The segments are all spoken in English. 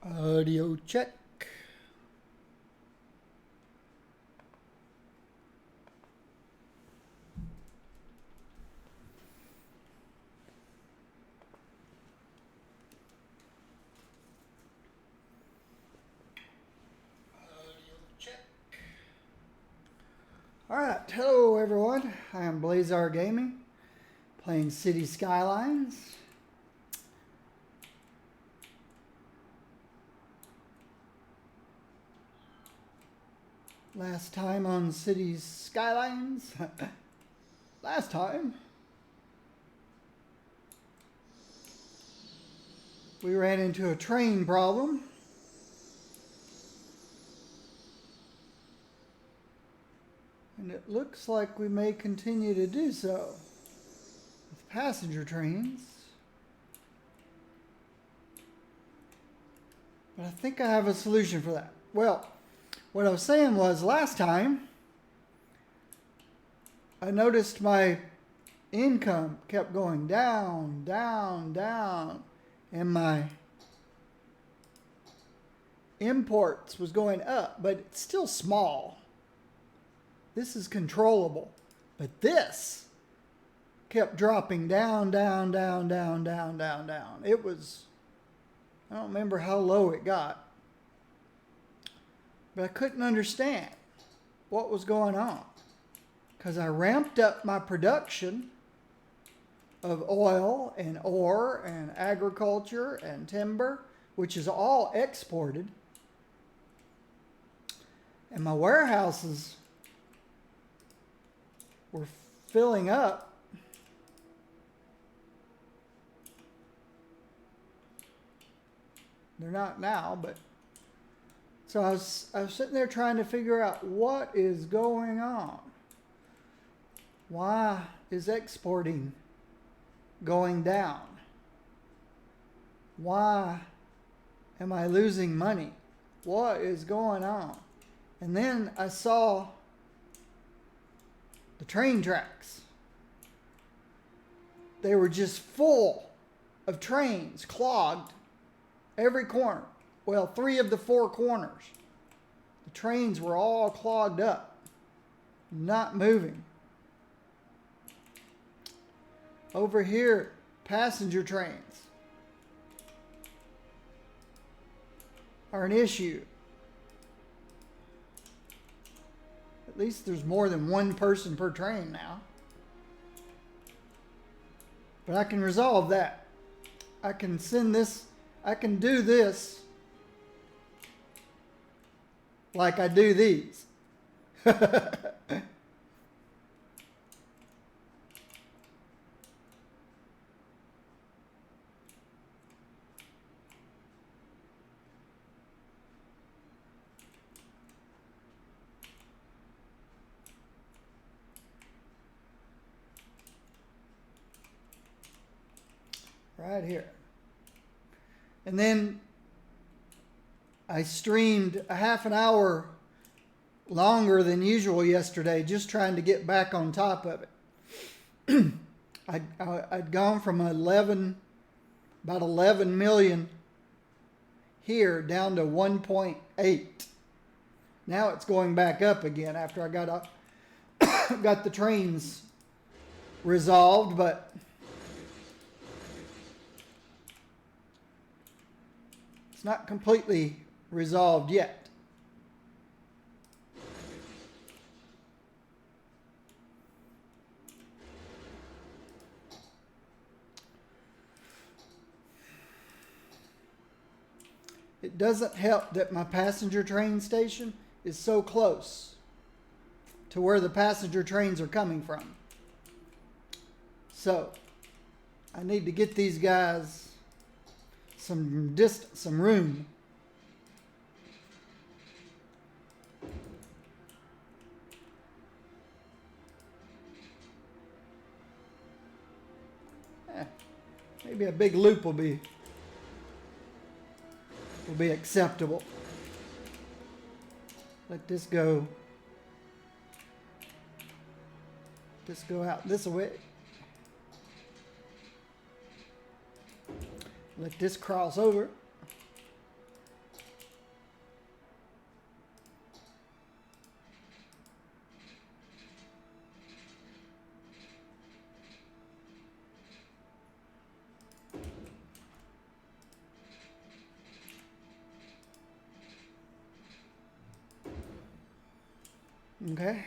Audio check. Alright, hello everyone. I am Blazar Gaming, playing City Skylines. Last time on City Skylines, last time, we ran into a train problem. And it looks like we may continue to do so with passenger trains. But I think I have a solution for that. Well, what I was saying was last time, I noticed my income kept going down, down, down, and my imports was going up, but it's still small. This is controllable, but this kept dropping down, down, down, down, down, down, down. It was, I don't remember how low it got. But I couldn't understand what was going on because I ramped up my production of oil and ore and agriculture and timber, which is all exported. And my warehouses were filling up. They're not now, but so I was sitting there trying to figure out what is going on. Why is exporting going down? Why am I losing money? What is going on? And then I saw the train tracks. They were just full of trains, clogged every corner. Well, 3 of the 4 corners. The trains were all clogged up, not moving. Over here, passenger trains are an issue. At least there's more than one person per train now. But I can resolve that. I can send this, I can do this like I do these. Right here. And then I streamed a half an hour longer than usual yesterday, just trying to get back on top of it. I'd gone from about 11 million here down to 1.8. Now it's going back up again after I got the trains resolved, but it's not completely resolved yet. It doesn't help that my passenger train station is so close to where the passenger trains are coming from. So I need to get these guys some distance, some room. Maybe a big loop will be acceptable. Let this go. Just go out this way. Let this cross over. Okay.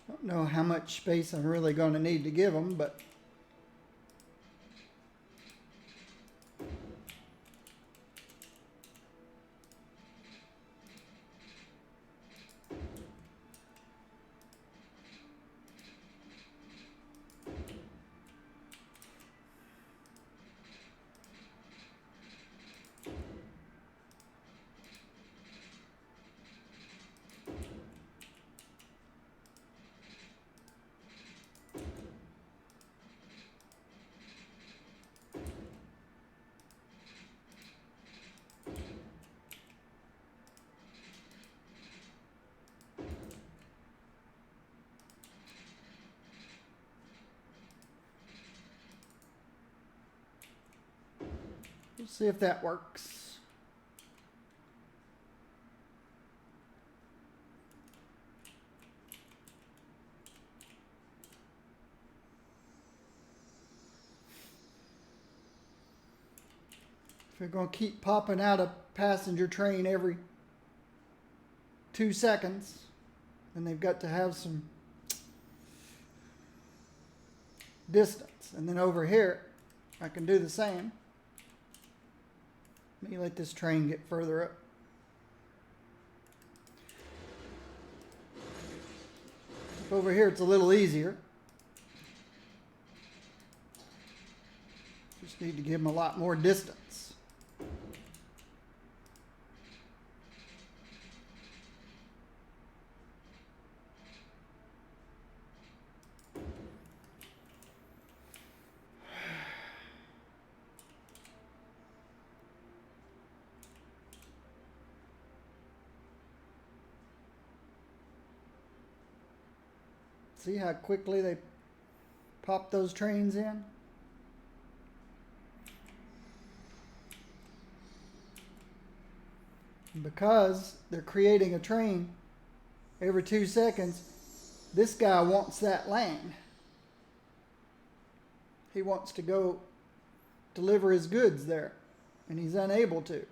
Don't know how much space I'm really going to need to give them, but we'll see if that works. If you're going to keep popping out a passenger train every 2 seconds, then they've got to have some distance. And then over here, I can do the same. Let me let this train get further up. Over here, it's a little easier. Just need to give them a lot more distance. See how quickly they pop those trains in? Because they're creating a train every 2 seconds, this guy wants that lane. He wants to go deliver his goods there, and he's unable to.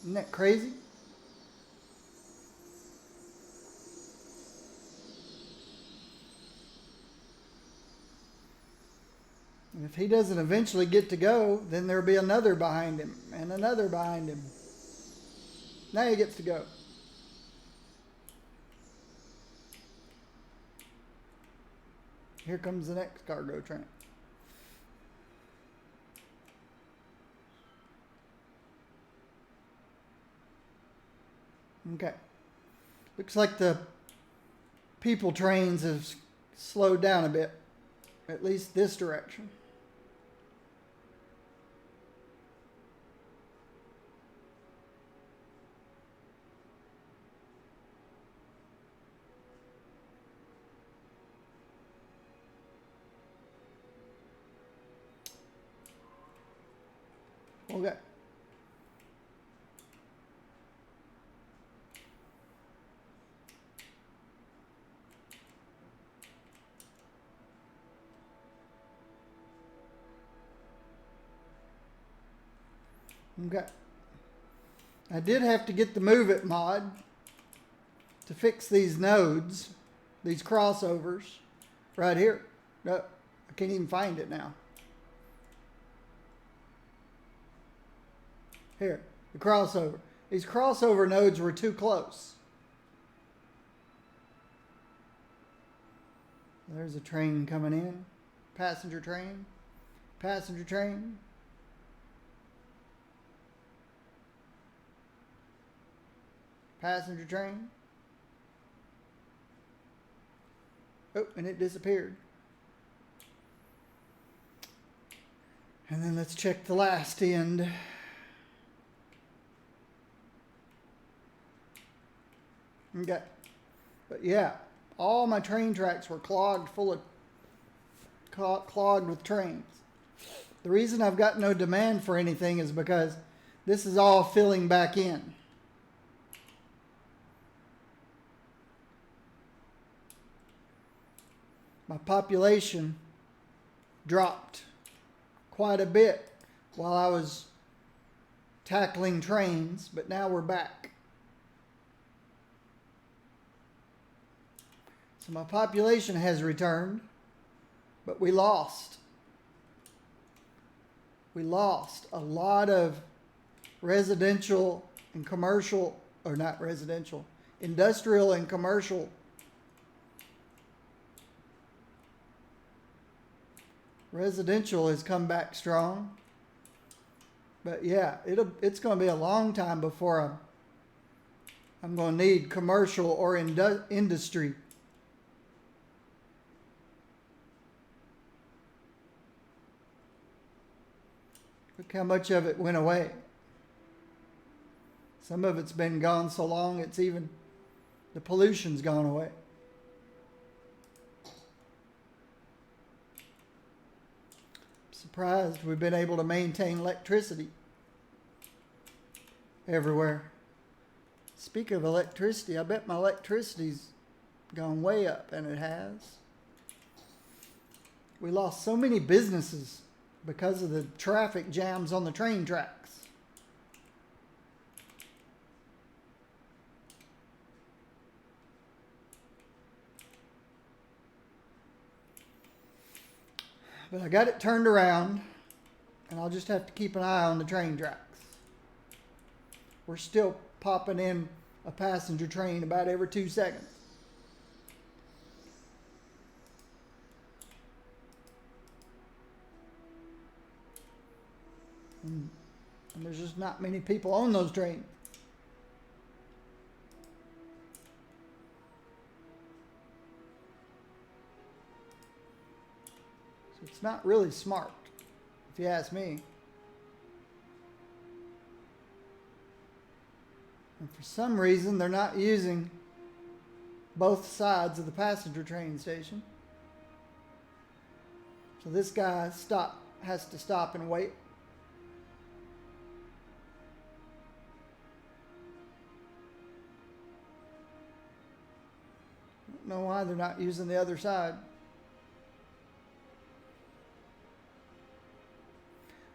Isn't that crazy? And if he doesn't eventually get to go, then there'll be another behind him and another behind him. Now he gets to go. Here comes the next cargo train. Okay. Looks like the people trains have slowed down a bit, at least this direction. Okay. Okay. I did have to get the Move It mod to fix these nodes, these crossovers right here. No, I can't even find it now. Here, the crossover. These crossover nodes were too close. There's a train coming in. Passenger train. Passenger train. Passenger train. Oh, and it disappeared. And then let's check the last end. Okay. But yeah, All my train tracks were clogged with trains. The reason I've got no demand for anything is because this is all filling back in. My population dropped quite a bit while I was tackling trains, but now we're back. So my population has returned, but we lost. We lost a lot of residential and commercial, or not residential, industrial and commercial residential has come back strong. But yeah, it's going to be a long time before I'm going to need commercial or industry. Look how much of it went away. Some of it's been gone so long, it's even, the pollution's gone away. Surprised we've been able to maintain electricity everywhere. Speak of electricity, I bet my electricity's gone way up, and it has. We lost so many businesses because of the traffic jams on the train tracks. But I got it turned around, and I'll just have to keep an eye on the train tracks. We're still popping in a passenger train about every 2 seconds. And there's just not many people on those trains. So it's not really smart, if you ask me. And for some reason, they're not using both sides of the passenger train station. So this guy has to stop and wait. I don't know why they're not using the other side.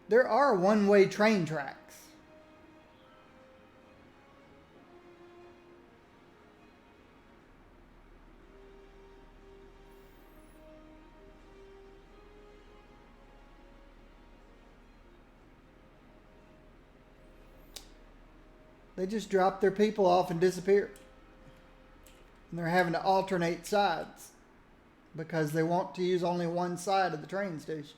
There are one-way train tracks. They just drop their people off and disappear. And they're having to alternate sides because they want to use only one side of the train station.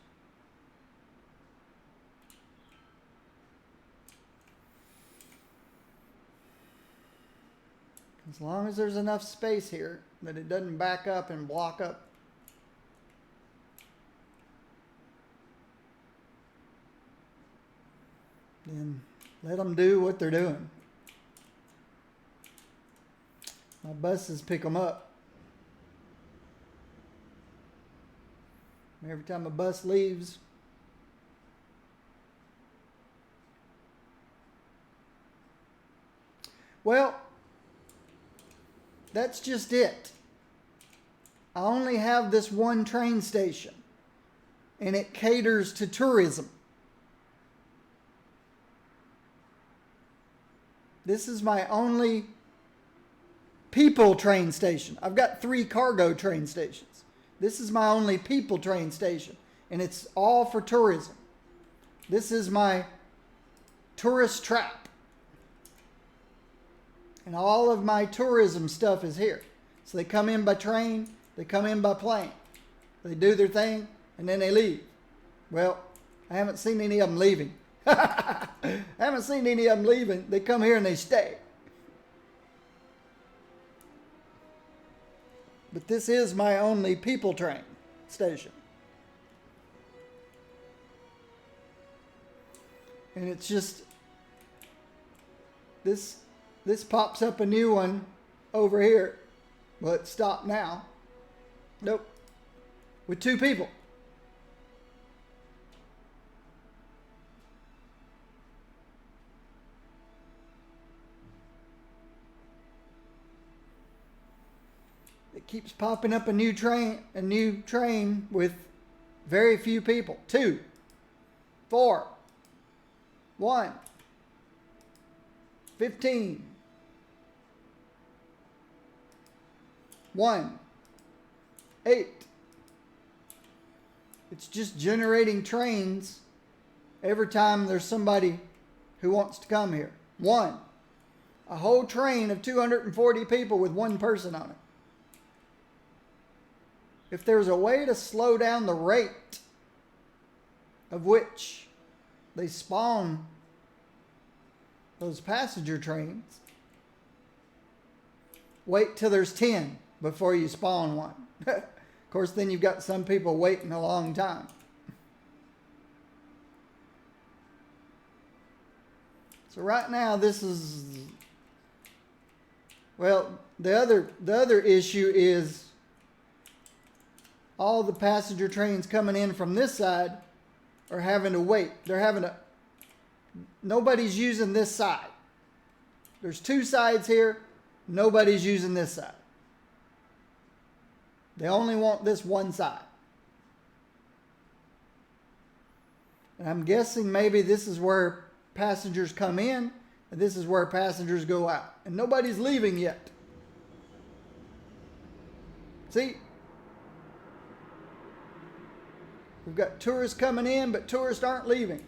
As long as there's enough space here that it doesn't back up and block up. Then let them do what they're doing. My buses pick them up. Every time a bus leaves, well, that's just it. I only have this one train station, and it caters to tourism. This is my only people train station. I've got 3 cargo train stations. This is my only people train station, and it's all for tourism. This is my tourist trap. And all of my tourism stuff is here. So they come in by train, they come in by plane. They do their thing, and then they leave. Well, I haven't seen any of them leaving. I haven't seen any of them leaving. They come here and they stay. But this is my only people train station. And it's just, this pops up a new one over here Well, it stopped now. Nope. With 2 people. It keeps popping up a new train with very few people. 2, 4, 1, 15, 1, 8. It's just generating trains every time there's somebody who wants to come here. 1. A whole train of 240 people with 1 person on it. If there's a way to slow down the rate of which they spawn those passenger trains, wait till there's 10 before you spawn one. Of course, then you've got some people waiting a long time. So right now, this is, well, the other issue is all the passenger trains coming in from this side are having to wait. Nobody's using this side. There's 2 sides here. Nobody's using this side. They only want this one side. And I'm guessing maybe this is where passengers come in and this is where passengers go out. And nobody's leaving yet. See? We've got tourists coming in, but tourists aren't leaving.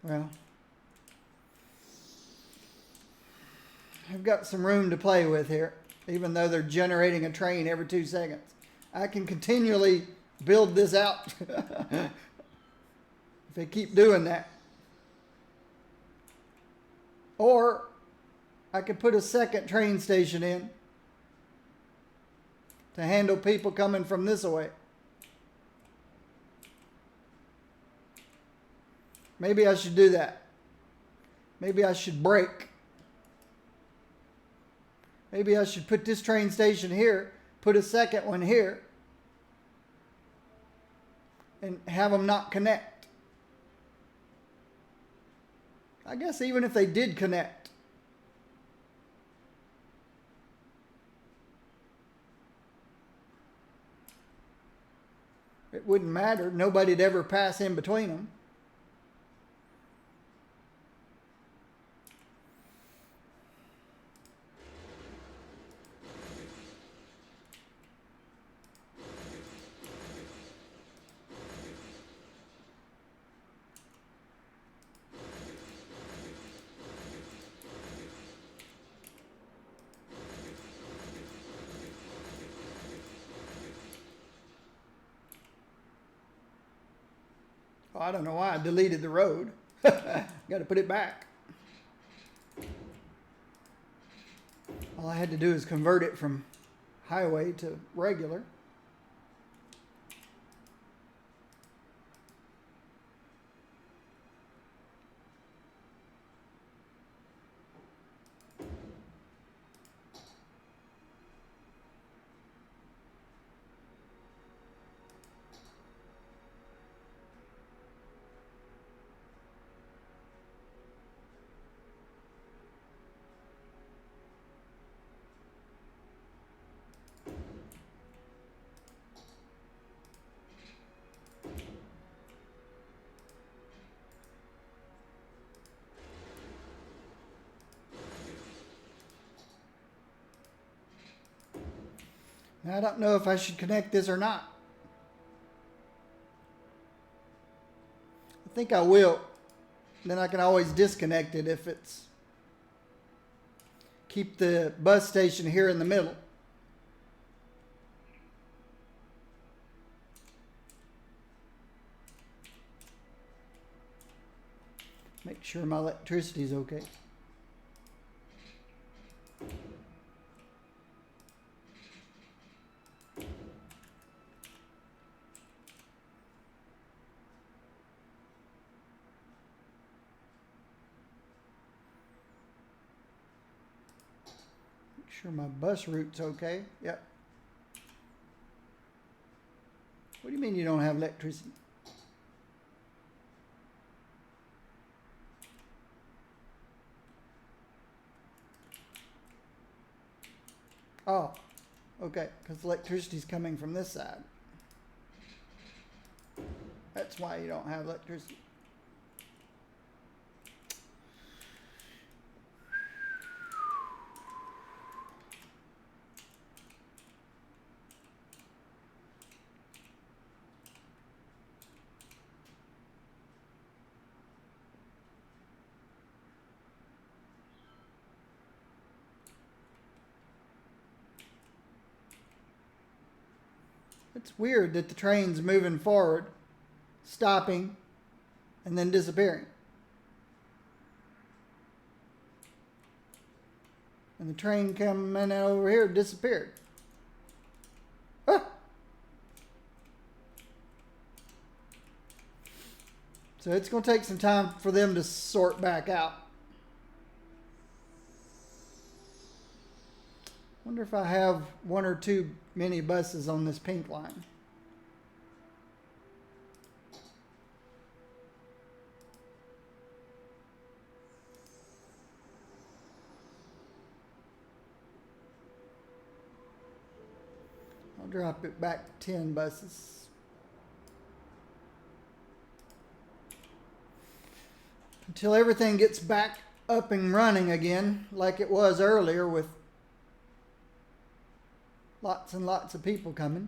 Well, I've got some room to play with here, even though they're generating a train every 2 seconds. I can continually build this out if they keep doing that. Or I could put a second train station in to handle people coming from this way. Maybe I should do that. Maybe I should break. Maybe I should put this train station here, put a second one here, and have them not connect. I guess even if they did connect, it wouldn't matter. Nobody'd ever pass in between them. I don't know why I deleted the road. Got to put it back. All I had to do is convert it from highway to regular. Now, I don't know if I should connect this or not. I think I will. Then I can always disconnect it if it's... Keep the bus station here in the middle. Make sure my electricity's okay. Sure my bus route's okay. Yep. What do you mean you don't have electricity? Oh, okay, because electricity's coming from this side. That's why you don't have electricity. It's weird that the train's moving forward, stopping, and then disappearing. And the train coming over here disappeared. Ah! So it's going to take some time for them to sort back out. Wonder if I have one or two mini buses on this pink line. I'll drop it back to 10 buses. Until everything gets back up and running again like it was earlier with lots and lots of people coming.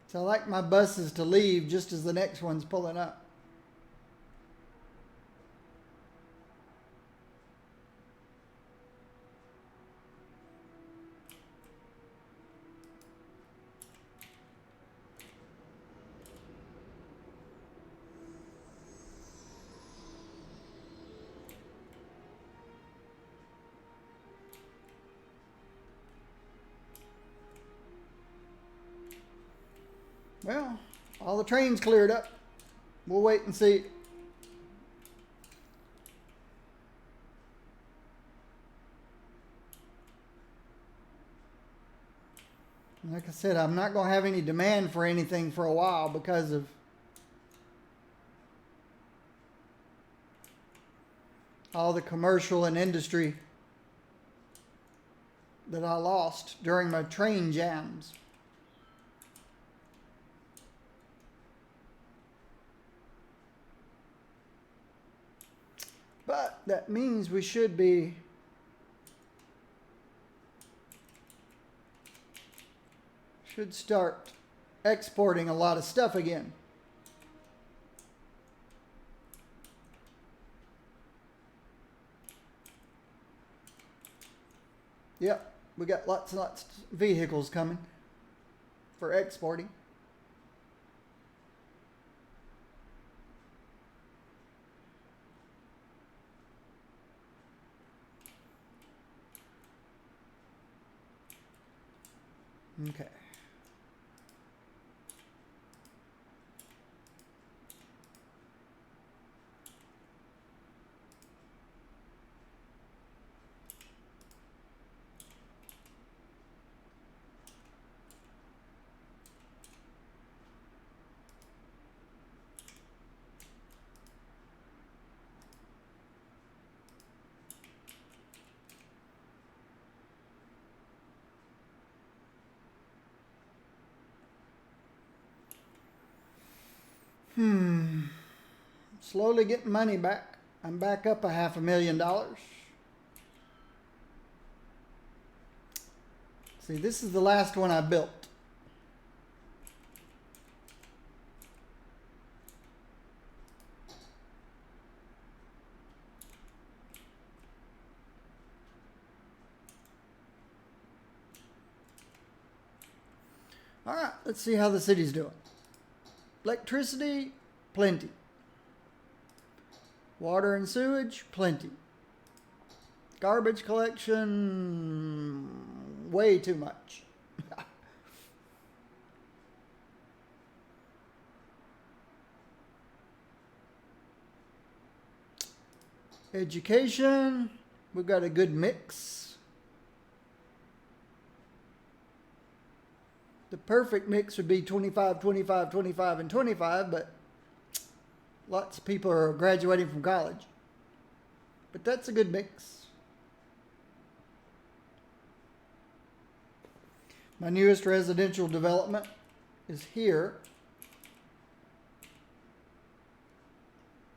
So I like my buses to leave just as the next one's pulling up. Well, all the trains cleared up. We'll wait and see. Like I said, I'm not going to have any demand for anything for a while because of all the commercial and industry that I lost during my train jams. But that means we should start exporting a lot of stuff again. Yep, we got lots and lots of vehicles coming for exporting. Okay. Slowly getting money back. I'm back up $500,000. See, this is the last one I built. All right, let's see how the city's doing. Electricity, plenty. Water and sewage, plenty. Garbage collection, way too much. Education, we've got a good mix. The perfect mix would be 25, 25, 25, and 25, but lots of people are graduating from college. But that's a good mix. My newest residential development is here.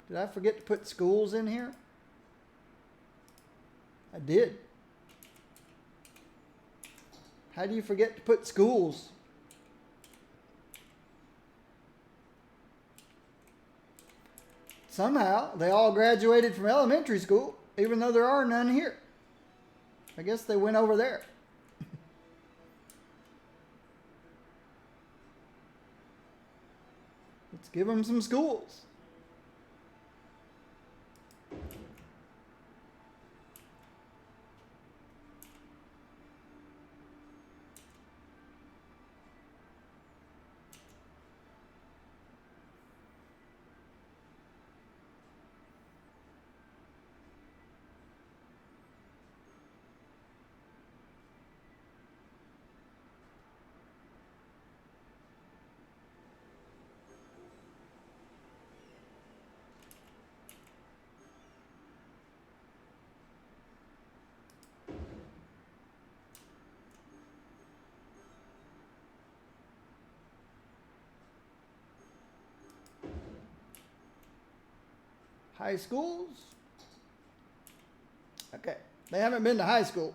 Did I forget to put schools in here? I did. How do you forget to put schools? Somehow, they all graduated from elementary school, even though there are none here. I guess they went over there. Let's give them some schools. High schools? Okay, they haven't been to high school.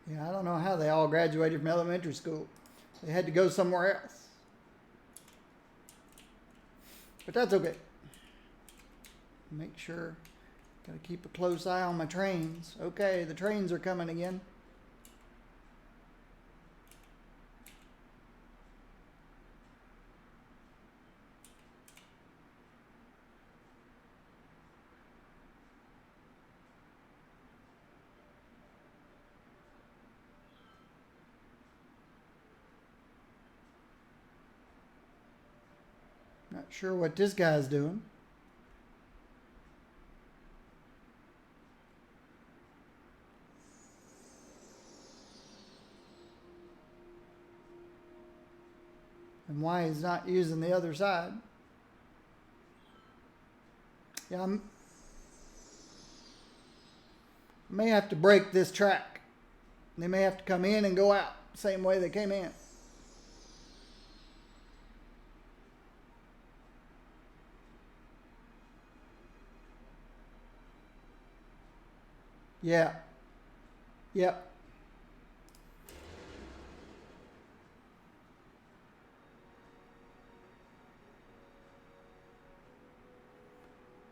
Yeah, I don't know how they all graduated from elementary school. They had to go somewhere else. But that's okay. Make sure, gotta keep a close eye on my trains. Okay, the trains are coming again. Not sure what this guy's doing. And why he's not using the other side. Yeah, I may have to break this track. They may have to come in and go out the same way they came in. Yeah. Yep.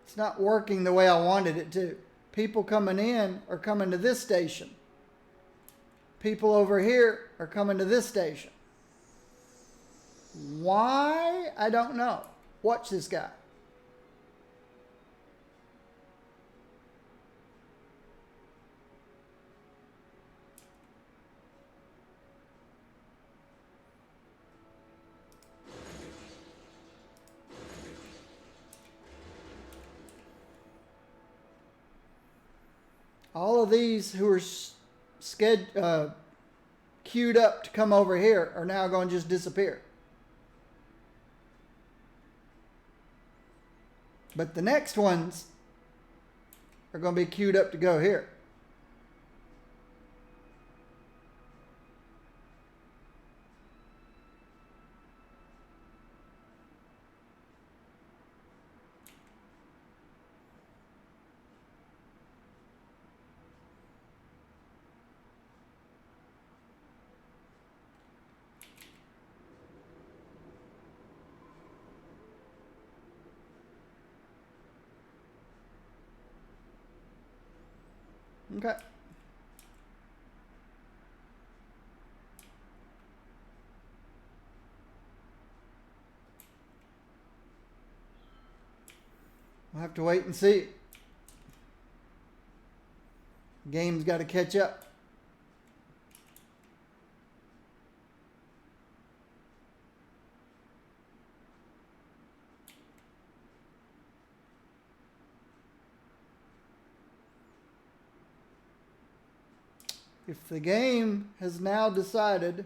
It's not working the way I wanted it to. People coming in are coming to this station. People over here are coming to this station. Why? I don't know. Watch this guy. All of these who are queued up to come over here are now going to just disappear. But the next ones are going to be queued up to go here. Okay. We'll have to wait and see. Game's got to catch up. If the game has now decided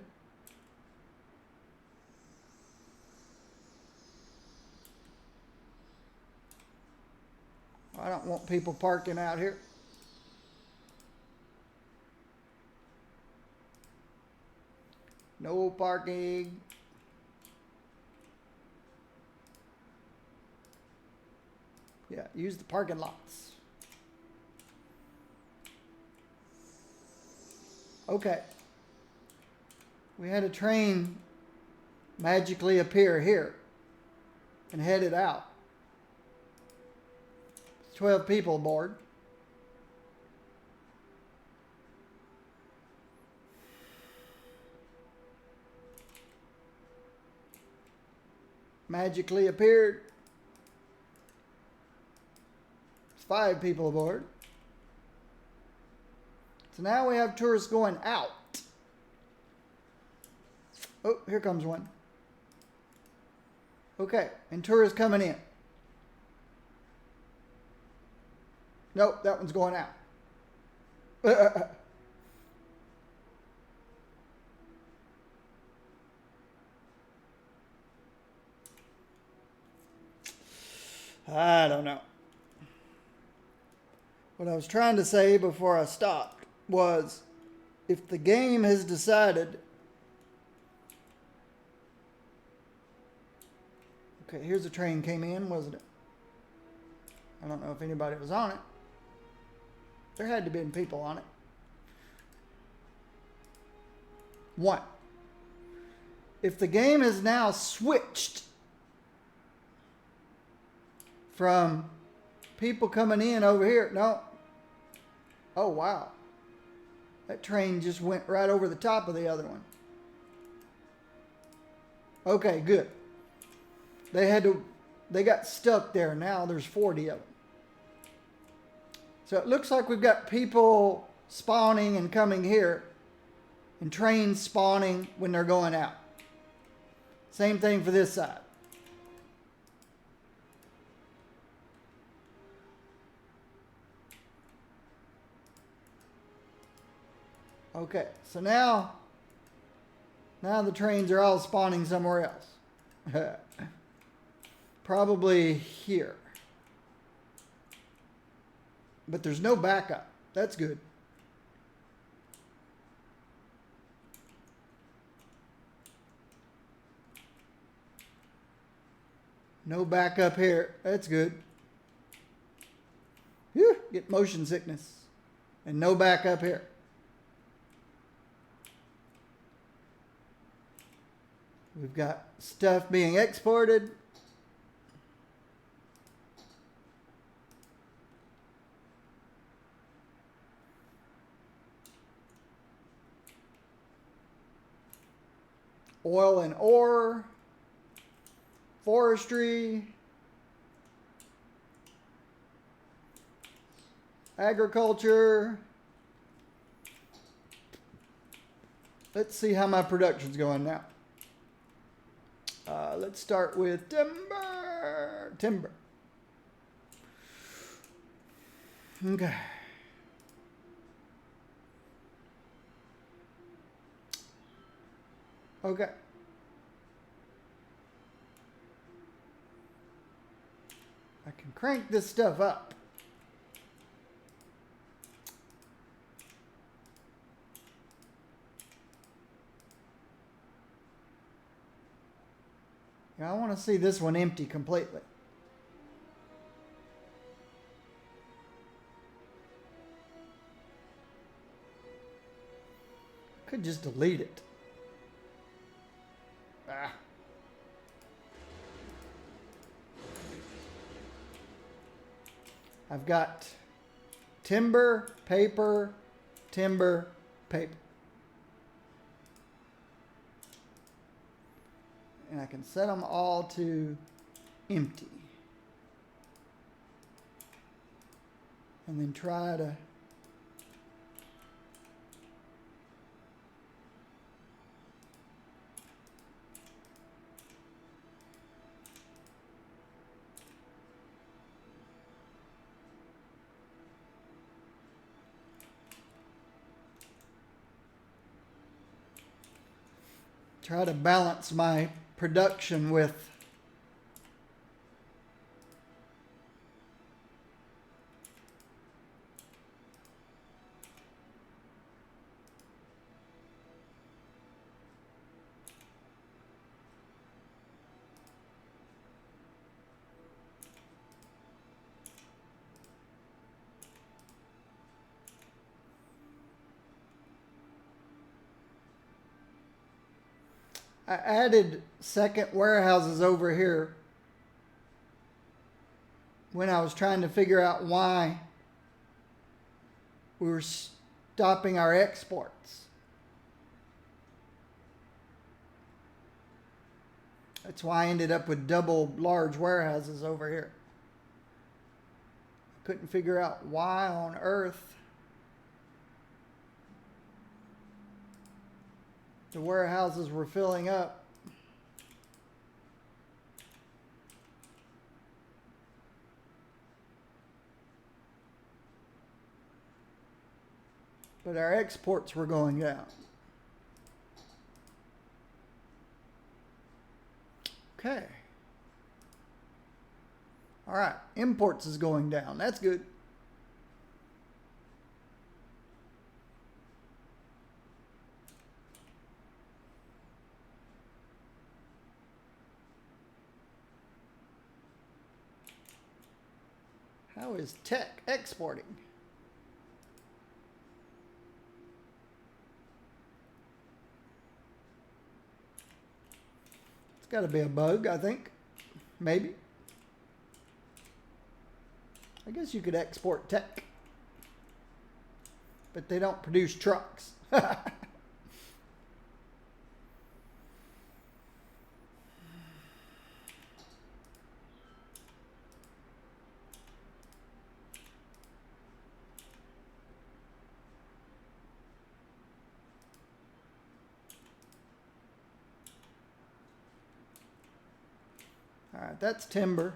I don't want people parking out here. No parking. Yeah, use the parking lots. Okay. We had a train magically appear here and headed out. 12 people aboard. Magically appeared. 5 people aboard. So now we have tourists going out. Oh, here comes one. Okay, and tourists coming in. Nope, that one's going out. I don't know. What I was trying to say before I stopped was, if the game has decided, okay, here's a train came in, wasn't it? I don't know if anybody was on it. There had to have been people on it. 1. If the game has now switched from people coming in over here, no. Oh, wow. That train just went right over the top of the other one. Okay, good. They got stuck there. Now there's 40 of them. So it looks like we've got people spawning and coming here, and trains spawning when they're going out. Same thing for this side. Okay, so now the trains are all spawning somewhere else. Probably here. But there's no backup. That's good. No backup here. That's good. Whew, get motion sickness. And no backup here. We've got stuff being exported. Oil and ore, forestry, agriculture. Let's see how my production's going now. Let's start with timber. Timber. Okay. Okay. I can crank this stuff up. Now I want to see this one empty completely. Could just delete it. Ah. I've got timber, paper, timber, paper. And I can set them all to empty. And then try to balance my production with I added second warehouses over here when I was trying to figure out why we were stopping our exports. That's why I ended up with double large warehouses over here. I couldn't figure out why on earth the warehouses were filling up. But our exports were going down. Okay. All right. Imports is going down. That's good. How is tech exporting? It's got to be a bug, I think. Maybe. I guess you could export tech. But they don't produce trucks. All right, that's timber.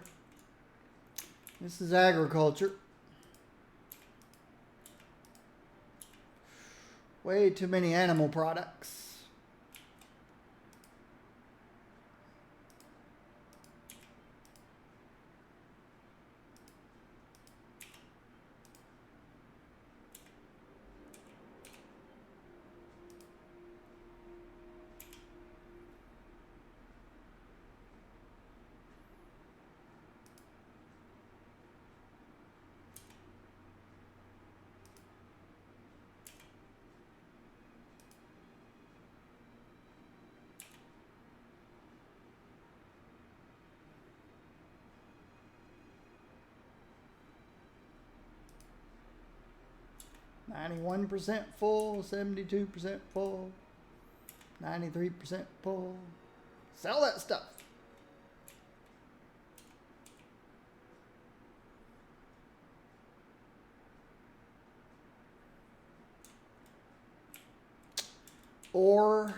This is agriculture. Way too many animal products. %, full, 72% full, 93% full. Sell that stuff. Ore.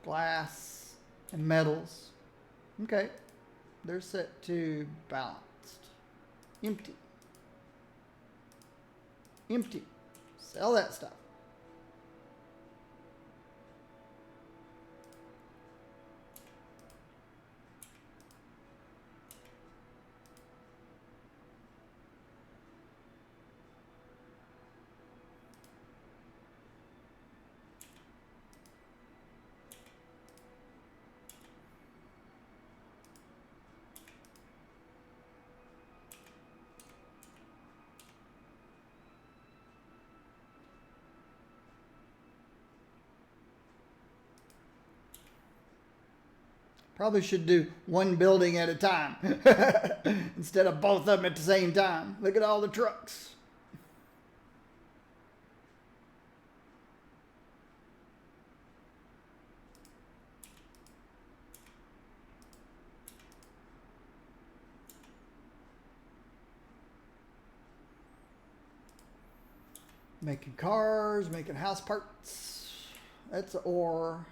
Glass and metals. Okay. They're set to balanced. Empty. Empty. Sell that stuff. Probably should do one building at a time instead of both of them at the same time. Look at all the trucks. Making cars, making house parts. That's ore.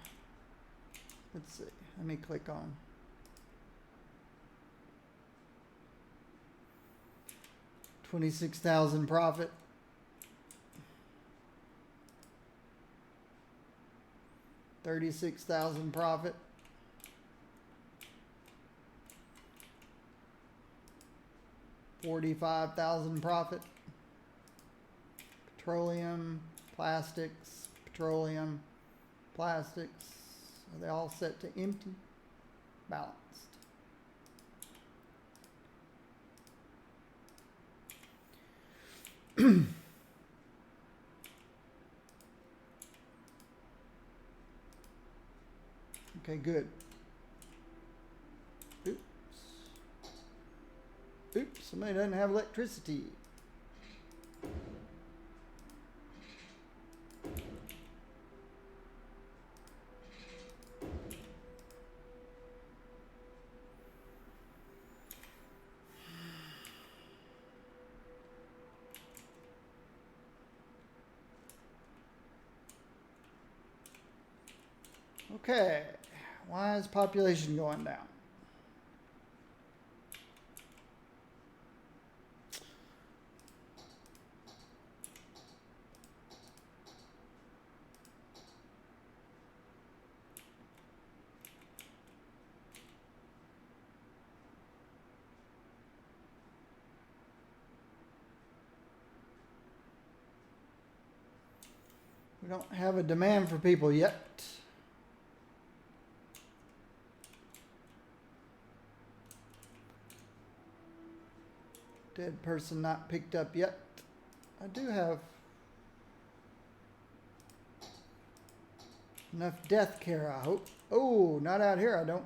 Let's see. Let me click on. $26,000 profit. $36,000 profit. $45,000 profit. Petroleum, plastics, petroleum, plastics. Are they all set to empty? Balanced. Okay, good. Oops. Oops, somebody doesn't have electricity. Okay, why is population going down? We don't have a demand for people yet. Dead person not picked up yet. I do have enough death care, I hope. Oh, not out here, I don't.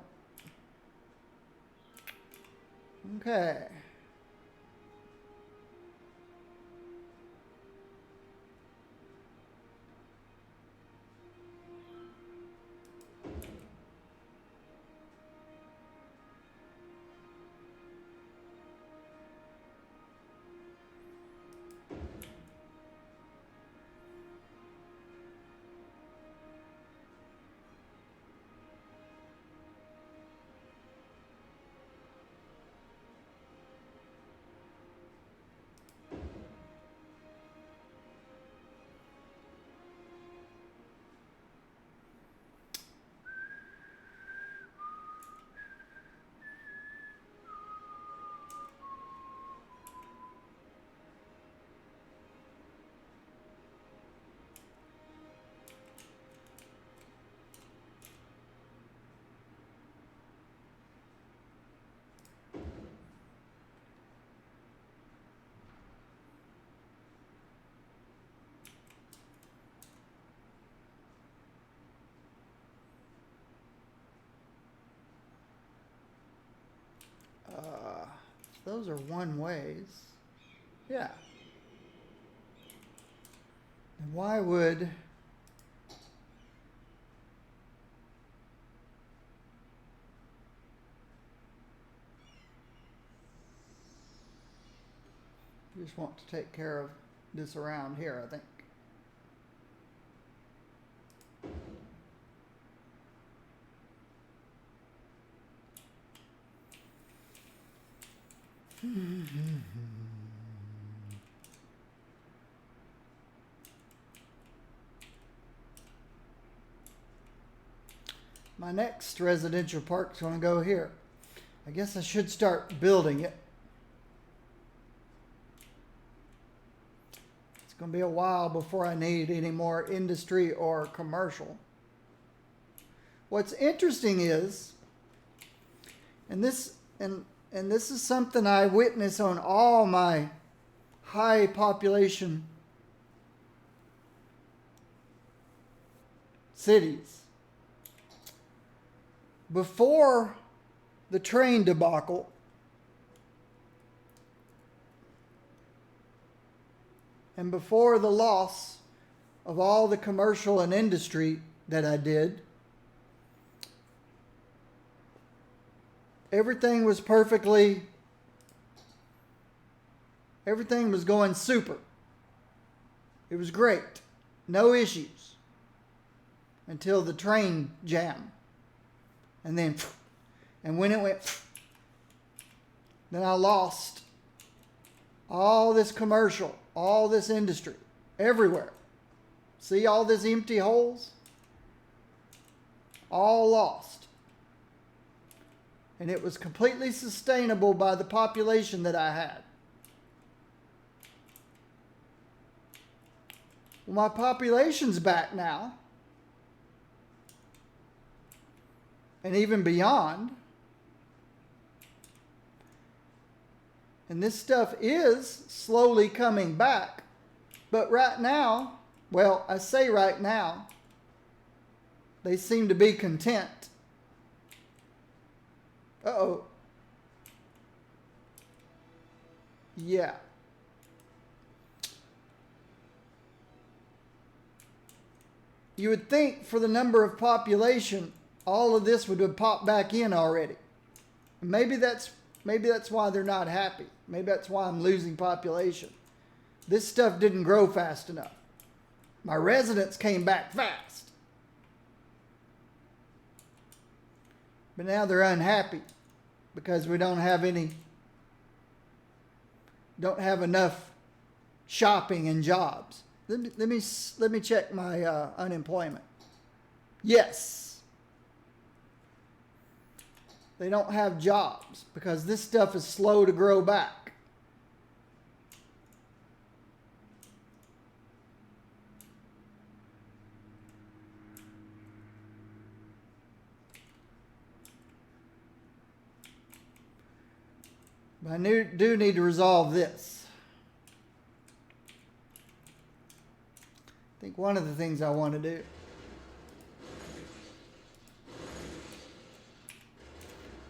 Okay. Those are one ways. Yeah. And why would you just want to take care of this around here, I think. My next residential park's going to go here. I guess I should start building it. It's going to be a while before I need any more industry or commercial. What's interesting is, and this is something I witness on all my high population cities. before the train debacle, and before the loss of all the commercial and industry that I did, everything was going super. It was great. No issues. Until the train jam. And when it went, then I lost all this commercial, all this industry, everywhere. See all these empty holes? All lost. And it was completely sustainable by the population that I had. Well, my population's back now. And even beyond. And this stuff is slowly coming back. But right now, well, I say right now, they seem to be content. Uh-oh. Yeah. You would think for the number of population, all of this would have popped back in already. Maybe that's why they're not happy. Maybe that's why I'm losing population. This stuff didn't grow fast enough. My residents came back fast. But now they're unhappy because we don't have enough shopping and jobs. Let me check my unemployment. Yes. They don't have jobs because this stuff is slow to grow back. But I do need to resolve this. I think one of the things I want to do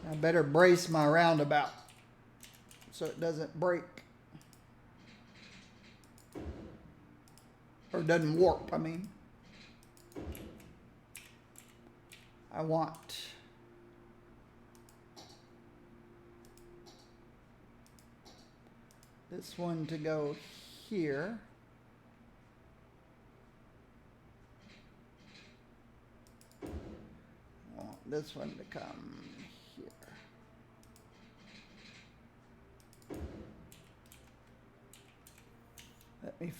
I better brace my roundabout so it doesn't break. Or doesn't warp, I mean. I want this one to go here. I want this one to come here. Let me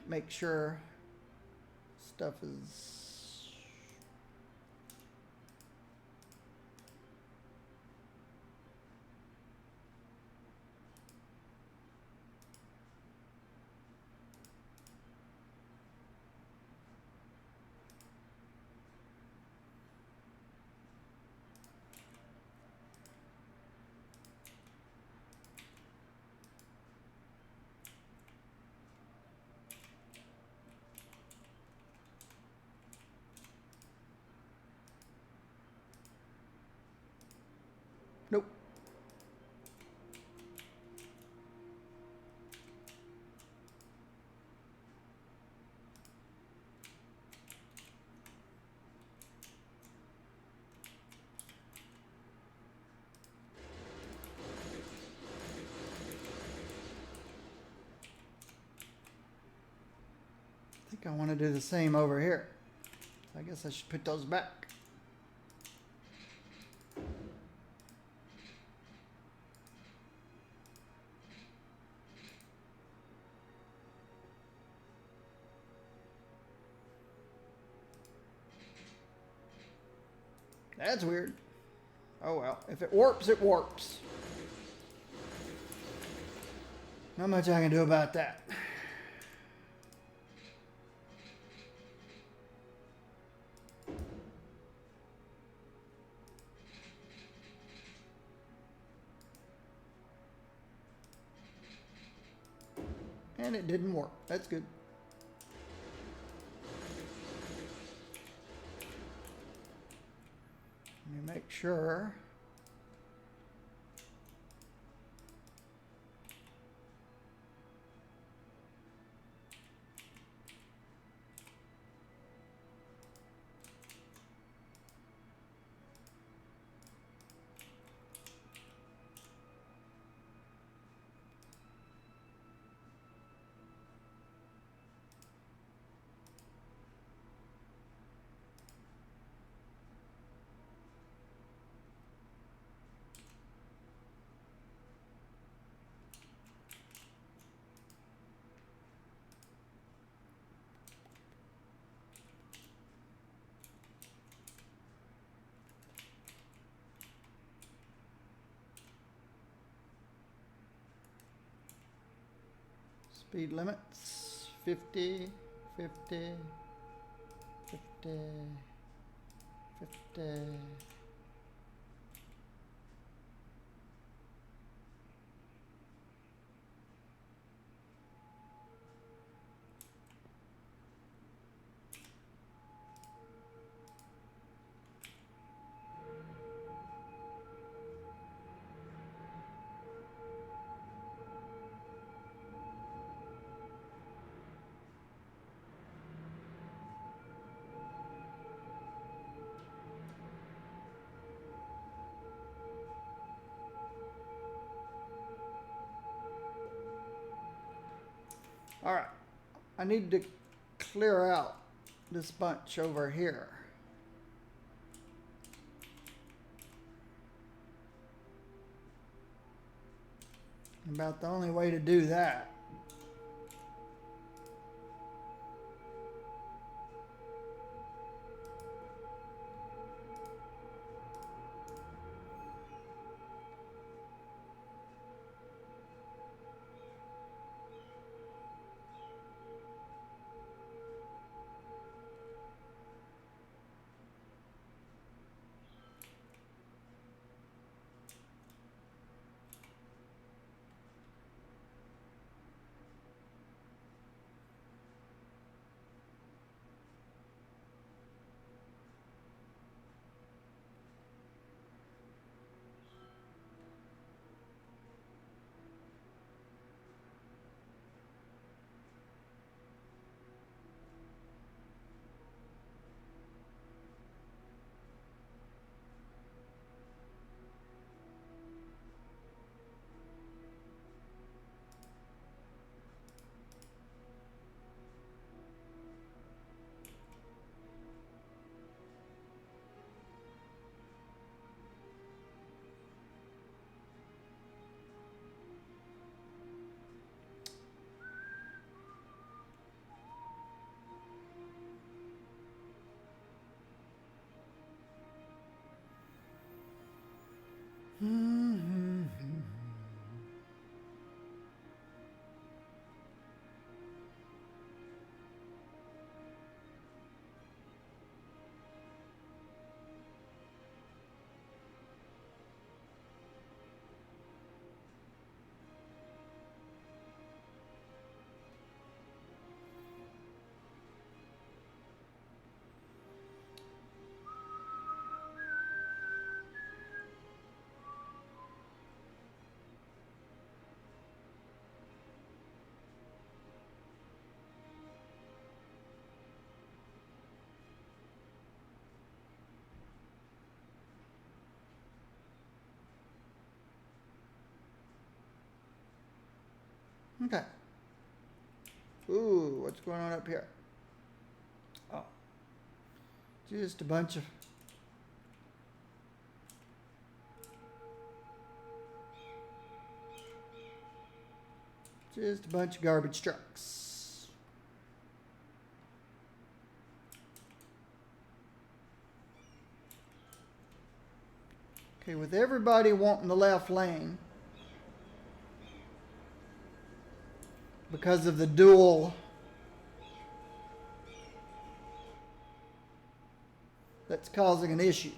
make sure stuff is nope. I think I want to do the same over here. I guess I should put those back. That's weird. Oh well, if it warps, it warps. Not much I can do about that. And it didn't work. That's good. Let me make sure. Speed limits 50, 50, 50, 50. All right, I need to clear out this bunch over here. About the only way to do that. Okay. Ooh, what's going on up here? Oh, just a bunch of garbage trucks. Okay, with everybody wanting the left lane because of the dual that's causing an issue.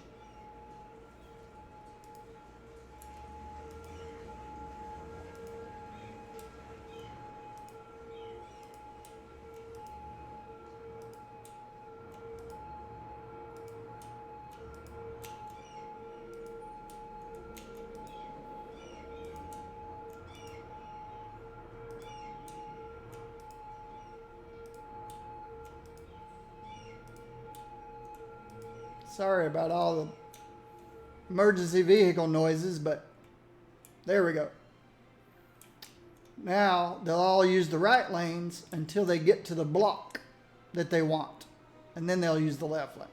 Sorry about all the emergency vehicle noises, but there we go. Now they'll all use the right lanes until they get to the block that they want, and then they'll use the left lane.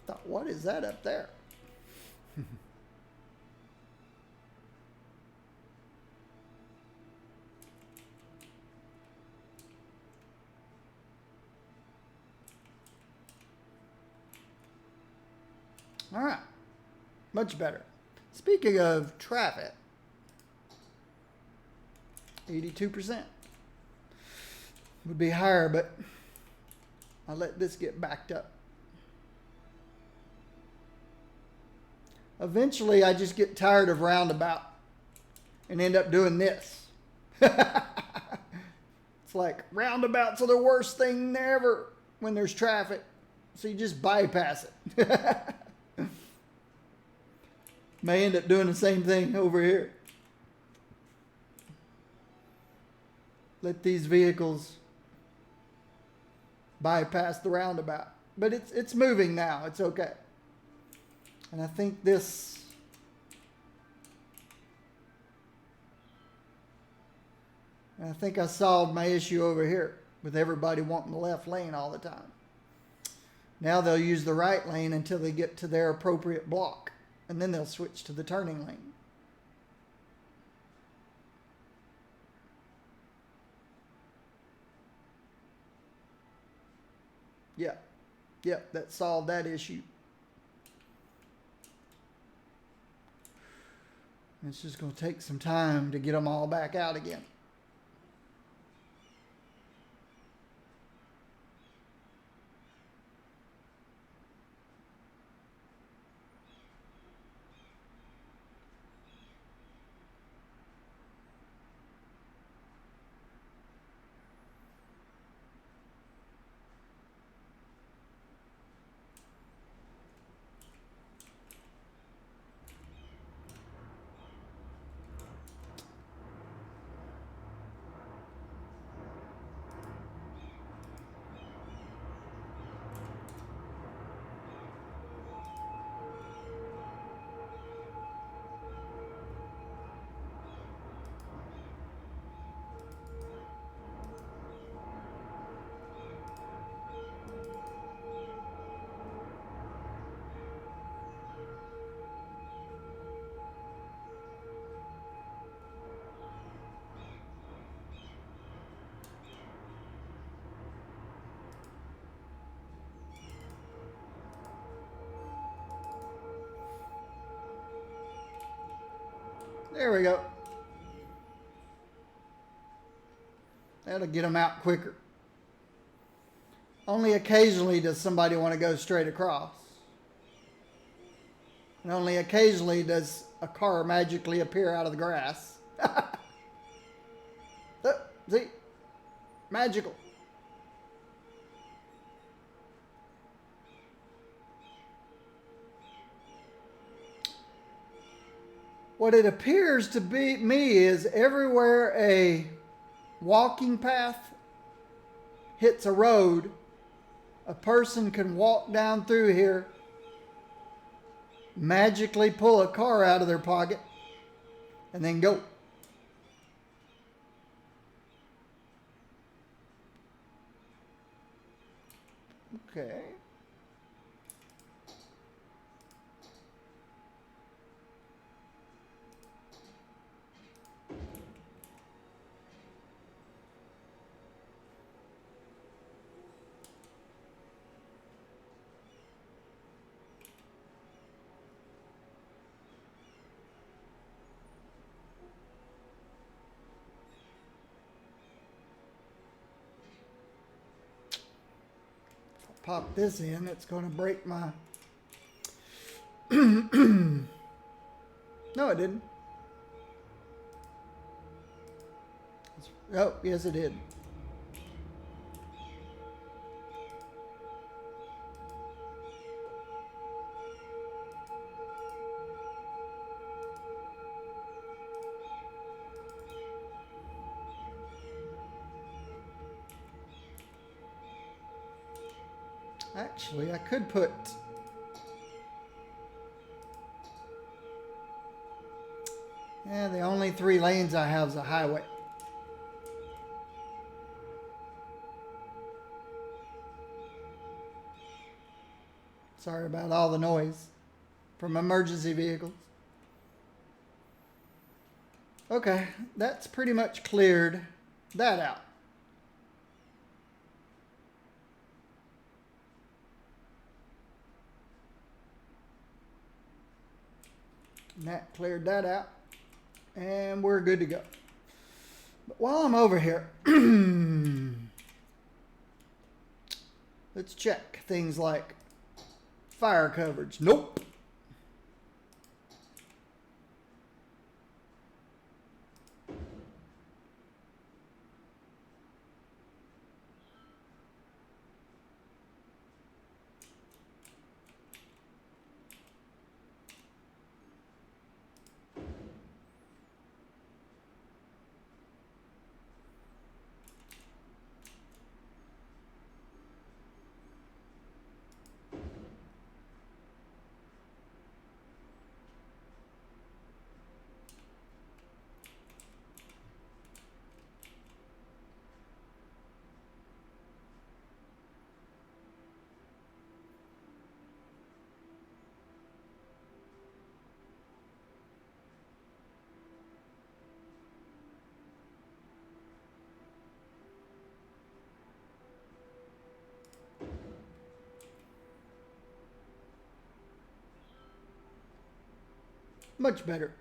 I thought, what is that up there? All right, much better. Speaking of traffic, 82%. Would be higher, but I let this get backed up. Eventually, I just get tired of roundabout and end up doing this. It's like roundabouts are the worst thing ever when there's traffic, so you just bypass it. May end up doing the same thing over here. Let these vehicles bypass the roundabout. But it's moving now. It's okay. And I think I solved my issue over here with everybody wanting the left lane all the time. Now they'll use the right lane until they get to their appropriate block. And then they'll switch to the turning lane. Yeah. Yep, that solved that issue. It's just going to take some time to get them all back out again. There we go. That'll get them out quicker. Only occasionally does somebody want to go straight across. And only occasionally does a car magically appear out of the grass. See? Magical. What it appears to be me is everywhere a walking path hits a road, a person can walk down through here, magically pull a car out of their pocket, and then go. Okay. Pop this in, it's going to break my... No, it didn't. Oh, yes, it did. Actually, I could put... Yeah, the only 3 lanes I have is a highway. Sorry about all the noise from emergency vehicles. Okay, that's pretty much cleared that out. And that cleared that out. And we're good to go. But while I'm over here, let's check things like fire coverage. Nope. Much better.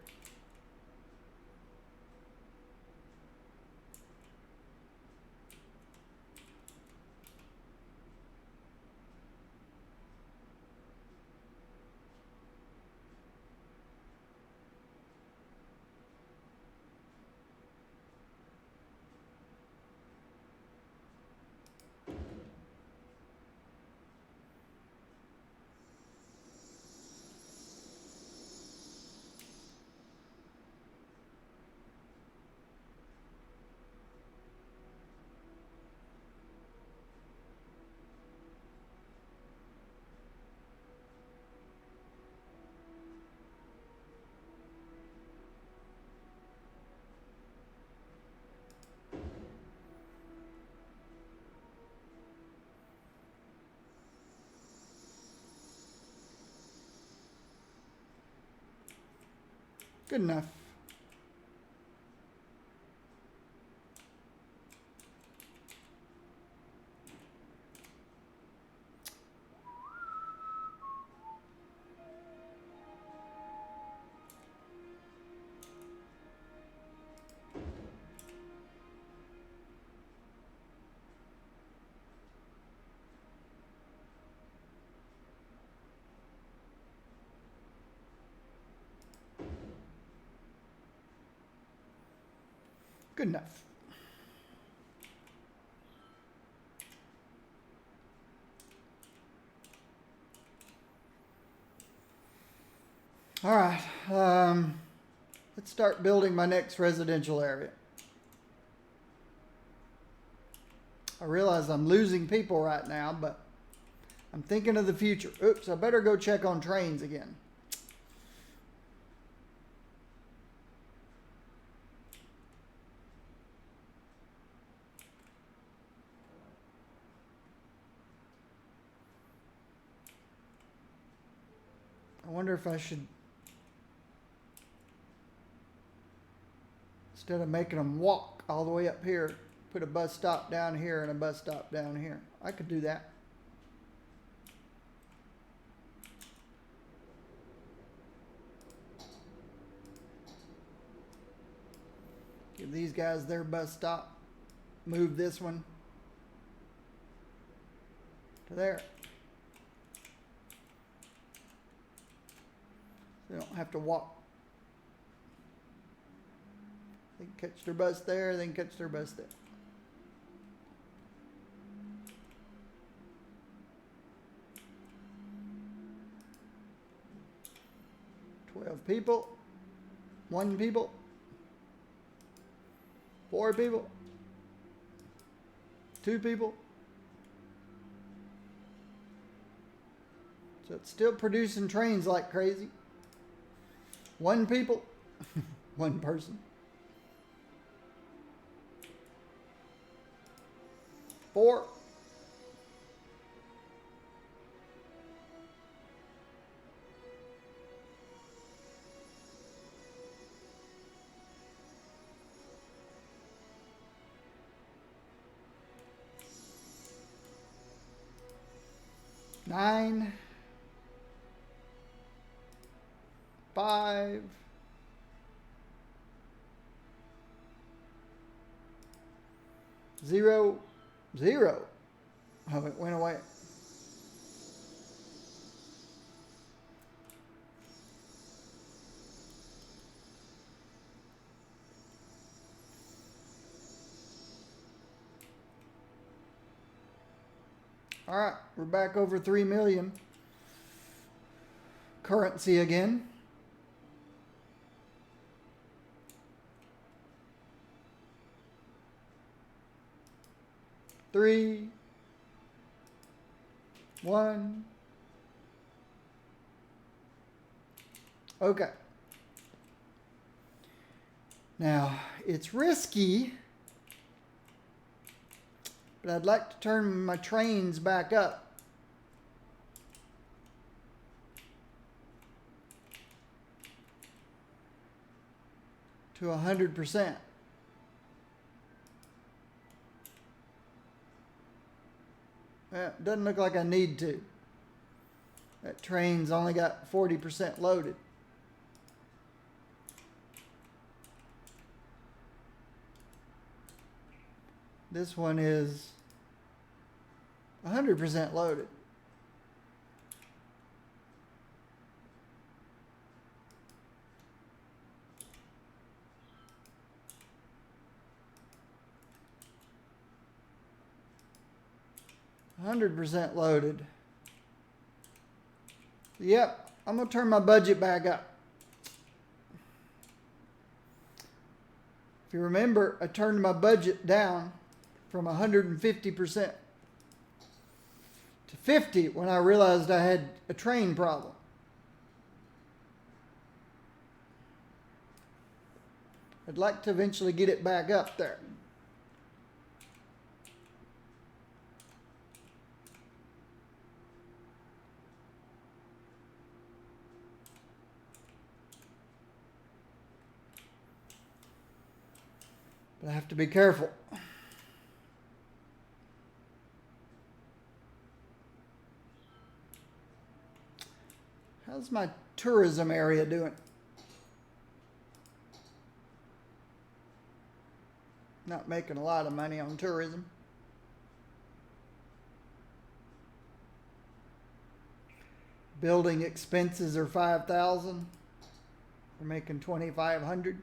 Good enough. Good enough. All right. Let's start building my next residential area. I realize I'm losing people right now, but I'm thinking of the future. Oops, I better go check on trains again. I wonder if I should, instead of making them walk all the way up here, put a bus stop down here and a bus stop down here. I could do that. Give these guys their bus stop. Move this one to there. They don't have to walk. They can catch their bus there, they can catch their bus there. People, 1 people, 4 people, 2 people, So it's still producing trains like crazy. One people, one person. 4. Nine. 5. 0. 0. Oh, it went away. All right, we're back over 3 million. Currency again. Three, 1. Okay. Now, it's risky, but I'd like to turn my trains back up. To 100%. Doesn't look like I need to. That train's only got 40% loaded. This one is 100% loaded. %100% loaded. Yep, I'm going to turn my budget back up. If you remember, I turned my budget down from 150% to 50 when I realized I had a train problem. I'd like to eventually get it back up there. But I have to be careful. How's my tourism area doing? Not making a lot of money on tourism. Building expenses are $5,000. We're making $2,500.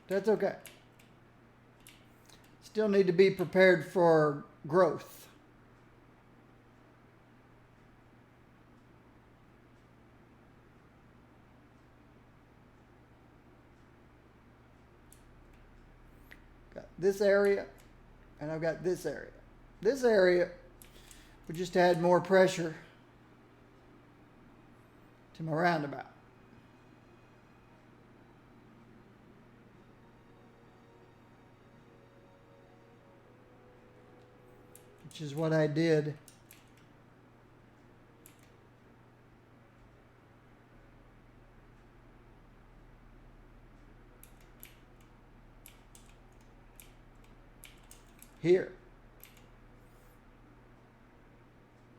That's okay. Still need to be prepared for growth. Got this area, and I've got this area. This area, we just add more pressure to my roundabout. Which is what I did here.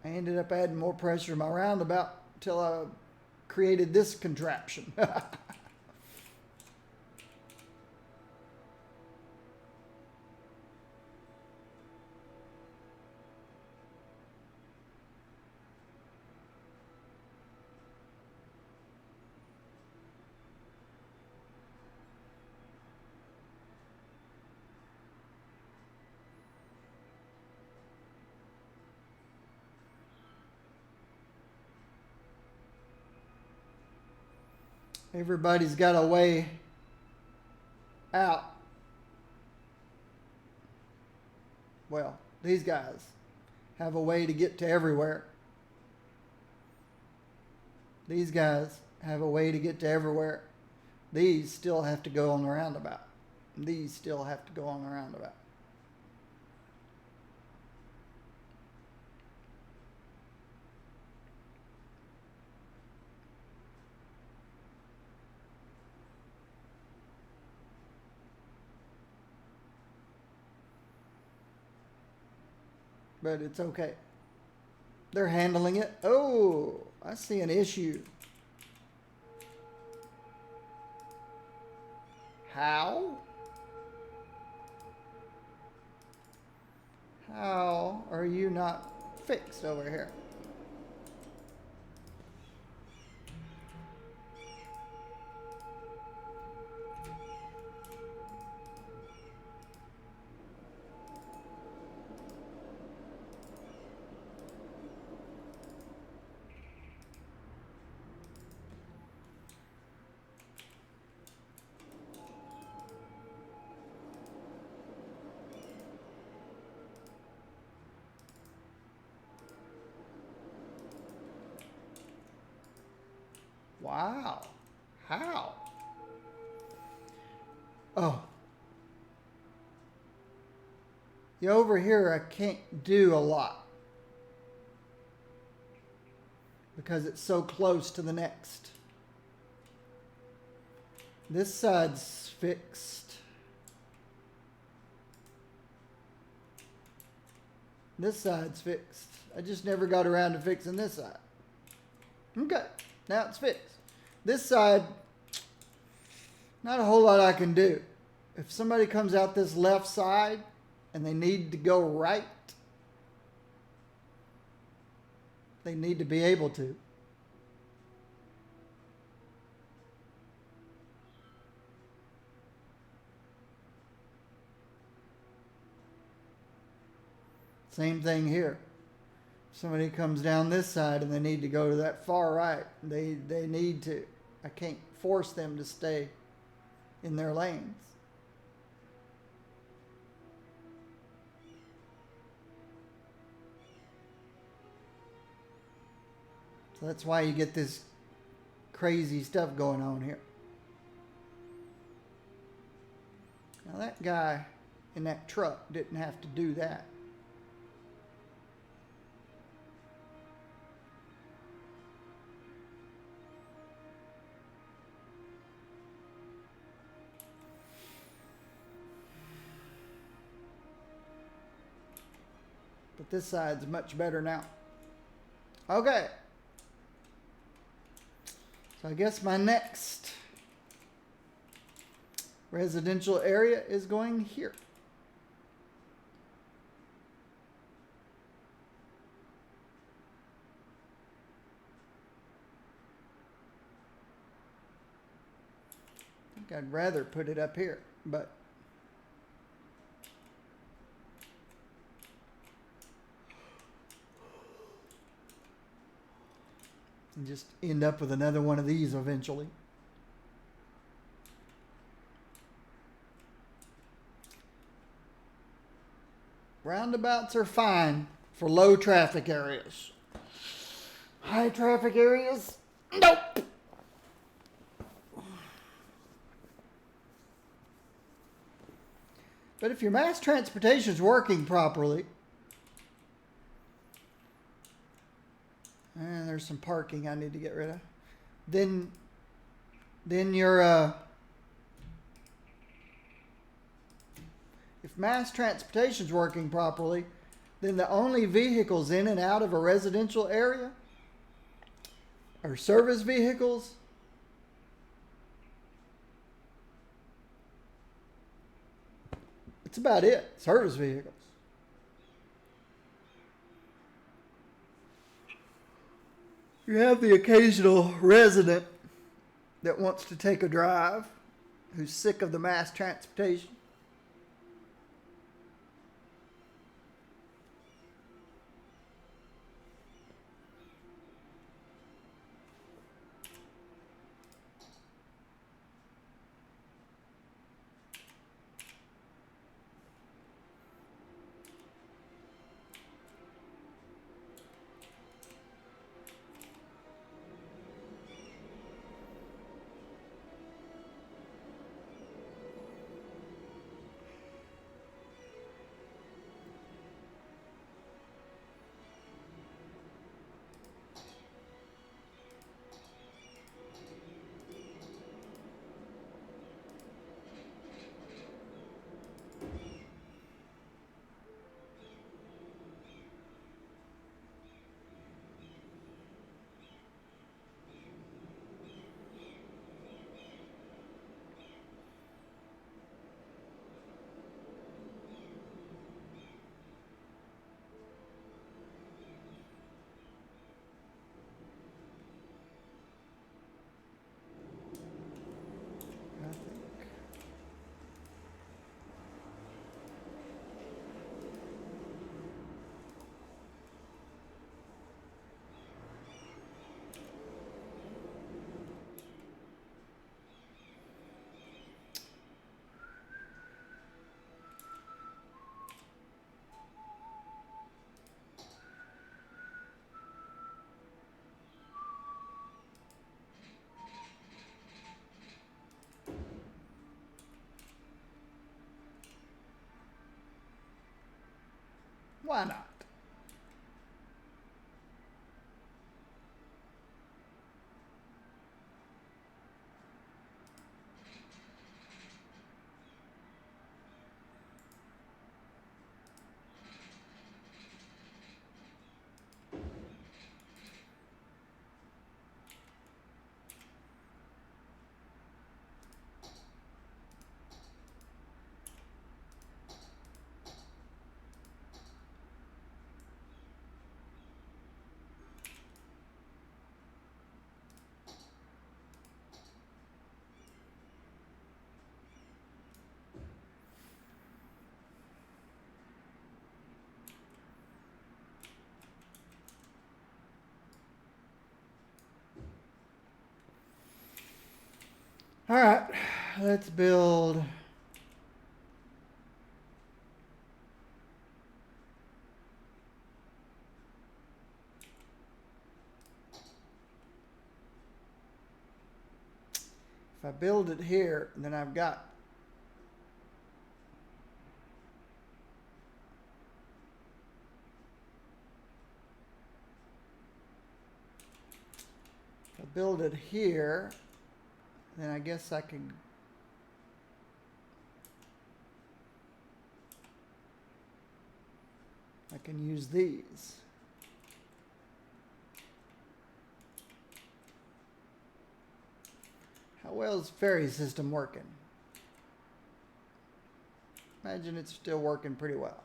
I ended up adding more pressure to my roundabout until I created this contraption. Everybody's got a way out. Well, these guys have a way to get to everywhere. These guys have a way to get to everywhere. These still have to go on the roundabout. These still have to go on the roundabout. But it's okay. They're handling it. Oh, I see an issue. How? How are you not fixed over here? Wow. How? Oh. Yeah, over here I can't do a lot because it's so close to the next. This side's fixed. This side's fixed. I just never got around to fixing this side. Okay, now it's fixed. This side, not a whole lot I can do. If somebody comes out this left side and they need to go right, they need to be able to. Same thing here. Somebody comes down this side and they need to go to that far right. They need to. I can't force them to stay in their lanes. So that's why you get this crazy stuff going on here. Now that guy in that truck didn't have to do that. But this side's much better now. Okay. So I guess my next residential area is going here. I think I'd rather put it up here, but and just end up with another one of these eventually. Roundabouts are fine for low traffic areas. High traffic areas? Nope. But if your mass transportation is working properly, and there's some parking I need to get rid of, then your if mass transportation is working properly, then the only vehicles in and out of a residential area are service vehicles, that's about it. Service vehicles. You have the occasional resident that wants to take a drive, who's sick of the mass transportation. Why not? All right, let's build. If I build it here, then I've got if I build it here, then I guess I can use these. How well is ferry system working? Imagine it's still working pretty well.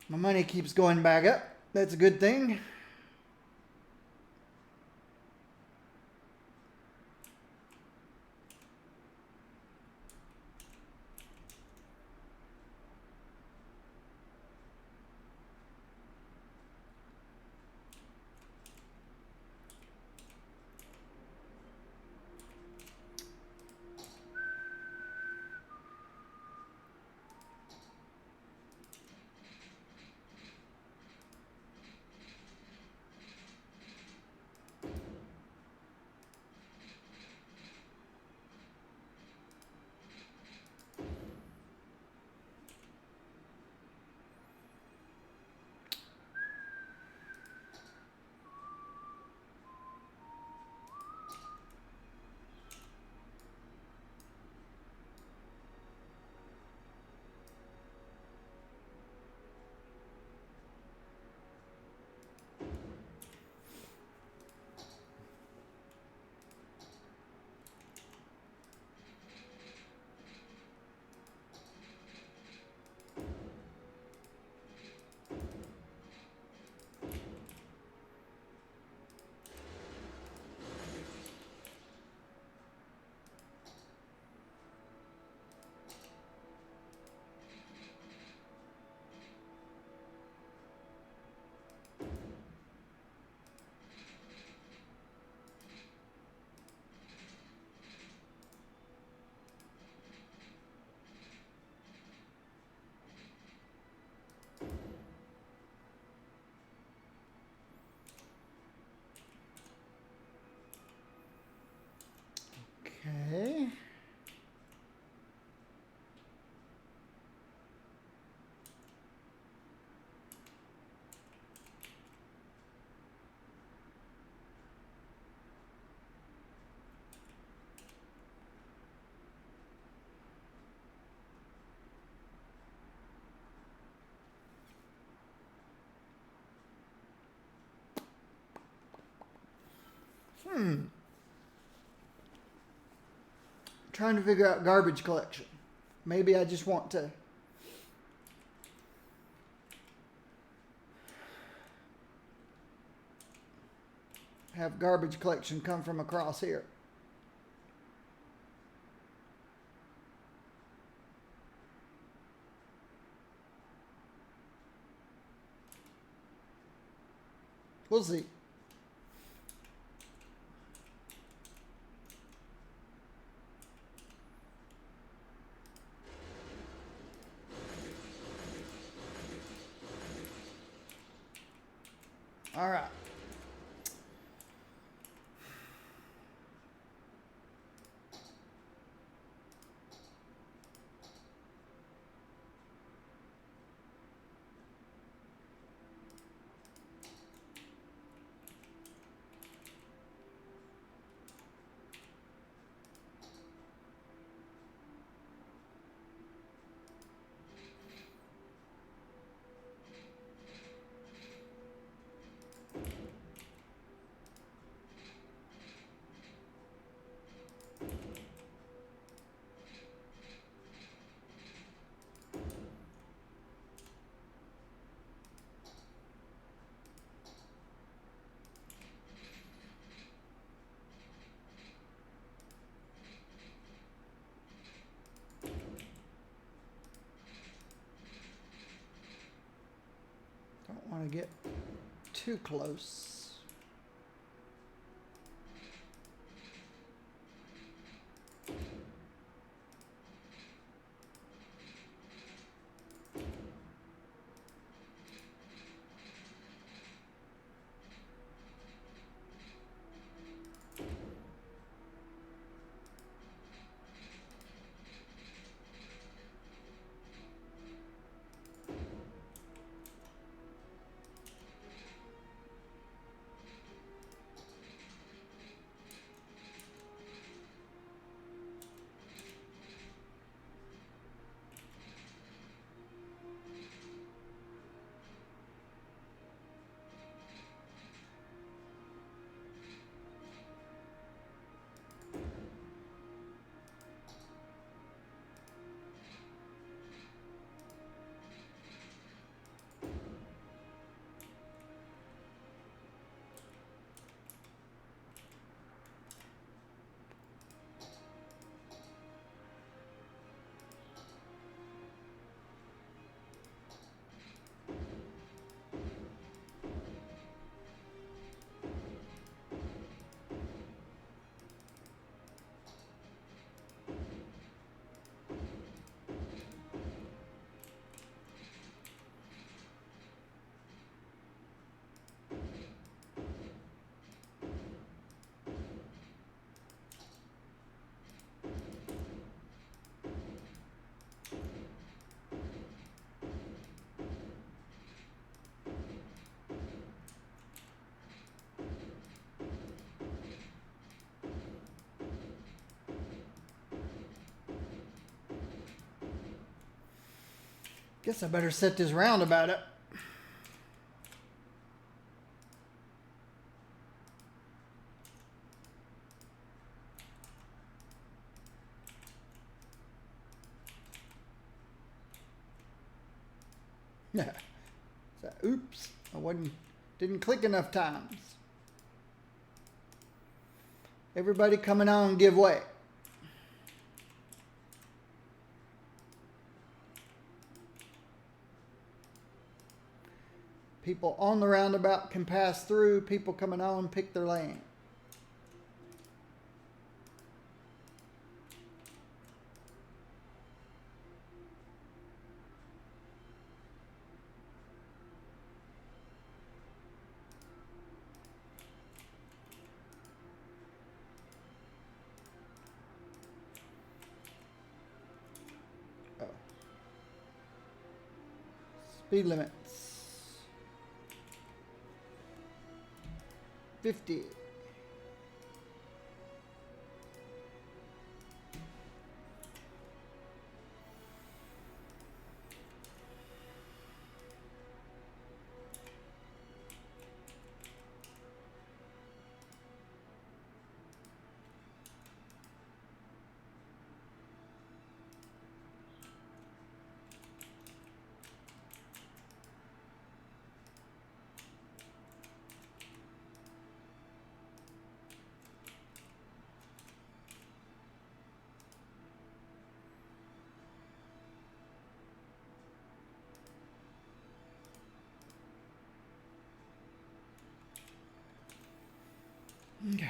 My money keeps going back up. That's a good thing. Okay. Trying to figure out garbage collection. Maybe I just want to have garbage collection come from across here. We'll see. All right. Don't want to get too close. Guess I better set this roundabout up. Yeah. So, oops, didn't click enough times. Everybody coming on, give way. People on the roundabout can pass through. People coming on, pick their lane. Oh. Speed limits. 50. Okay.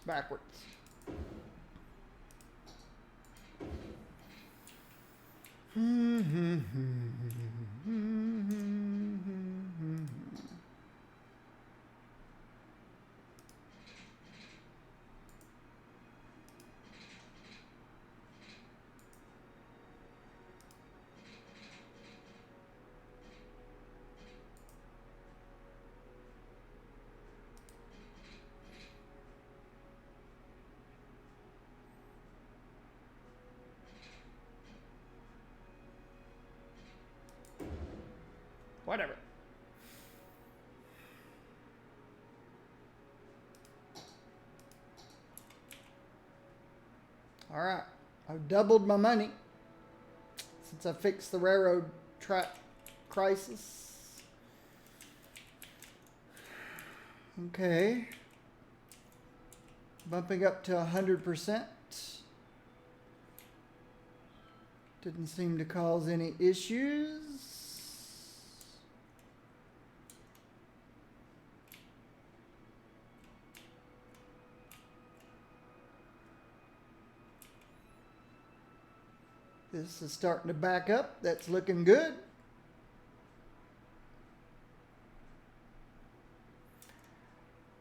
backwards. Whatever. All right, I've doubled my money since I fixed the railroad track crisis. Okay. Bumping up to 100%. Didn't seem to cause any issues. This is starting to back up. That's looking good.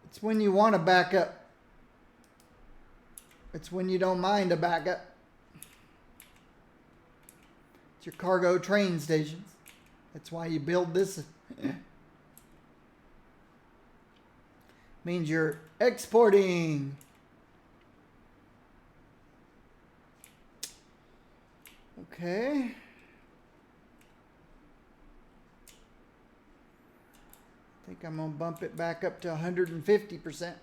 It's when you want to back up. It's when you don't mind a backup. It's your cargo train stations. That's why you build this. Means you're exporting. Okay. I think I'm going to bump it back up to 150%.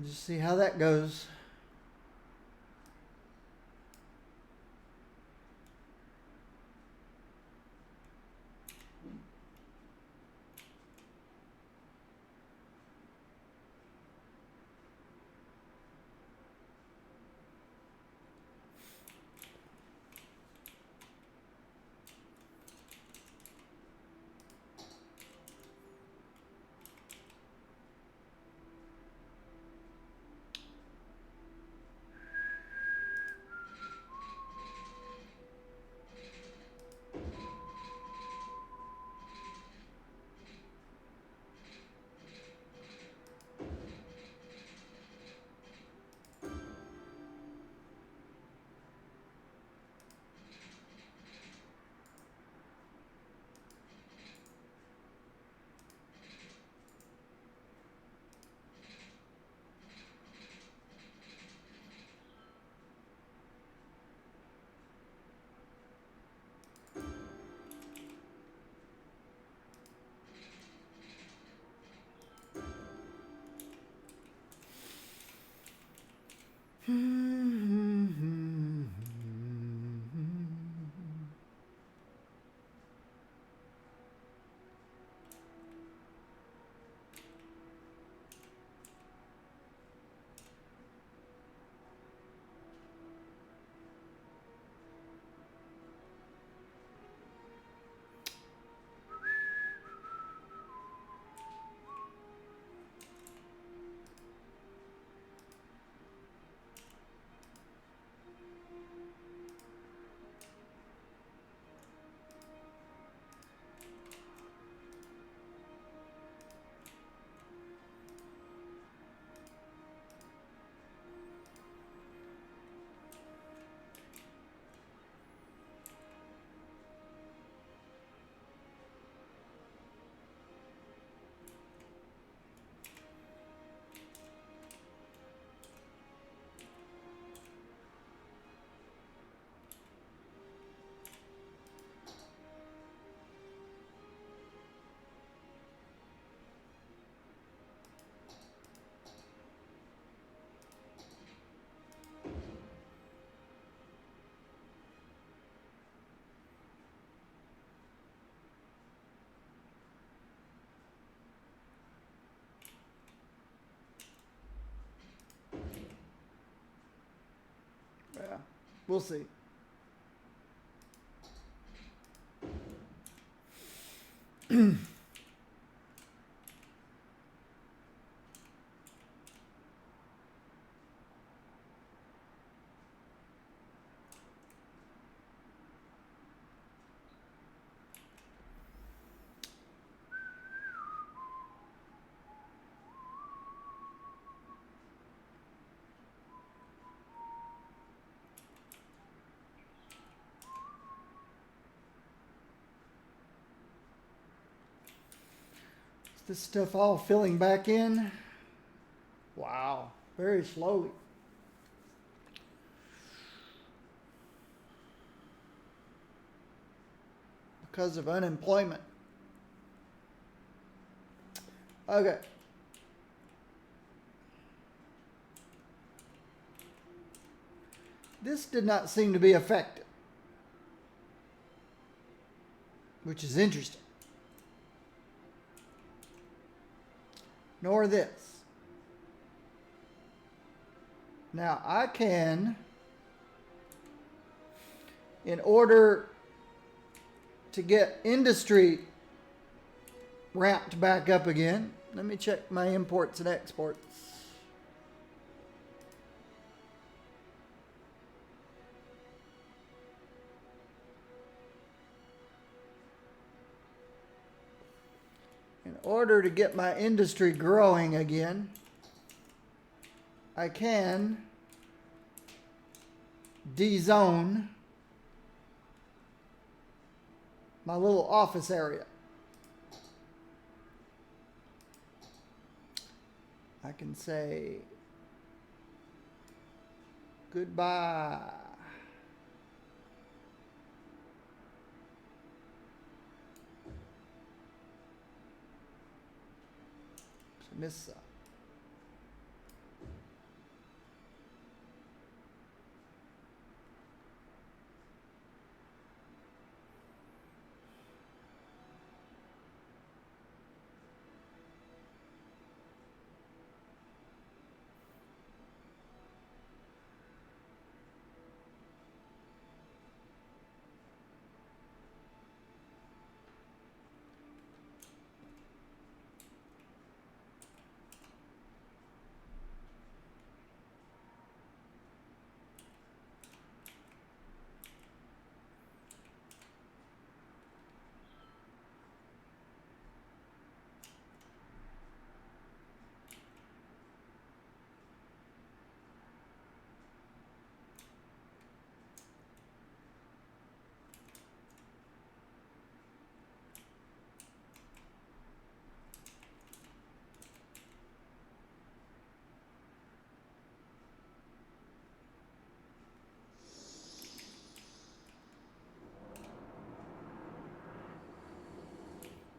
Just see how that goes. We'll see. This stuff all filling back in. Wow, very slowly. Because of unemployment. Okay. This did not seem to be affected, which is interesting. Nor this. Now I can, in order to get industry ramped back up again, let me check my imports and exports. In order to get my industry growing again, I can dezone my little office area. I can say goodbye. Miss.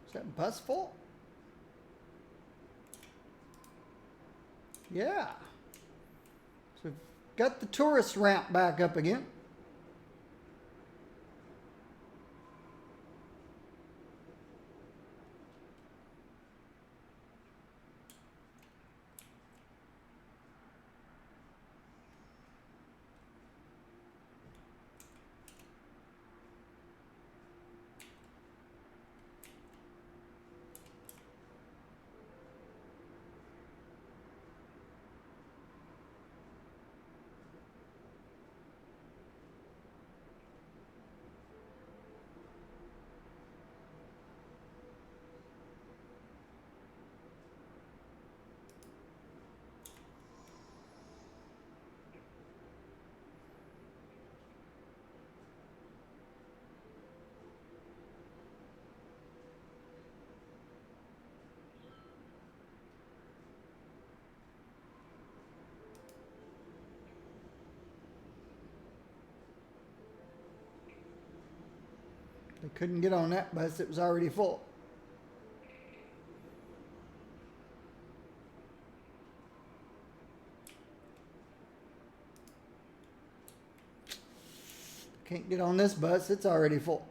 Is that bus full? Yeah. So we've got the tourist ramp back up again. They couldn't get on that bus, it was already full. Can't get on this bus, it's already full.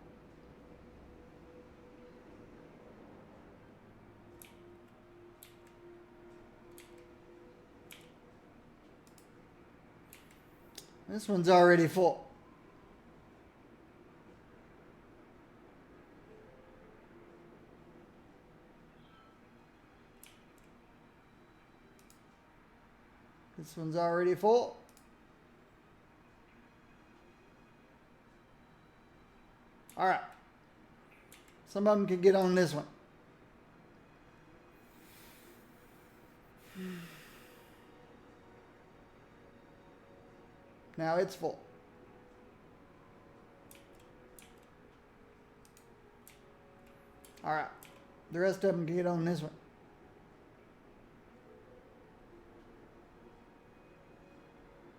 This one's already full. This one's already full. All right. Some of them can get on this one. Now it's full. All right. The rest of them can get on this one.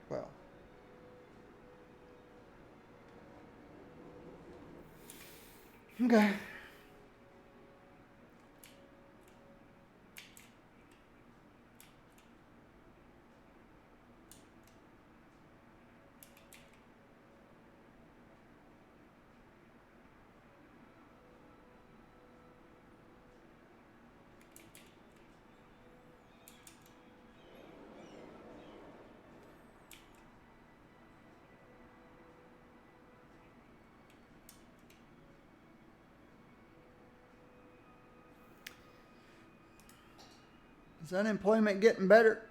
Well. Okay. Is unemployment getting better?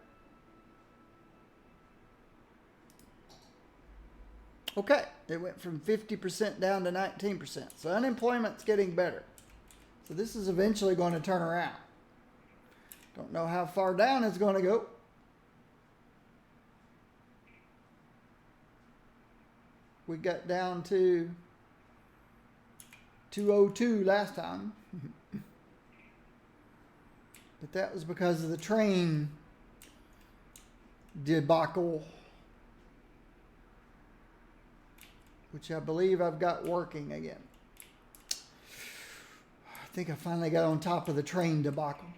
Okay, it went from 50% down to 19%. So unemployment's getting better. So this is eventually going to turn around. Don't know how far down it's going to go. We got down to 202 last time. But that was because of the train debacle, which I believe I've got working again. I think I finally got on top of the train debacle.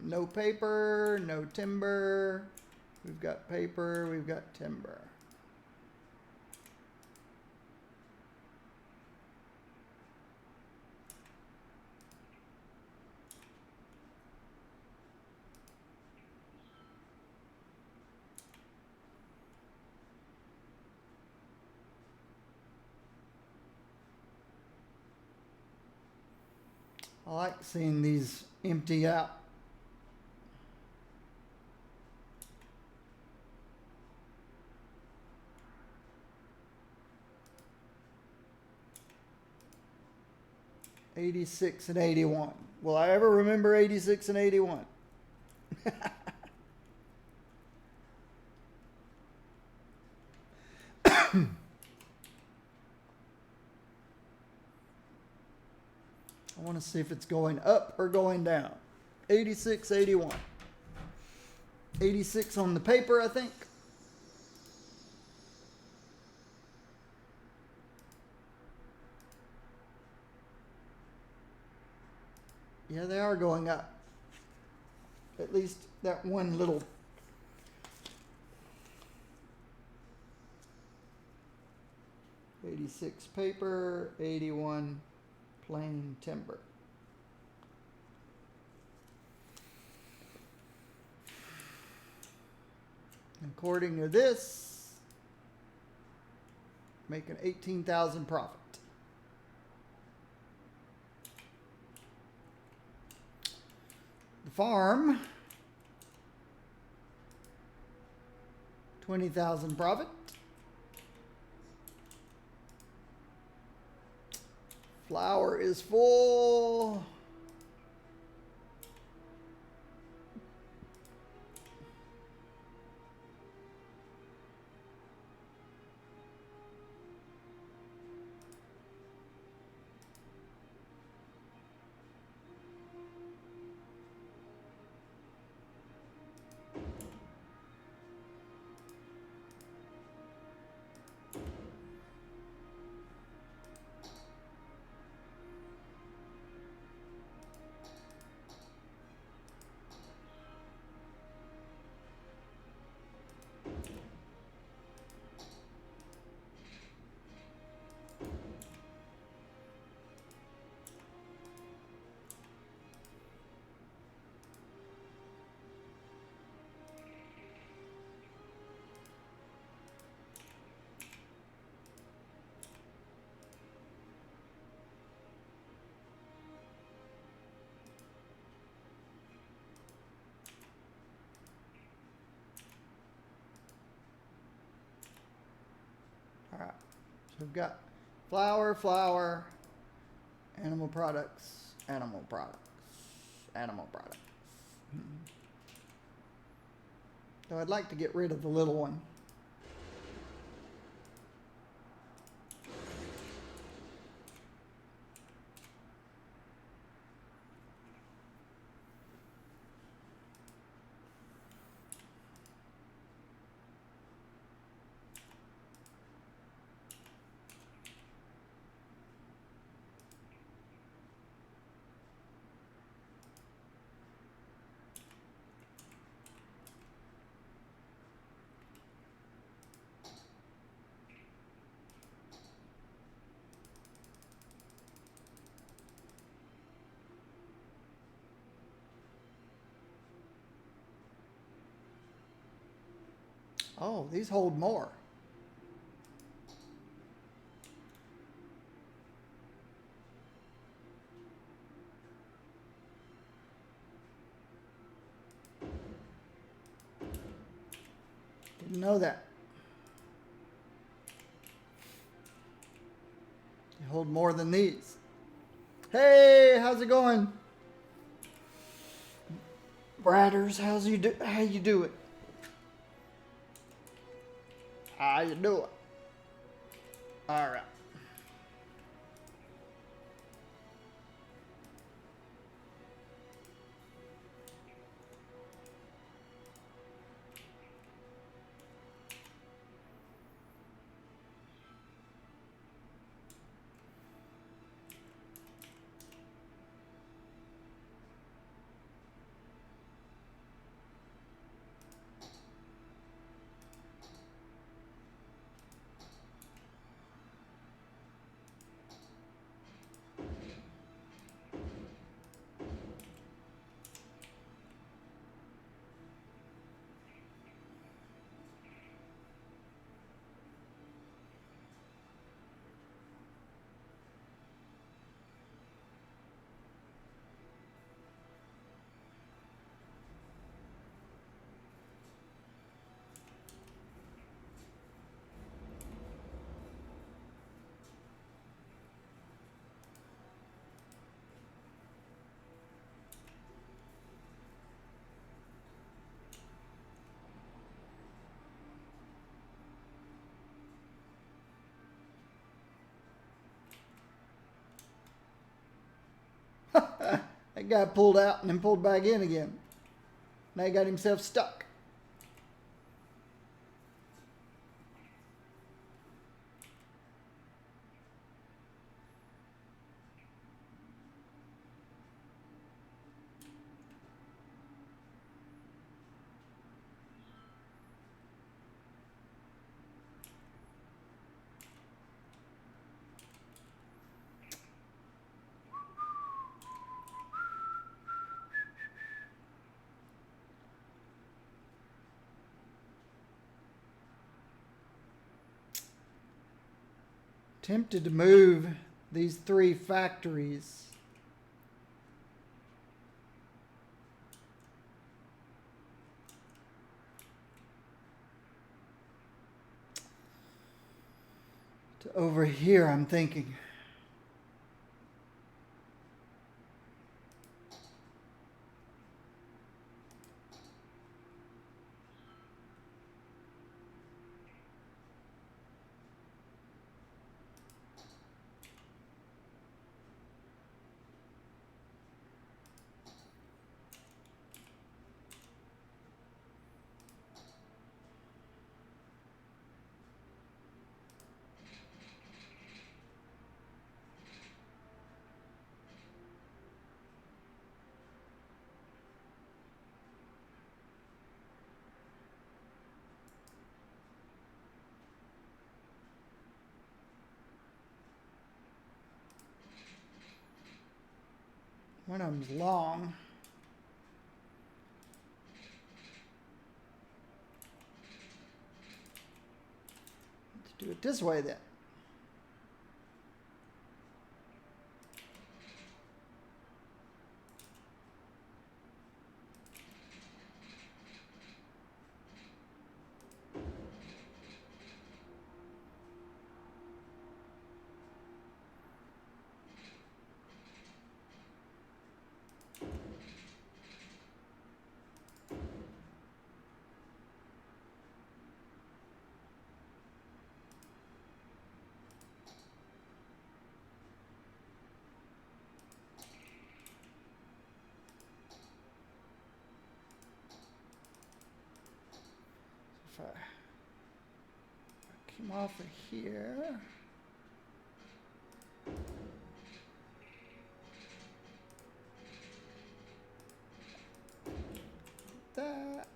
No paper, no timber. We've got paper, we've got timber. I like seeing these empty out. '86 and '81. Will I ever remember '86 and '81? I want to see if it's going up or going down. 86, 81. 86 on the paper, I think. Yeah, they are going up. At least that one little. '86 paper, '81 plain timber. According to this, making 18,000 profit. The farm, 20,000 profit. Flour is full. We've got flour, flour, animal products, animal products, animal products. So I'd like to get rid of the little one. Oh, these hold more. Didn't know that. They hold more than these. Hey, how's it going? Bradders, how you do it? How you do it? All right. That guy pulled out and then pulled back in again. Now he got himself stuck. Tempted to move these 3 factories. To over here, I'm thinking. One of them's long. Let's do it this way then. if I came off of here. That.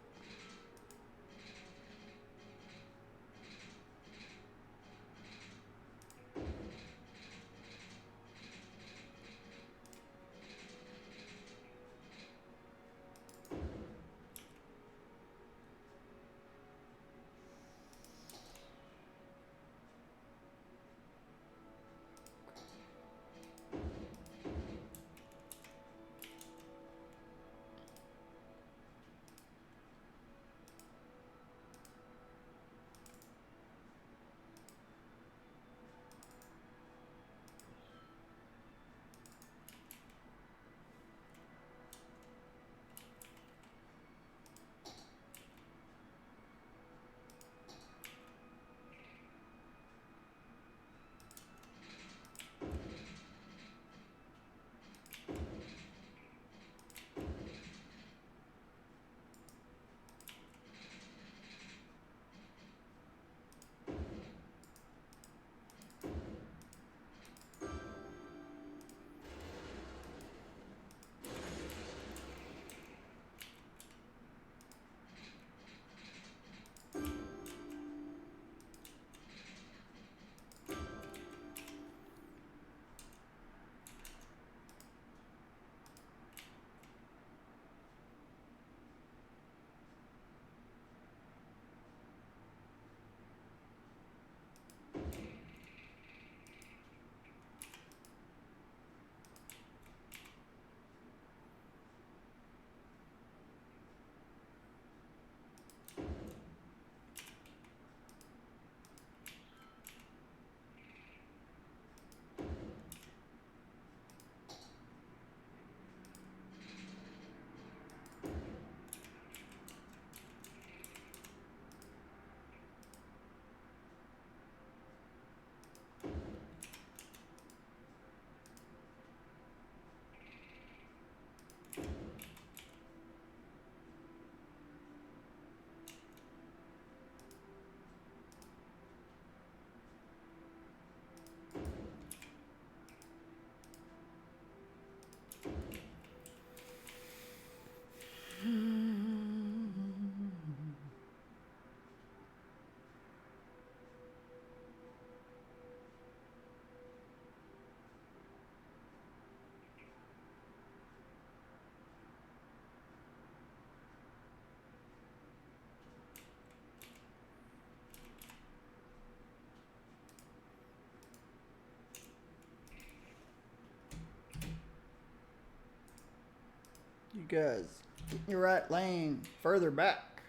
You guys, getting your right lane further back.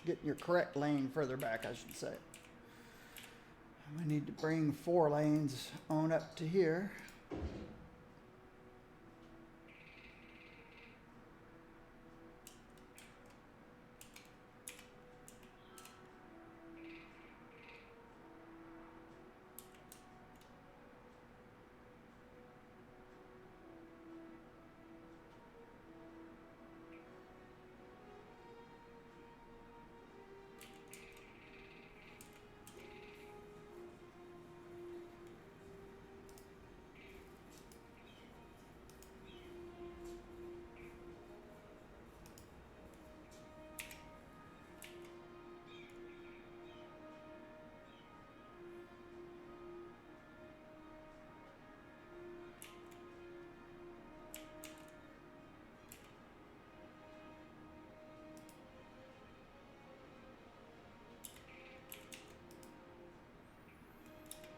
Getting your correct lane further back, I should say. We need to bring 4 lanes on up to here.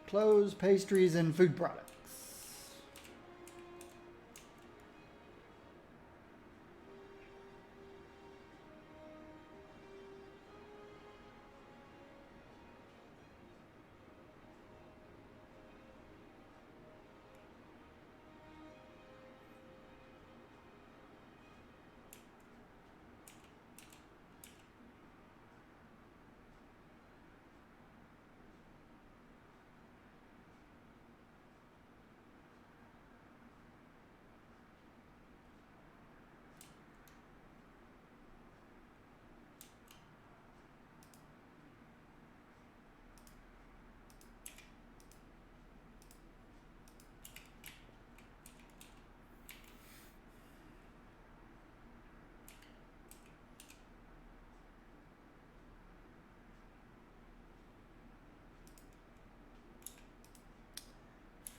Clothes, pastries, and food products.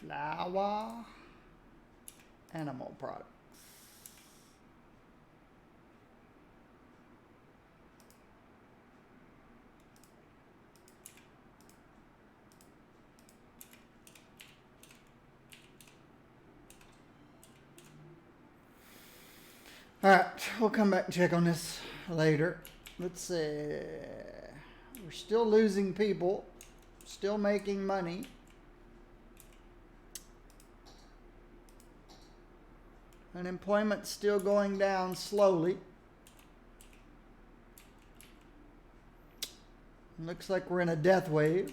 Flower animal products. All right, we'll come back and check on this later. Let's see. We're still losing people, still making money. Unemployment's still going down slowly. Looks like we're in a death wave.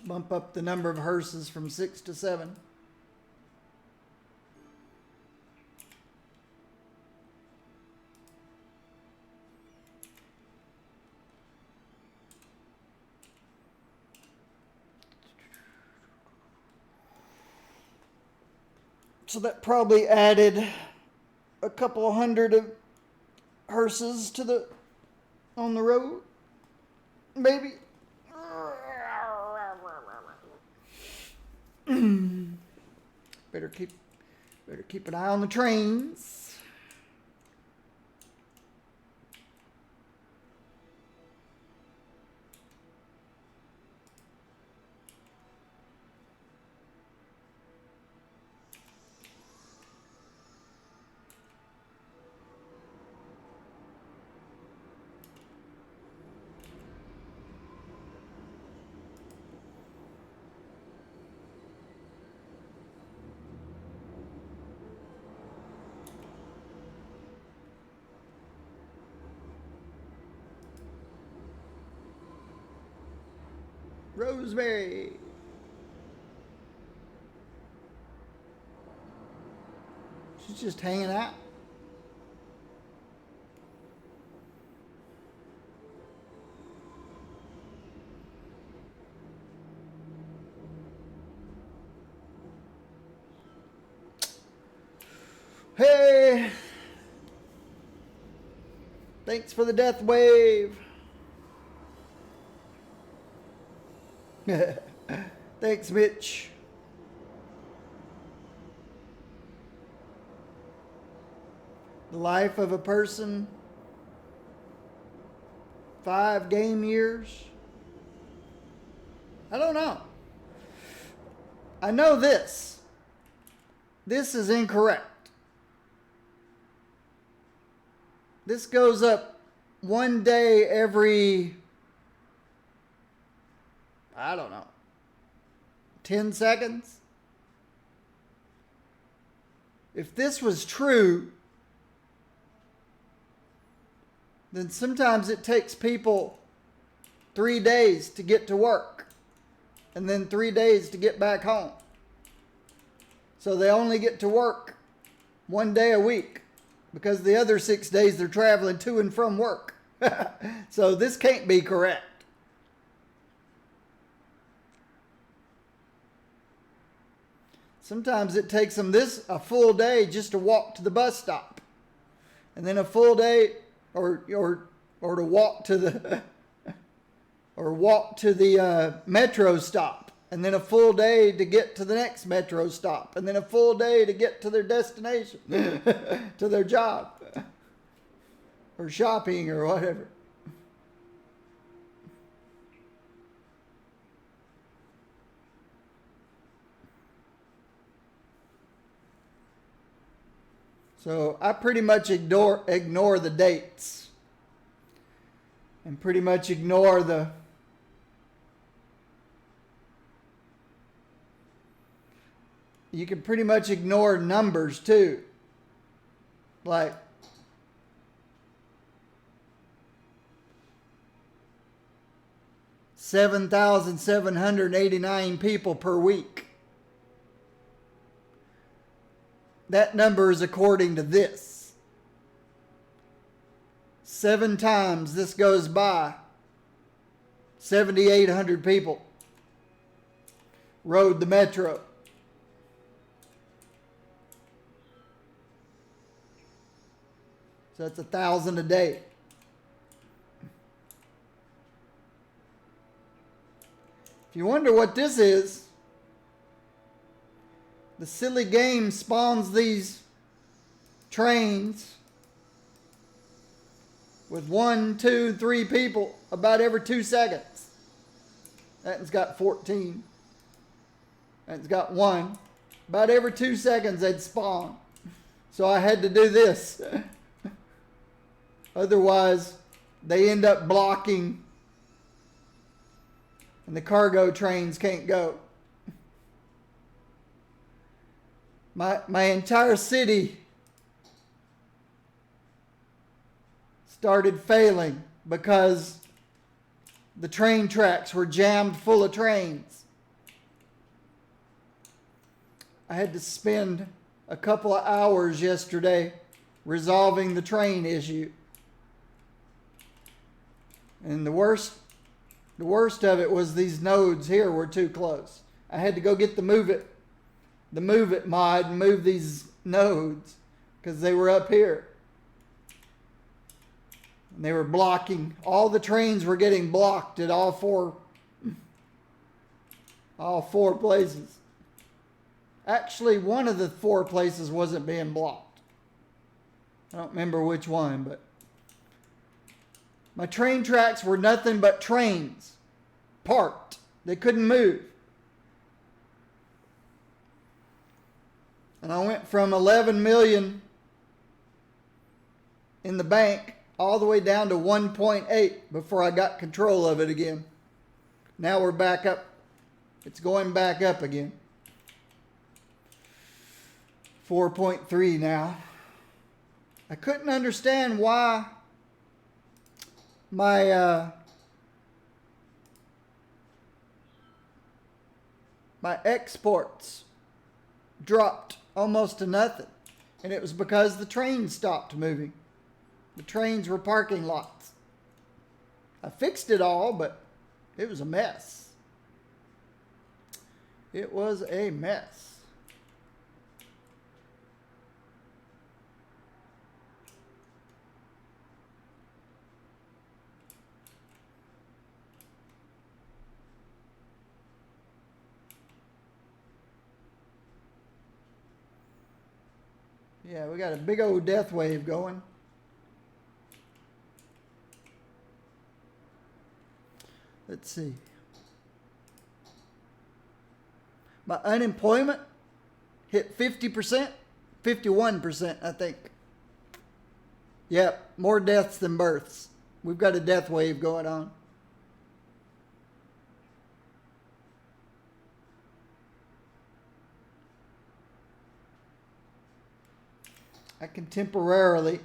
Bump up the number of hearses from 6 to 7. So that probably added a couple hundred of hearses to the on the road, maybe. Better keep an eye on the trains. Rosemary. She's just hanging out. Hey! Thanks for the death wave. Thanks, Mitch. The life of a person, 5 game years. I don't know. I know this. This is incorrect. This goes up 1 day every, I don't know, 10 seconds? If this was true, then sometimes it takes people 3 days to get to work and then 3 days to get back home. So they only get to work 1 day a week because the other 6 days they're traveling to and from work. So this can't be correct. Sometimes it takes them a full day just to walk to the bus stop, and then a full day, or to walk to the metro stop, and then a full day to get to the next metro stop, and then a full day to get to their destination, to their job, or shopping, or whatever. So I pretty much ignore the dates, and pretty much ignore you can pretty much ignore numbers too. Like 7,789 people per week. That number is according to this. 7 times this goes by, 7,800 people rode the metro. So that's 1,000 a day. If you wonder what this is, the silly game spawns these trains with 1, 2, 3 people about every 2 seconds. That one's got 14. That one's got 1. About every 2 seconds they'd spawn. So I had to do this. Otherwise, they end up blocking and the cargo trains can't go. My entire city started failing because the train tracks were jammed full of trains. I had to spend a couple of hours yesterday resolving the train issue. And the worst of it was these nodes here were too close. I had to go get the Move It mod and move these nodes because they were up here. And they were blocking. All the trains were getting blocked at all four places. Actually, one of the 4 places wasn't being blocked. I don't remember which one, but my train tracks were nothing but trains parked. They couldn't move. And I went from 11 million in the bank all the way down to 1.8 before I got control of it again. Now we're back up. It's going back up again. 4.3 now. I couldn't understand why my exports dropped almost to nothing. And it was because the trains stopped moving. The trains were parking lots. I fixed it all, but it was a mess. It was a mess. Yeah, we got a big old death wave going. Let's see. My unemployment hit 50%, 51%, I think. Yep, more deaths than births. We've got a death wave going on. I can temporarily.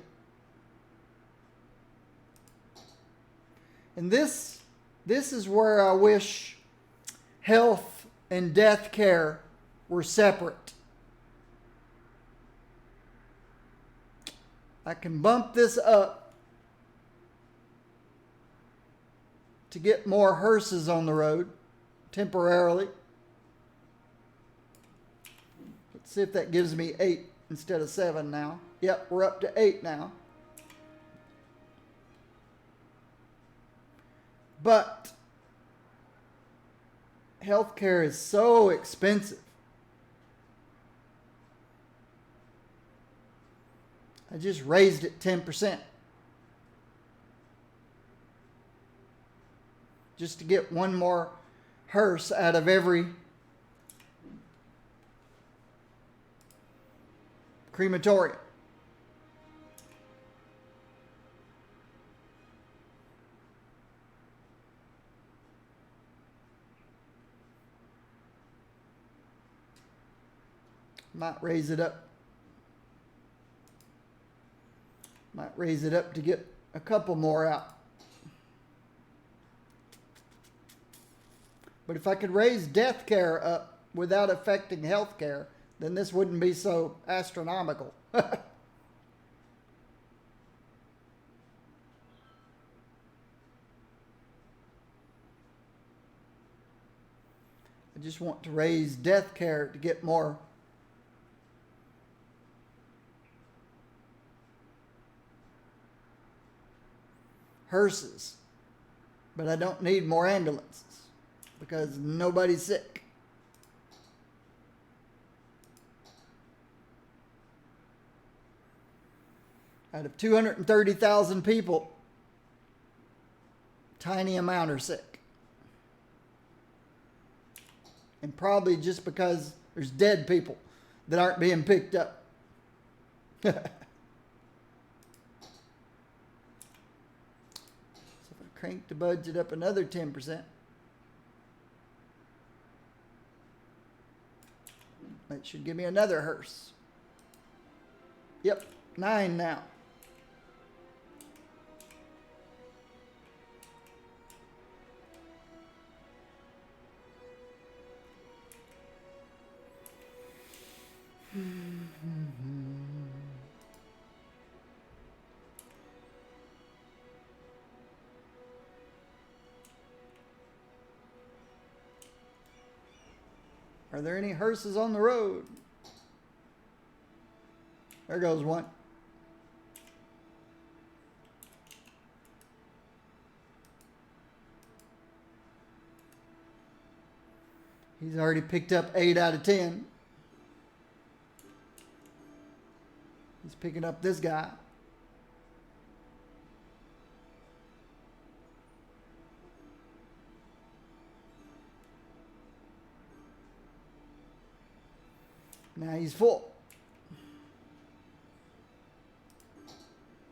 And this is where I wish health and death care were separate. I can bump this up to get more hearses on the road temporarily. Let's see if that gives me 8 instead of 7 now. Yep, we're up to 8 now. But healthcare is so expensive. I just raised it 10%. Just to get one more hearse out of every crematorium. Might raise it up. Might raise it up to get a couple more out. But if I could raise death care up without affecting health care, then this wouldn't be so astronomical. I just want to raise death care to get more hearses. But I don't need more ambulances because nobody's sick. Out of 230,000 people, tiny amount are sick. And probably just because there's dead people that aren't being picked up. So if I crank the budget up another 10%, that should give me another hearse. Yep, 9 now. Are there any hearses on the road? There goes one. He's already picked up 8 out of 10. He's picking up this guy. Now he's full.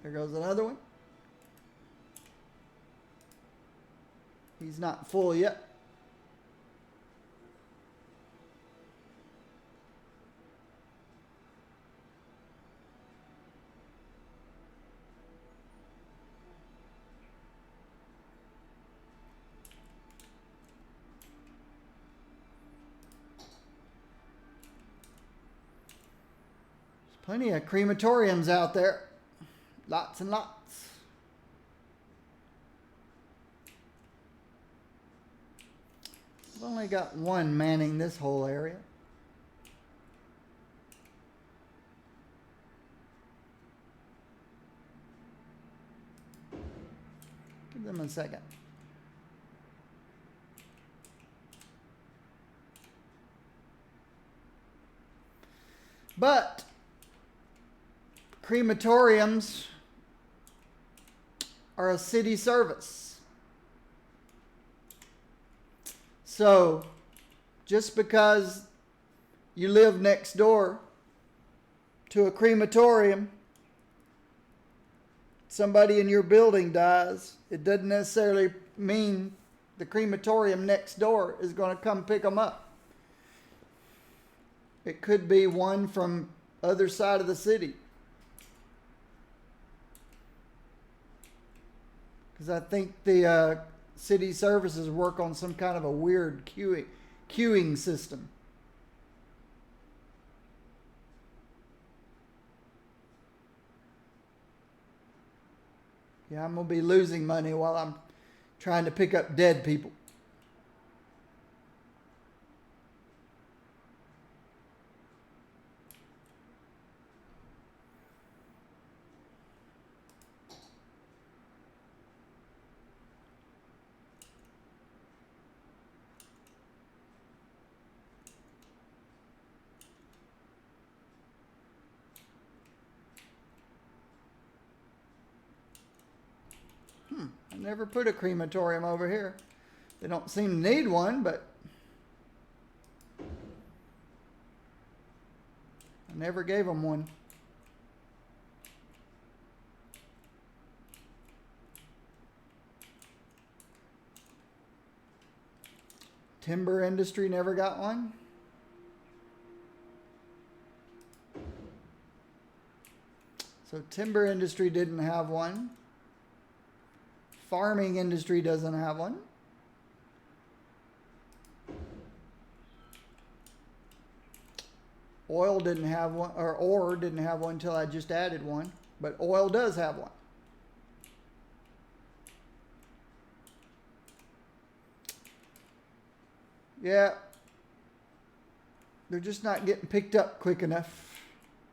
There goes another one. He's not full yet. Plenty of crematoriums out there. Lots and lots. I've only got one manning this whole area. Give them a second. But crematoriums are a city service. So, just because you live next door to a crematorium, somebody in your building dies, it doesn't necessarily mean the crematorium next door is going to come pick them up. It could be one from other side of the city. Because I think the city services work on some kind of a weird queuing system. Yeah, I'm going to be losing money while I'm trying to pick up dead people. I never put a crematorium over here. They don't seem to need one, but I never gave them one. Timber industry never got one. So timber industry didn't have one. Farming industry doesn't have one. Oil didn't have one, or ore didn't have one until I just added one, but oil does have one. Yeah, they're just not getting picked up quick enough,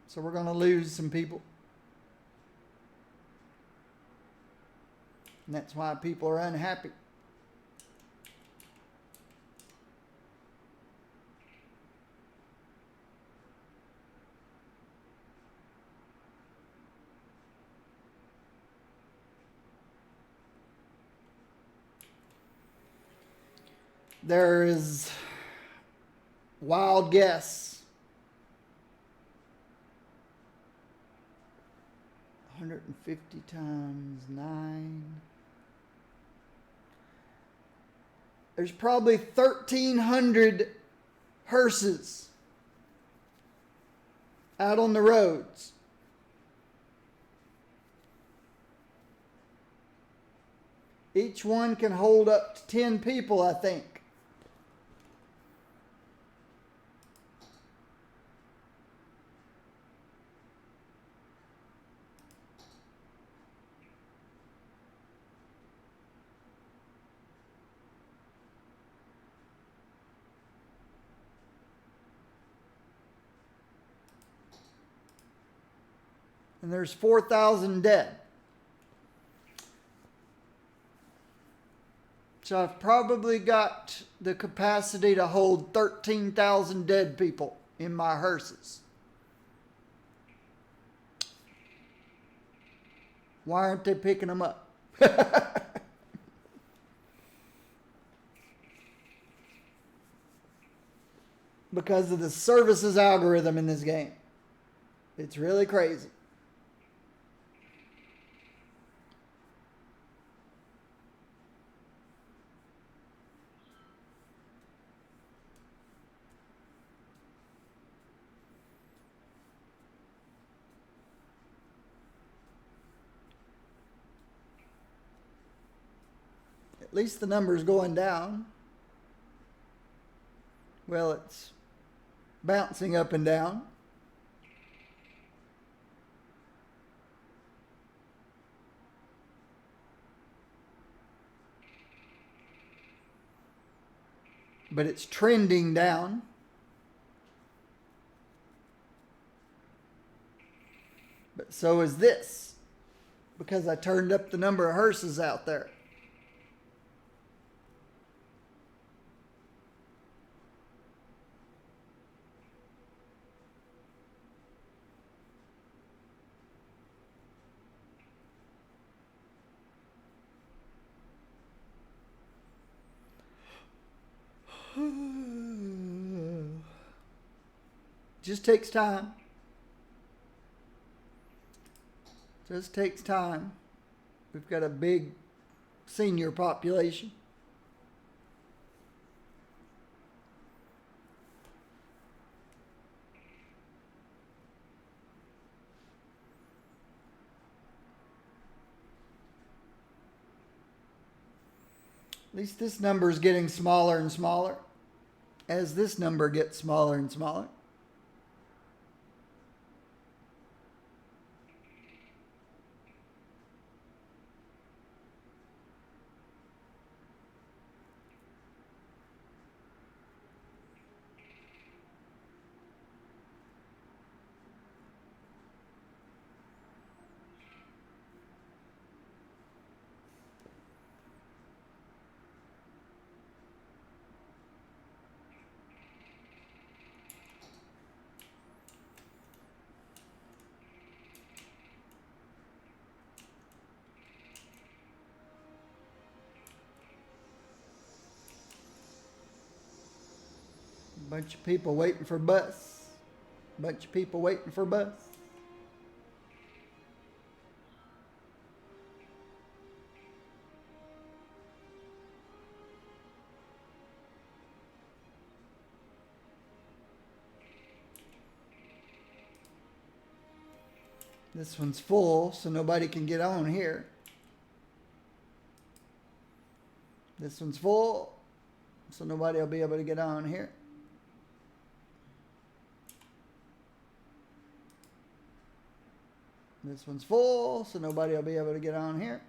so we're going to lose some people. And that's why people are unhappy. There is wild guess. 150 times 9. There's probably 1,300 hearses out on the roads. Each one can hold up to 10 people, I think. And there's 4,000 dead. So I've probably got the capacity to hold 13,000 dead people in my hearses. Why aren't they picking them up? Because of the services algorithm in this game. It's really crazy. At least the number's going down. Well, it's bouncing up and down. But it's trending down. But so is this, because I turned up the number of hearses out there. Just takes time. Just takes time. We've got a big senior population. At least this number is getting smaller and smaller as this number gets smaller and smaller. Bunch of people waiting for bus. Bunch of people waiting for bus. This one's full, so nobody can get on here. This one's full, so nobody will be able to get on here. This one's full, so nobody will be able to get on here.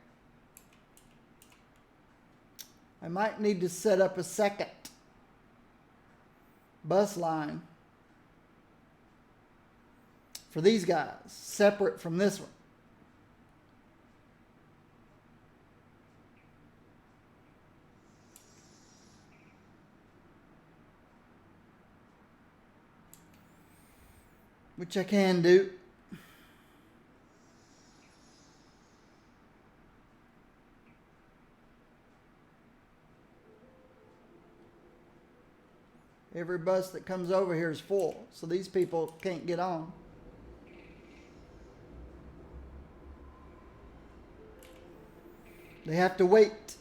I might need to set up a second bus line for these guys, separate from this one. Which I can do. Every bus that comes over here is full, so these people can't get on. They have to wait.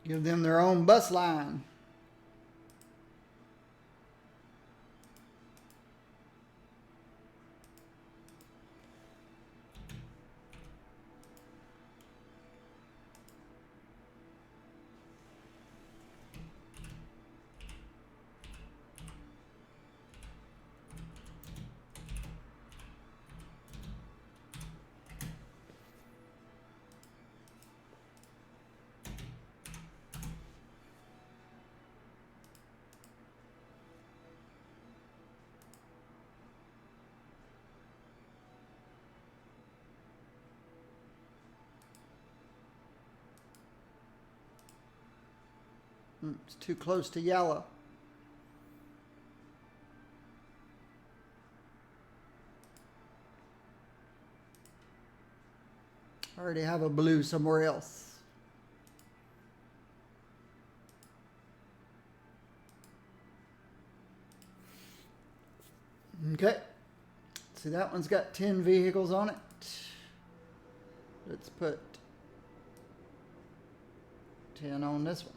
Give them their own bus line. It's too close to yellow. I already have a blue somewhere else. Okay. See, that one's got 10 vehicles on it. Let's put 10 on this one.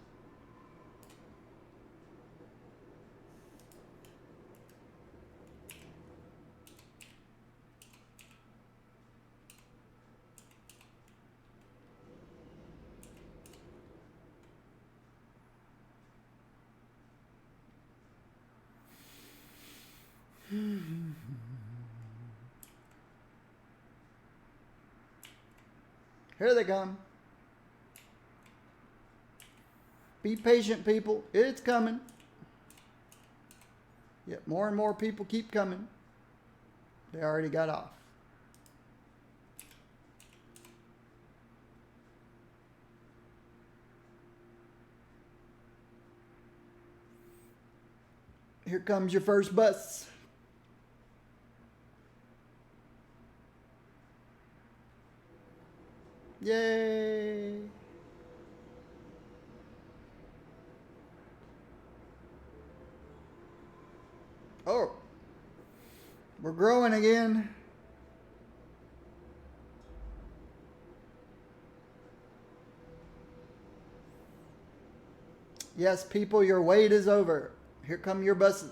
Here they come. Be patient, people. It's coming. Yet more and more people keep coming. They already got off. Here comes your first bus. Yay! Oh, we're growing again. Yes, people, your wait is over. Here come your buses.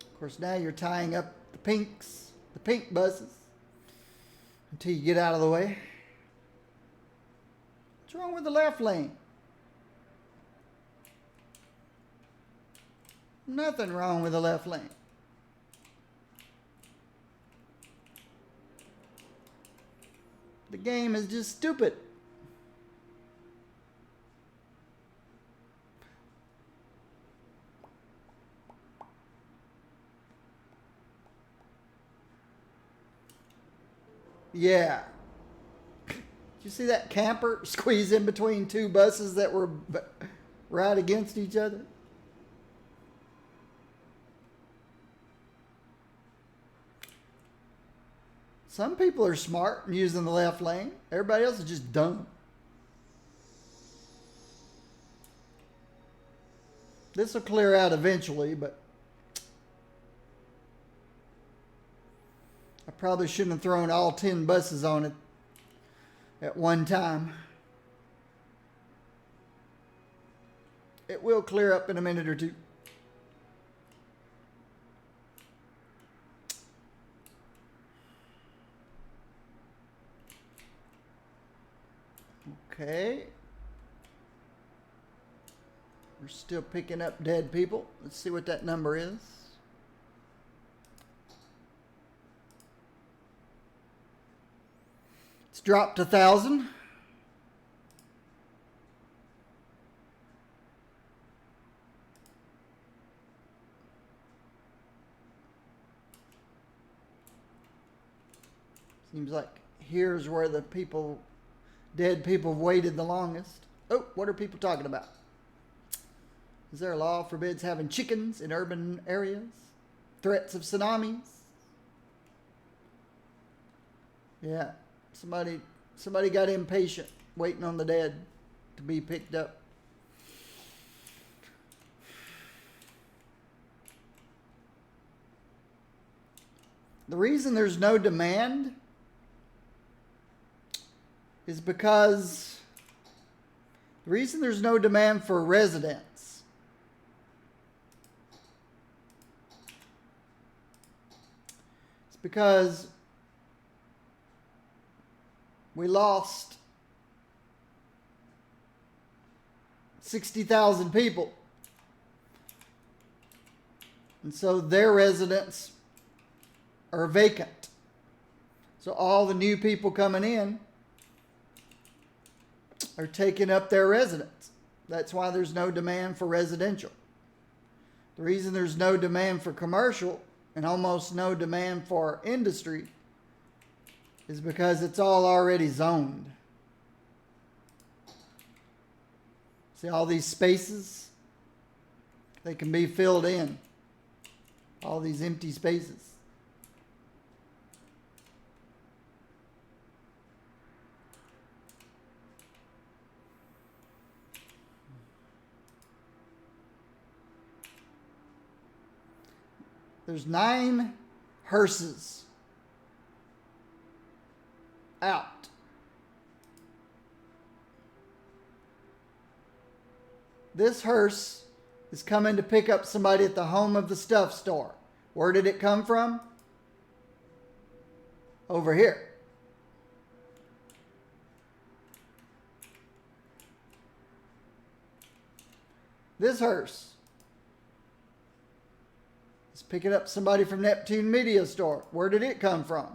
Of course, now you're tying up the pink buses, until you get out of the way. What's wrong with the left lane? Nothing wrong with the left lane. The game is just stupid. Yeah. Did you see that camper squeeze in between two buses that were right against each other? Some people are smart and using the left lane. Everybody else is just dumb. This will clear out eventually, but I probably shouldn't have thrown all 10 buses on it at one time. It will clear up in a minute or two. Okay. We're still picking up dead people. Let's see what that number is. It's dropped 1,000. Seems like here's where the dead people have waited the longest. Oh, what are people talking about? Is there a law forbids having chickens in urban areas? Threats of tsunamis? Yeah, somebody got impatient waiting on the dead to be picked up. The reason there's no demand is because the reason there's no demand for residents is because we lost 60,000 people. And so their residents are vacant. So all the new people coming in are taking up their residence. That's why there's no demand for residential. The reason there's no demand for commercial and almost no demand for industry is because it's all already zoned. See all these spaces? They can be filled in. All these empty spaces. There's 9 hearses out. This hearse is coming to pick up somebody at the home of the stuff store. Where did it come from? Over here. This hearse is picking up somebody from Neptune Media Store. Where did it come from?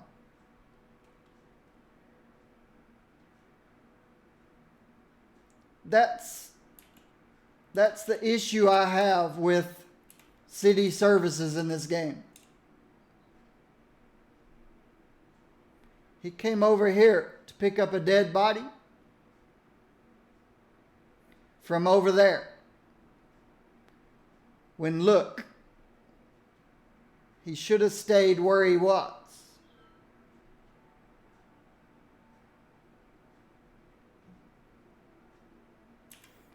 That's the issue I have with city services in this game. He came over here to pick up a dead body from over there. When look, he should have stayed where he was.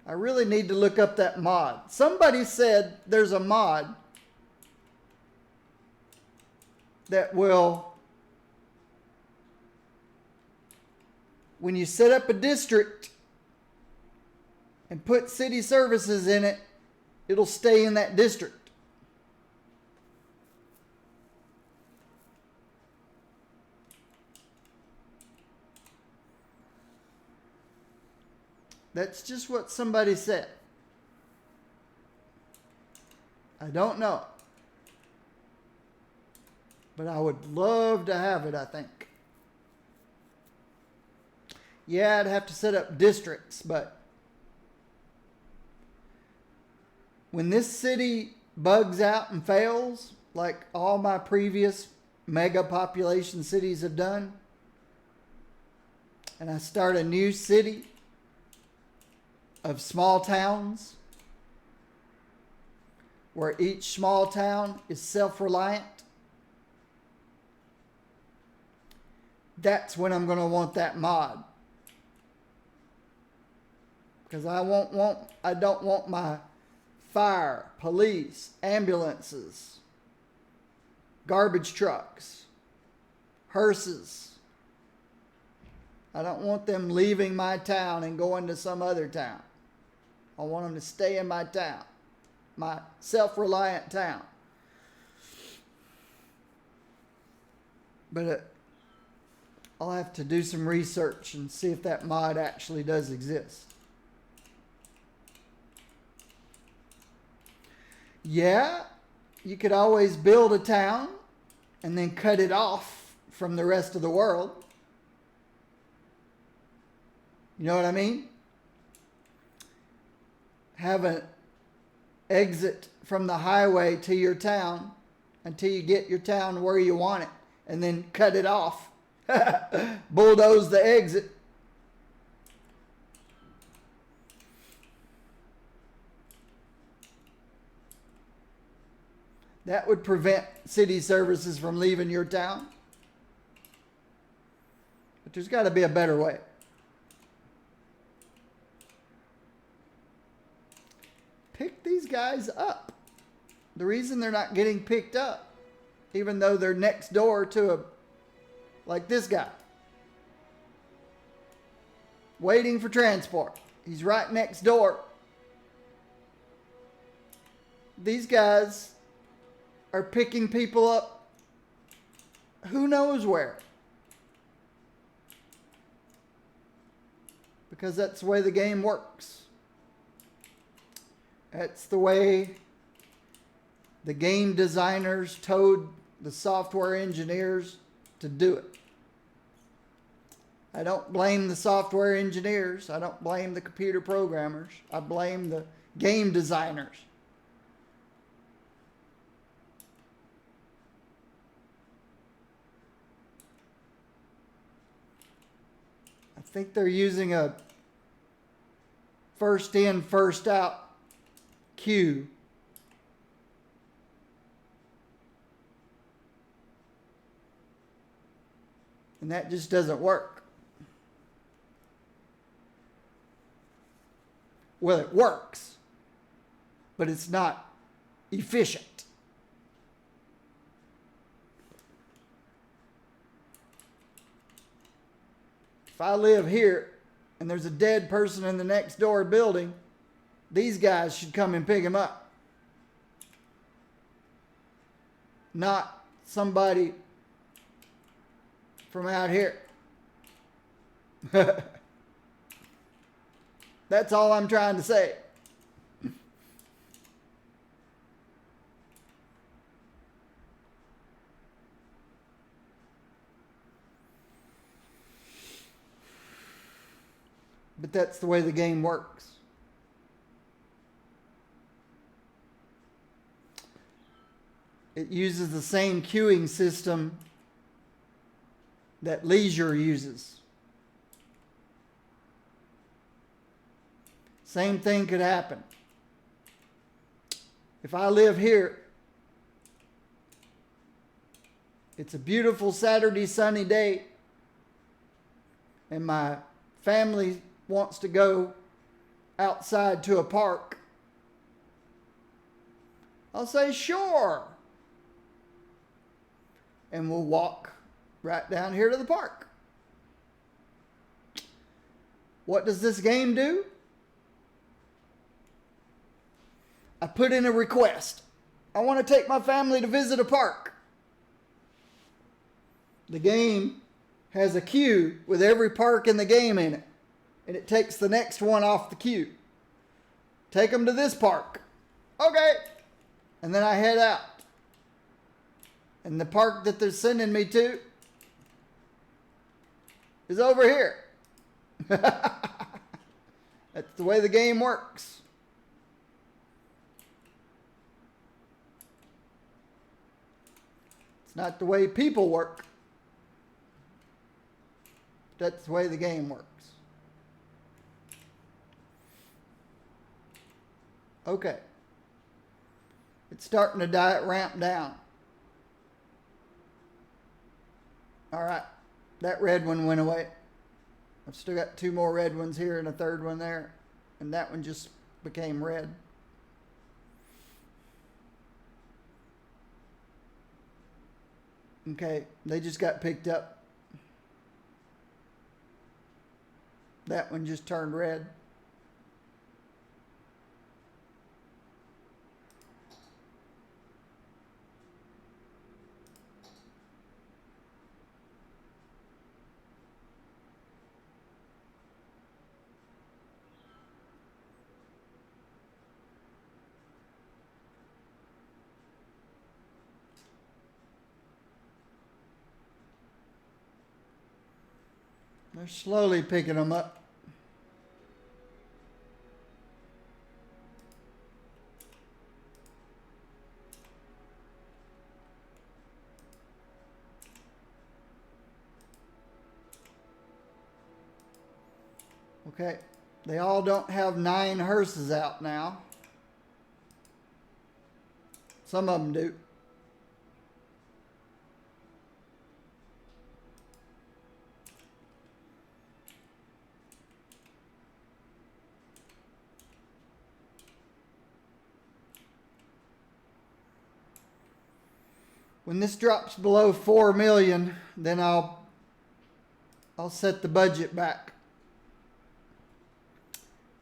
I really need to look up that mod. Somebody said there's a mod that will, when you set up a district and put city services in it, it'll stay in that district. That's just what somebody said. I don't know. But I would love to have it, I think. Yeah, I'd have to set up districts, but when this city bugs out and fails, like all my previous mega population cities have done, and I start a new city of small towns where each small town is self-reliant, that's when I'm going to want that mod. Because I don't want my fire, police, ambulances, garbage trucks, hearses. I don't want them leaving my town and going to some other town. I want them to stay in my town, my self-reliant town. But I'll have to do some research and see if that mod actually does exist. Yeah, you could always build a town and then cut it off from the rest of the world. You know what I mean? Have an exit from the highway to your town until you get your town where you want it, and then cut it off. Bulldoze the exit. That would prevent city services from leaving your town. But there's got to be a better way. Pick these guys up. The reason they're not getting picked up, even though they're next door to like this guy, waiting for transport. He's right next door. These guys are picking people up who knows where. Because that's the way the game works. That's the way the game designers told the software engineers to do it. I don't blame the software engineers. I don't blame the computer programmers. I blame the game designers. I think they're using a first in, first out queue. And that just doesn't work. Well, it works, but it's not efficient. If I live here and there's a dead person in the next door building, these guys should come and pick him up. Not somebody from out here. That's all I'm trying to say. But that's the way the game works. It uses the same queuing system that Leisure uses. Same thing could happen. If I live here, it's a beautiful Saturday sunny day, and my family wants to go outside to a park, I'll say, sure. And we'll walk right down here to the park. What does this game do? I put in a request. I want to take my family to visit a park. The game has a queue with every park in the game in it. And it takes the next one off the queue. Take them to this park. Okay. And then I head out. And the park that they're sending me to is over here. That's the way the game works. It's not the way people work. that's the way the game works. Okay. It's starting to ramp down. All right. That red one went away. I've still got 2 more red ones here and a third one there. And that one just became red. Okay, they just got picked up. That one just turned red. They're slowly picking them up. Okay, they all don't have 9 hearses out now. Some of them do. When this drops below 4 million, then I'll set the budget back.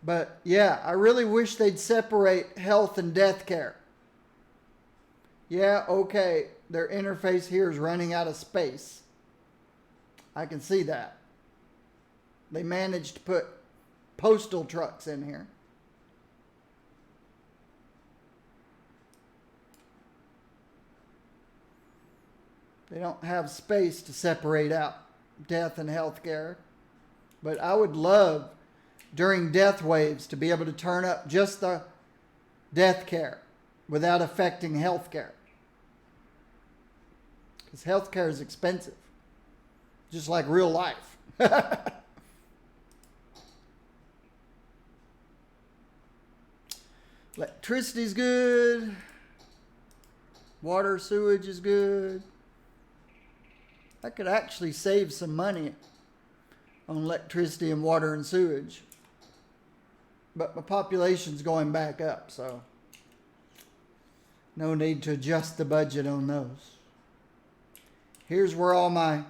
But yeah, I really wish they'd separate health and death care. Yeah, okay, their interface here is running out of space. I can see that. They managed to put postal trucks in here. They don't have space to separate out death and health care. But I would love during death waves to be able to turn up just the death care without affecting health care. Because health care is expensive. Just like real life. Electricity's good. Water, sewage is good. I could actually save some money on electricity and water and sewage. But my population's going back up, so no need to adjust the budget on those. Here's where all my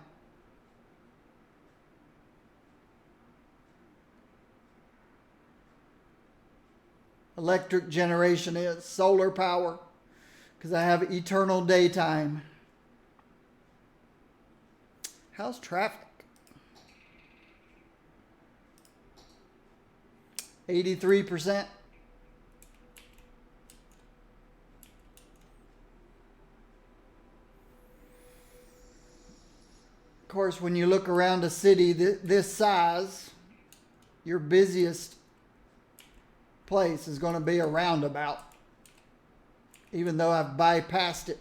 electric generation is. Solar power, because I have eternal daytime. How's traffic? 83%. Of course, when you look around a city this size, your busiest place is going to be a roundabout, even though I've bypassed it.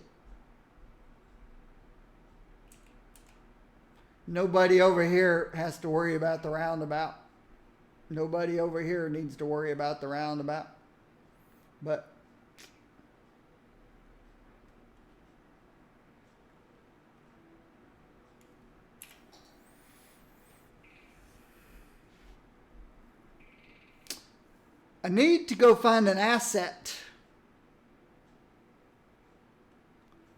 Nobody over here has to worry about the roundabout. Nobody over here needs to worry about the roundabout. But I need to go find an asset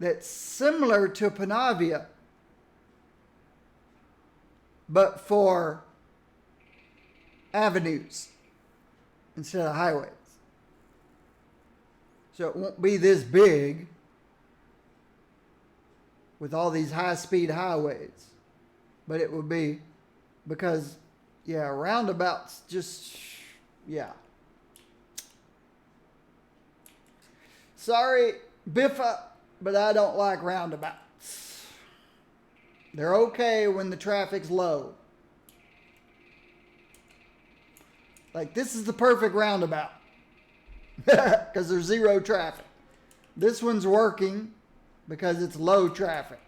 that's similar to Panavia, but for avenues instead of highways. So it won't be this big with all these high-speed highways, but it will be, because, yeah, roundabouts just, yeah. Sorry, Biffa, but I don't like roundabouts. They're okay when the traffic's low. Like, this is the perfect roundabout because there's zero traffic. This one's working because it's low traffic.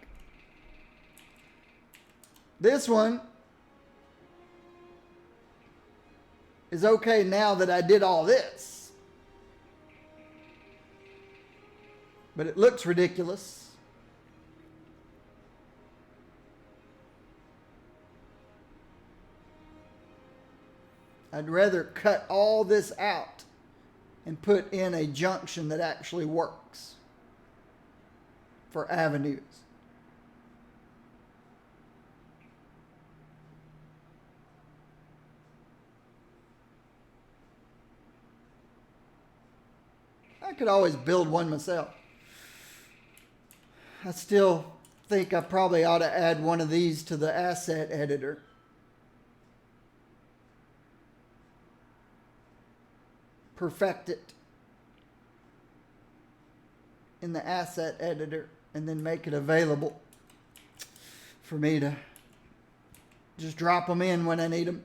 This one is okay now that I did all this. But it looks ridiculous. I'd rather cut all this out and put in a junction that actually works for avenues. I could always build one myself. I still think I probably ought to add one of these to the asset editor. Perfect it in the asset editor and then make it available for me to just drop them in when I need them.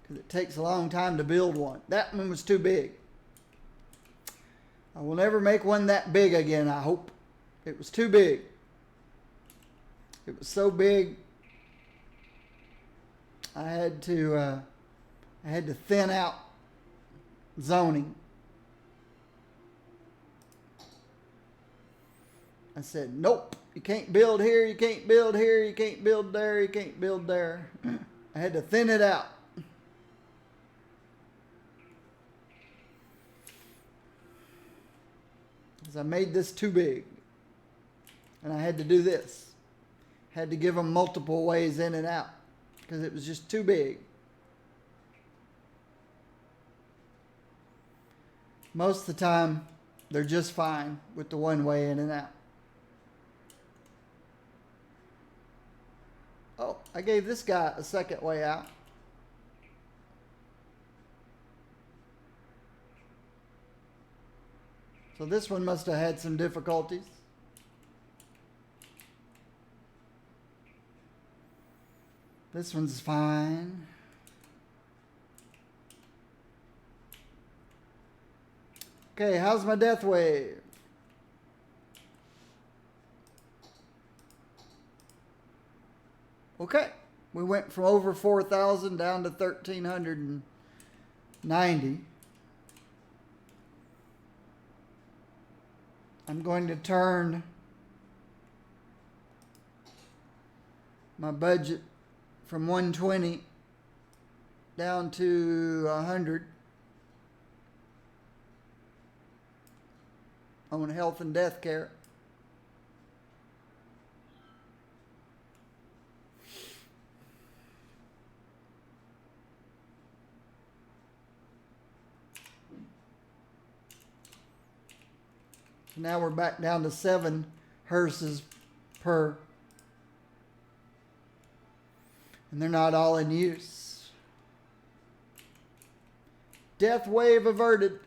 Because it takes a long time to build one. That one was too big. I will never make one that big again, I hope. It was too big. It was so big, I had to thin out zoning. I said, nope, you can't build here, you can't build here, you can't build there, you can't build there. I had to thin it out. Because I made this too big. And I had to do this. Had to give them multiple ways in and out. Because it was just too big. Most of the time, they're just fine with the one way in and out. Oh, I gave this guy a second way out. So this one must have had some difficulties. This one's fine. Okay, how's my death wave? Okay, we went from over 4,000 down to 1,390. I'm going to turn my budget from 120 down to 100 on health and death care. So now we're back down to 7 hearses per. And they're not all in use. Death wave averted.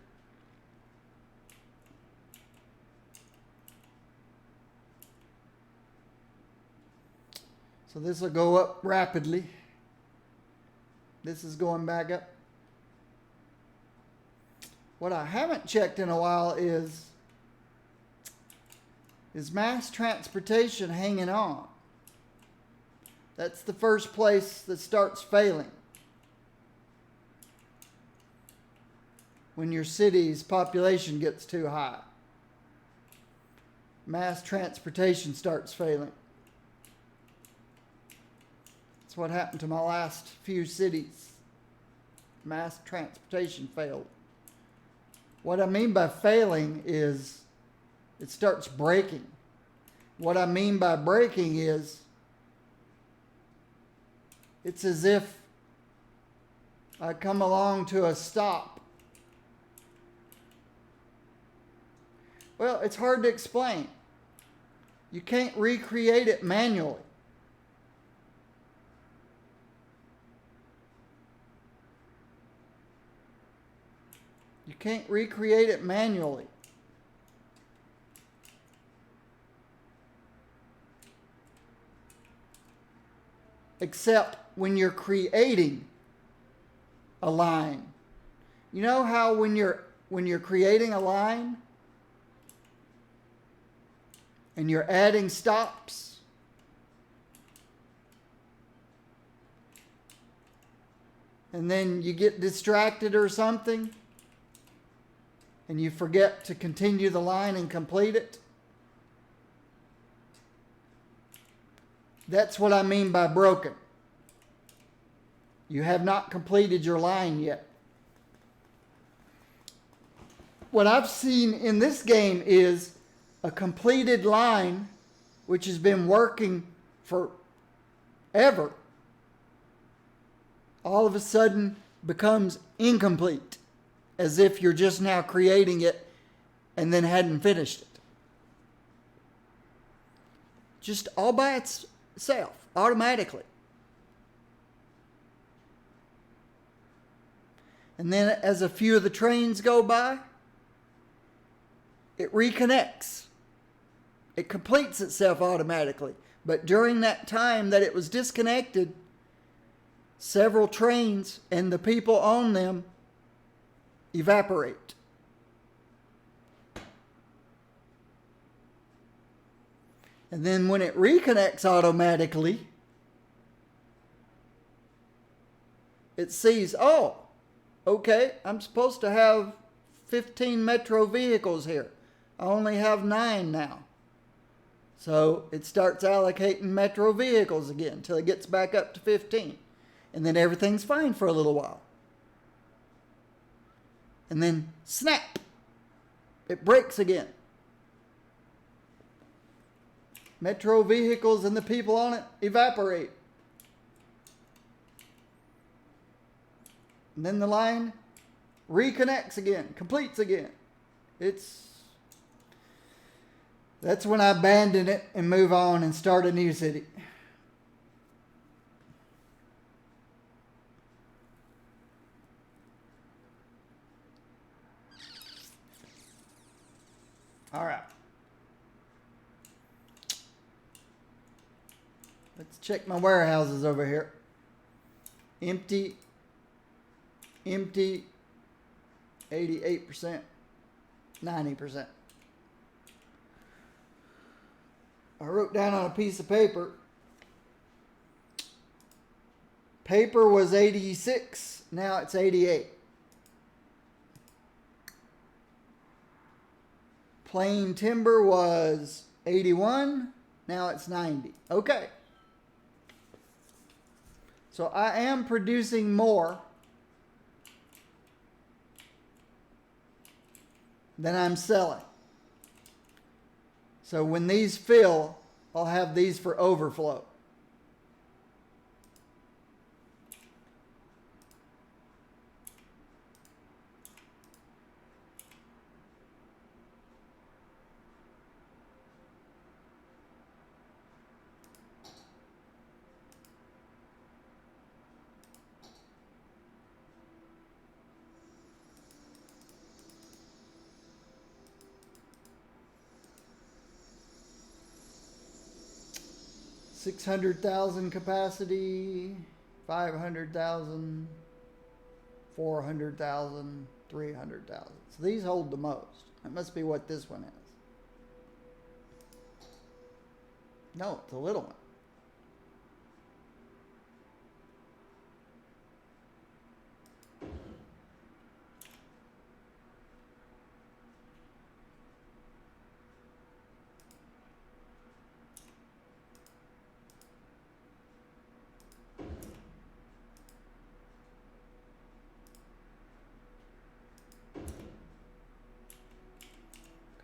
So this will go up rapidly. This is going back up. What I haven't checked in a while is mass transportation hanging on? That's the first place that starts failing. When your city's population gets too high. Mass transportation starts failing. That's what happened to my last few cities. Mass transportation failed. What I mean by failing is it starts breaking. What I mean by breaking is it's as if I come along to a stop. Well, it's hard to explain. You can't recreate it manually. You can't recreate it manually. Except when you're creating a line. You know how when you're creating a line and you're adding stops, and then you get distracted or something, and you forget to continue the line and complete it. That's what I mean by broken. You have not completed your line yet. What I've seen in this game is a completed line which has been working forever all of a sudden becomes incomplete, as if you're just now creating it and then hadn't finished it. Just all by itself, automatically. And then as a few of the trains go by, it reconnects. It completes itself automatically. But during that time that it was disconnected, several trains and the people on them evaporate. And then when it reconnects automatically, it sees, oh, okay, I'm supposed to have 15 metro vehicles here. I only have 9 now. So it starts allocating metro vehicles again until it gets back up to 15. And then everything's fine for a little while. And then snap, it breaks again. Metro vehicles and the people on it evaporate. And then the line reconnects again, completes again. That's when I abandon it and move on and start a new city. All right. Let's check my warehouses over here. Empty, 88%, 90%. I wrote down on a piece of paper. Paper was 86, now it's 88. Plain timber was 81, now it's 90. Okay. So I am producing more than I'm selling. So when these fill, I'll have these for overflow. $600,000 capacity, 500,000, 400,000, 300,000. So these hold the most. That must be what this one is. No, it's a little one.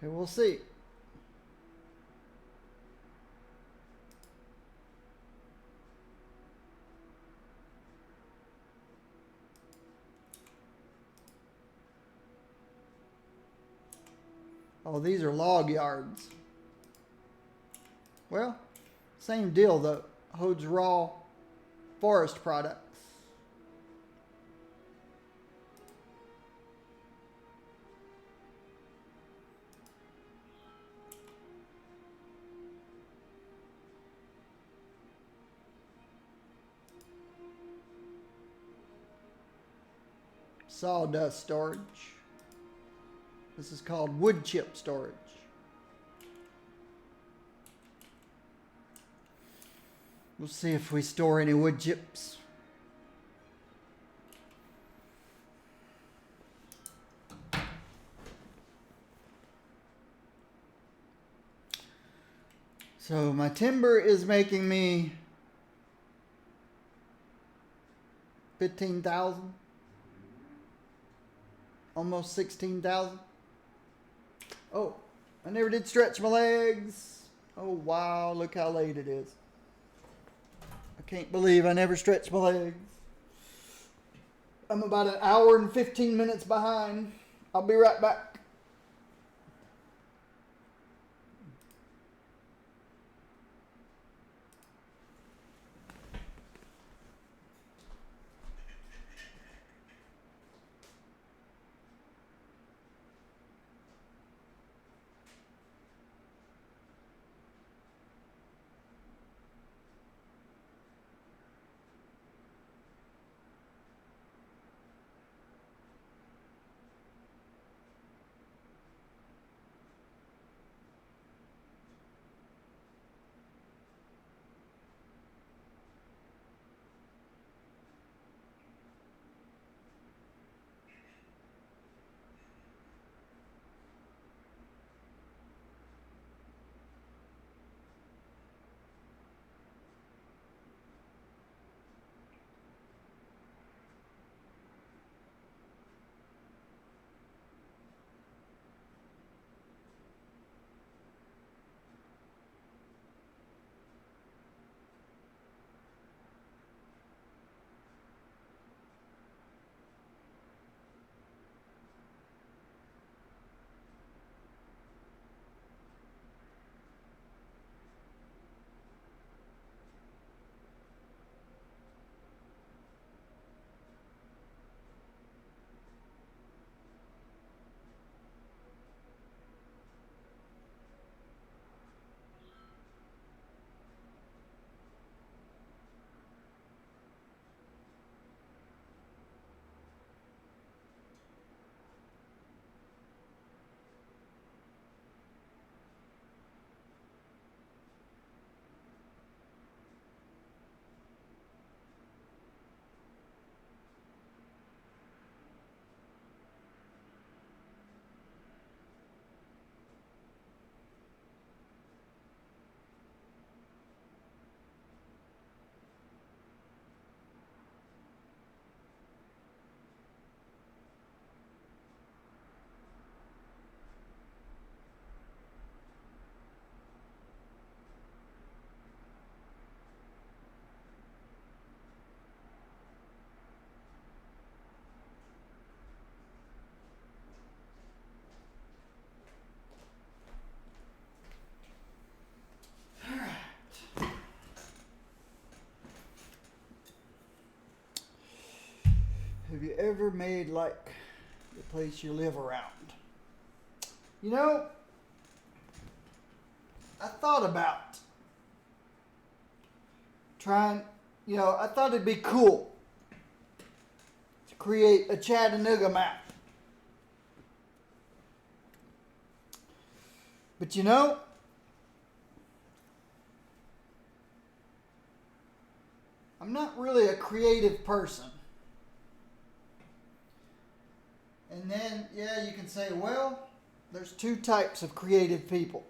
Okay, we'll see. Oh, these are log yards. Well, same deal though. Holds raw forest products. Sawdust storage. This is called wood chip storage. We'll see if we store any wood chips. So my timber is making me 15,000, almost 16,000. Oh, I never did stretch my legs. Oh wow, look how late it is. I can't believe I never stretched my legs. I'm about an hour and 15 minutes behind. I'll be right back. Have you ever made like the place you live around? You know, I thought about trying, I thought it'd be cool to create a Chattanooga map. But I'm not really a creative person. And then, you can say, well, there's two types of creative people.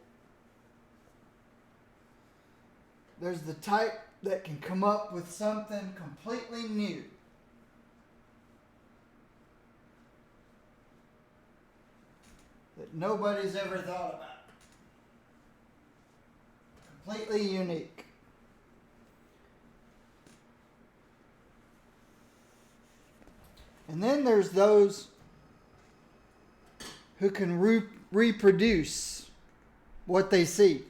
There's the type that can come up with something completely new. That nobody's ever thought about. Completely unique. And then there's those who can reproduce what they see.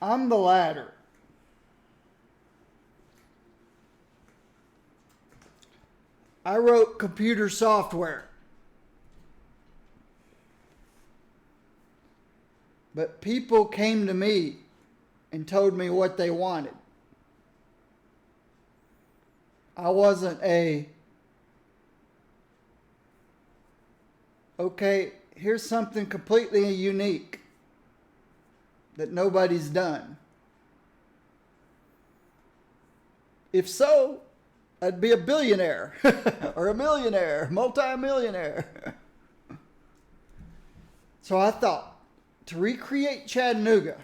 I'm the latter. I wrote computer software. But people came to me and told me what they wanted. I wasn't okay, here's something completely unique that nobody's done. If so, I'd be a billionaire or a millionaire, multi-millionaire. So I thought, to recreate Chattanooga,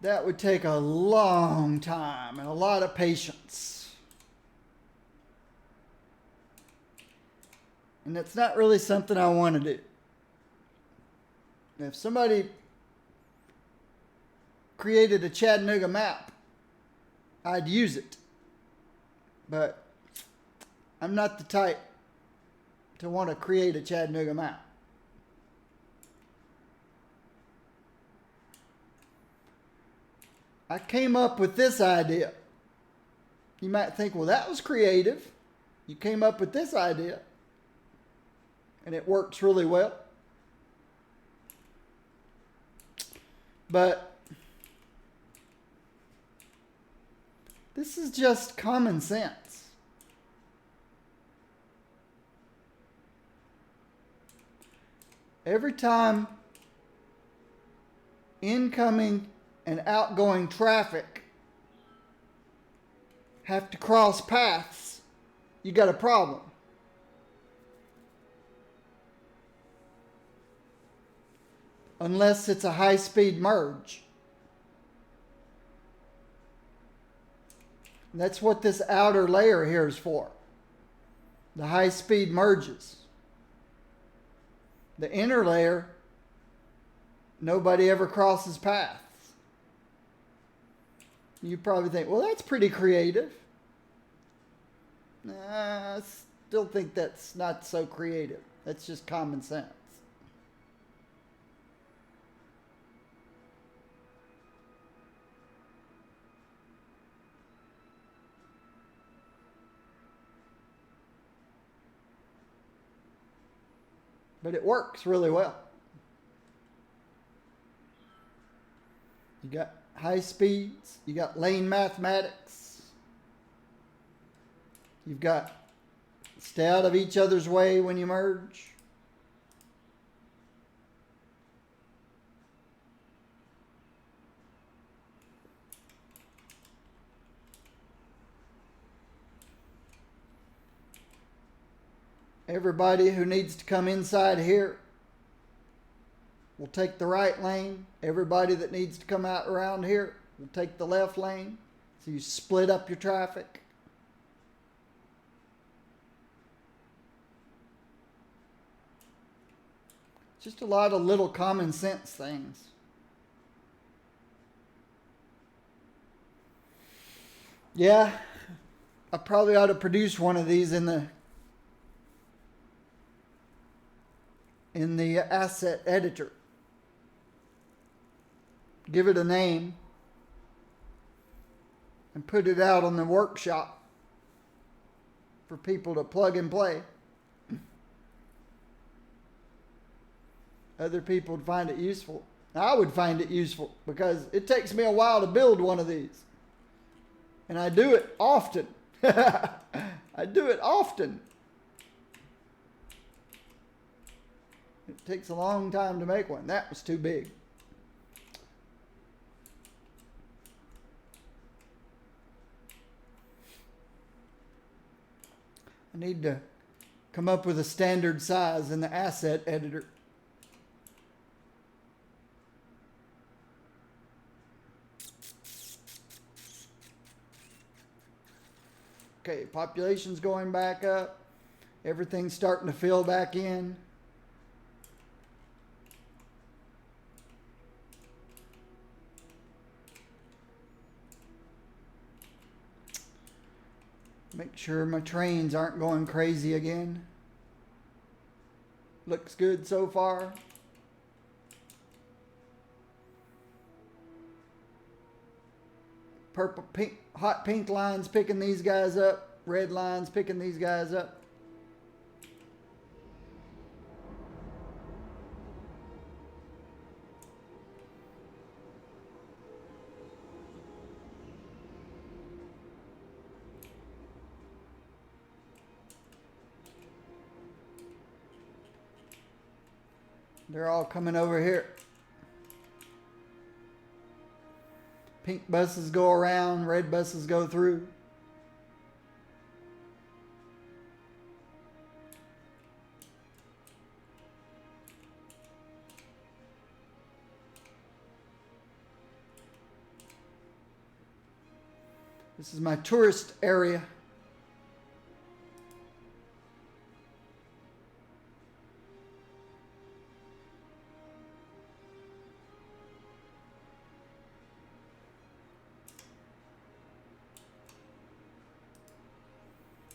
that would take a long time and a lot of patience. And that's not really something I want to do. If somebody created a Chattanooga map, I'd use it. But I'm not the type to want to create a Chattanooga map. I came up with this idea. You might think, well, that was creative. You came up with this idea. And it works really well. But this is just common sense. Every time incoming and outgoing traffic have to cross paths, you got a problem. Unless it's a high-speed merge. That's what this outer layer here is for. The high-speed merges. The inner layer, nobody ever crosses paths. You probably think, well, that's pretty creative. I still think that's not so creative. That's just common sense. But it works really well. You got high speeds. You got lane mathematics. You've got stay out of each other's way when you merge. Everybody who needs to come inside here will take the right lane. Everybody that needs to come out around here will take the left lane. So you split up your traffic. Just a lot of little common sense things. Yeah, I probably ought to produce one of these in the asset editor. Give it a name and put it out on the workshop for people to plug and play. Other people would find it useful. I would find it useful because it takes me a while to build one of these. And I do it often. I do it often. It takes a long time to make one. That was too big. I need to come up with a standard size in the asset editor. Okay, population's going back up. Everything's starting to fill back in. Make sure my trains aren't going crazy again. Looks good so far. Purple, pink, hot pink lines picking these guys up. Red lines picking these guys up. They're all coming over here. Pink buses go around, red buses go through. This is my tourist area.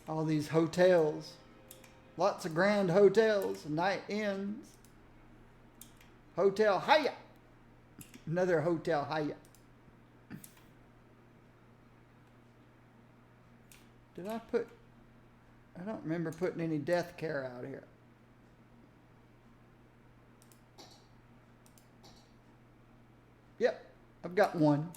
All these hotels. Lots of grand hotels, night inns. Hotel Hyatt. Another Hotel Hyatt. Did I put... I don't remember putting any death care out here. Yep, I've got one.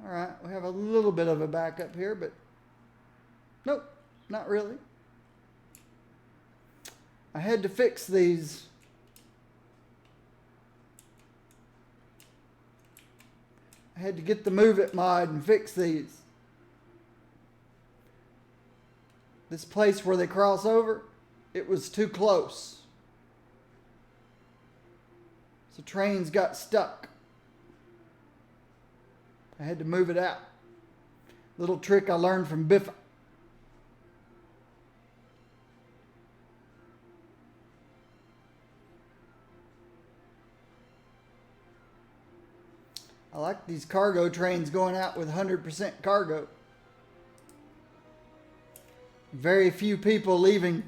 All right, we have a little bit of a backup here, but nope, not really. I had to fix these. I had to get the Move It mod and fix these. This place where they cross over, it was too close. So trains got stuck. I had to move it out. Little trick I learned from Biffa. I like these cargo trains going out with 100% cargo. Very few people leaving.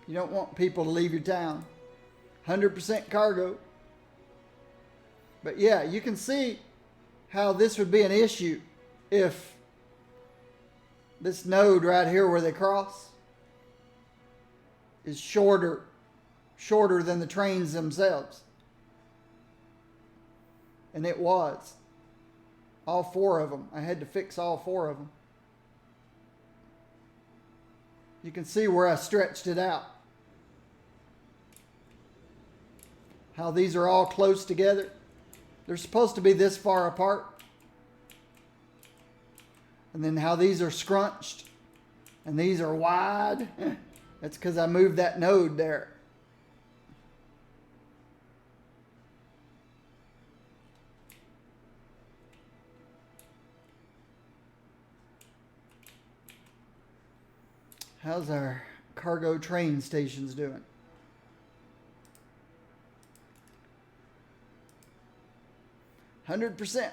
You don't want people to leave your town. 100% cargo. But yeah, you can see how this would be an issue if this node right here where they cross is shorter than the trains themselves. And it was. All four of them. I had to fix all four of them. You can see where I stretched it out. How these are all close together. They're supposed to be this far apart. And then how these are scrunched. And these are wide. That's because I moved that node there. How's our cargo train stations doing? %.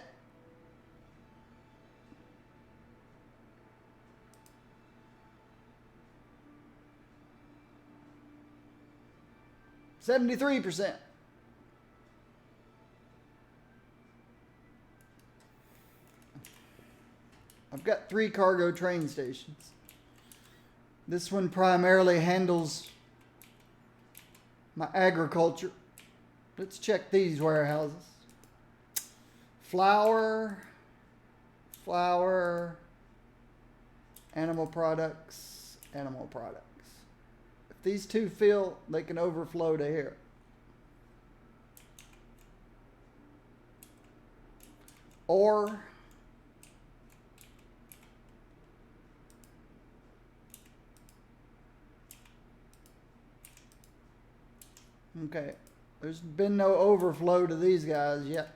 %. I've got 3 cargo train stations. This one primarily handles my agriculture. Let's check these warehouses. Flour, animal products. If these two fill, they can overflow to here. Or okay, there's been no overflow to these guys yet.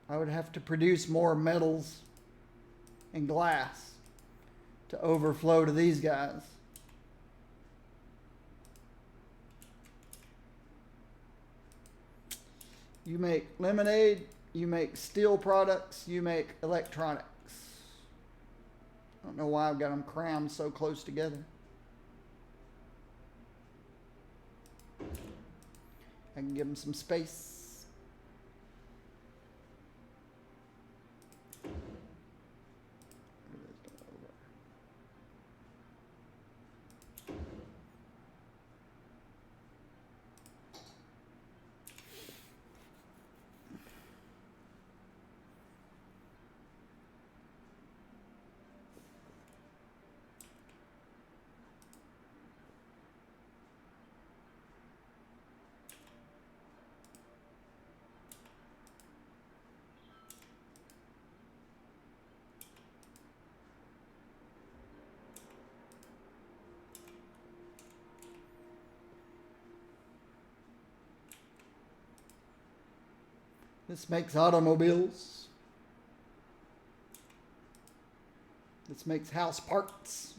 I would have to produce more metals and glass to overflow to these guys. You make lemonade, you make steel products, you make electronics. I don't know why I've got them crammed so close together. can give them some space. This makes automobiles. This makes house parts.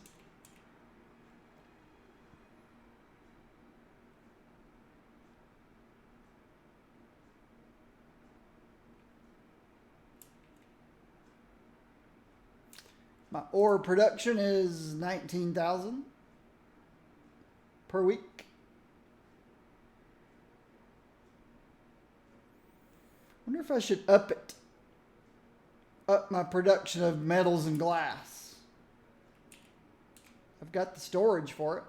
My ore production is 19,000 per week. Wonder if I should up it. Up my production of metals and glass. I've got the storage for it.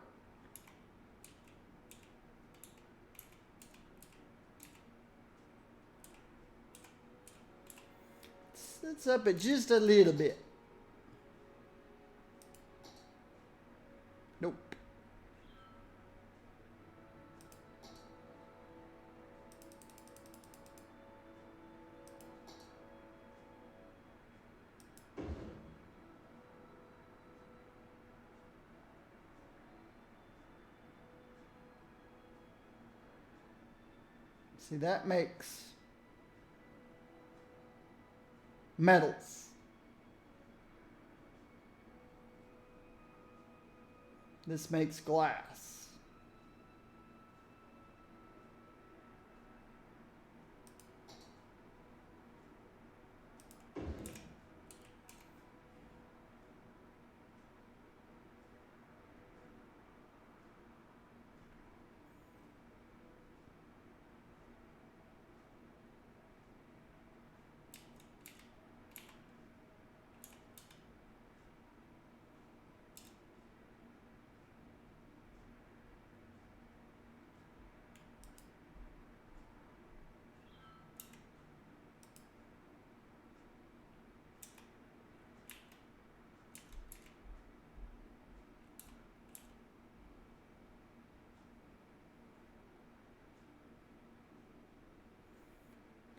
Let's up it just a little bit. Nope. See, that makes metals. This makes glass.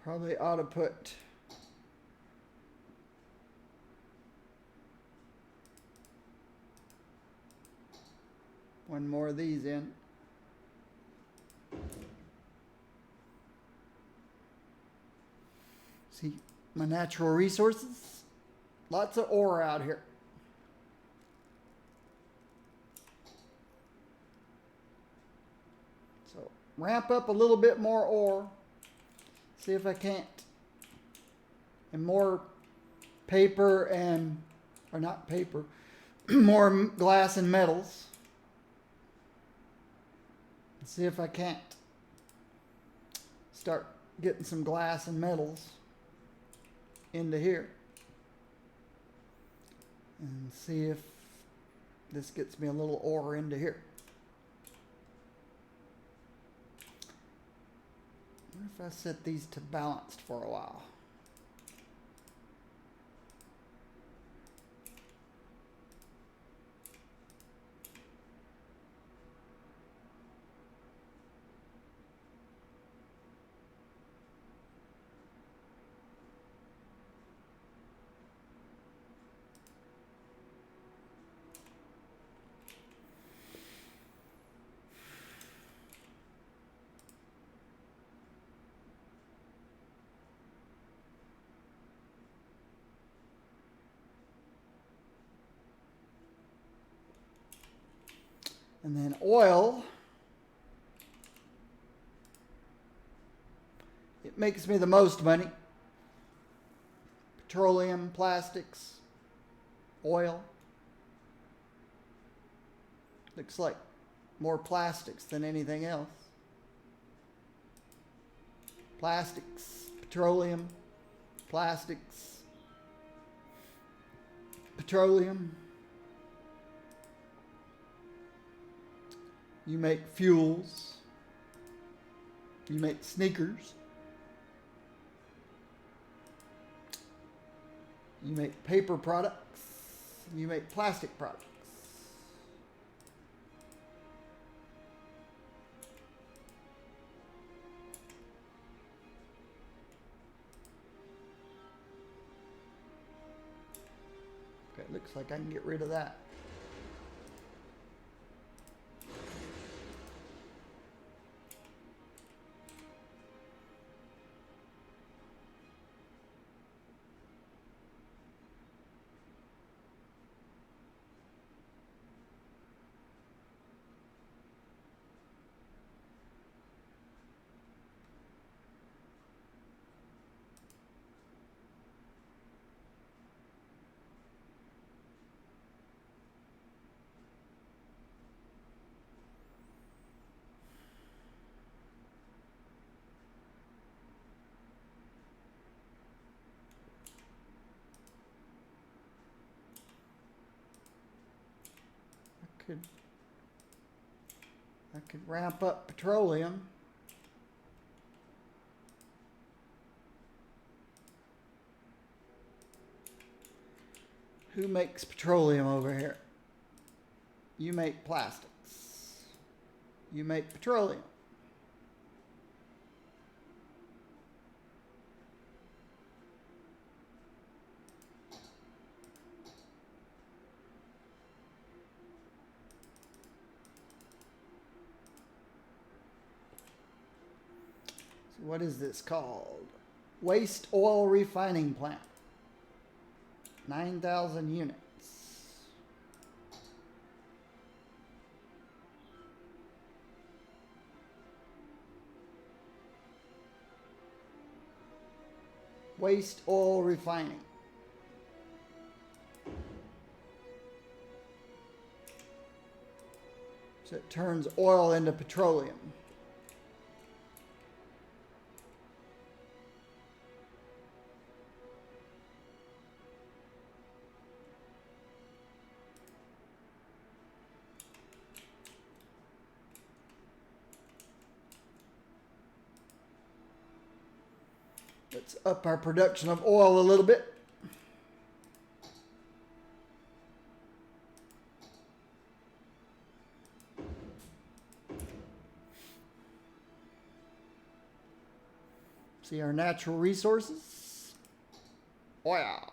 Probably ought to put one more of these in. See, my natural resources, lots of ore out here. So ramp up a little bit more ore. See if I can't. And more paper and, or not paper, more glass and metals. See if I can't start getting some glass and metals into here. And see if this gets me a little ore into here. What if I set these to balanced for a while? And then oil, it makes me the most money. Petroleum, plastics, oil. Looks like more plastics than anything else. plastics, petroleum, plastics, petroleum. You make fuels. You make sneakers. You make paper products. You make plastic products. Okay, it looks like I can get rid of that. I could ramp up petroleum. Who makes petroleum over here? You make plastics. You make petroleum. So what is this called? Waste oil refining plant. 9,000 units. Waste oil refining. So it turns oil into petroleum. Let's up our production of oil a little bit. See our natural resources. Oil.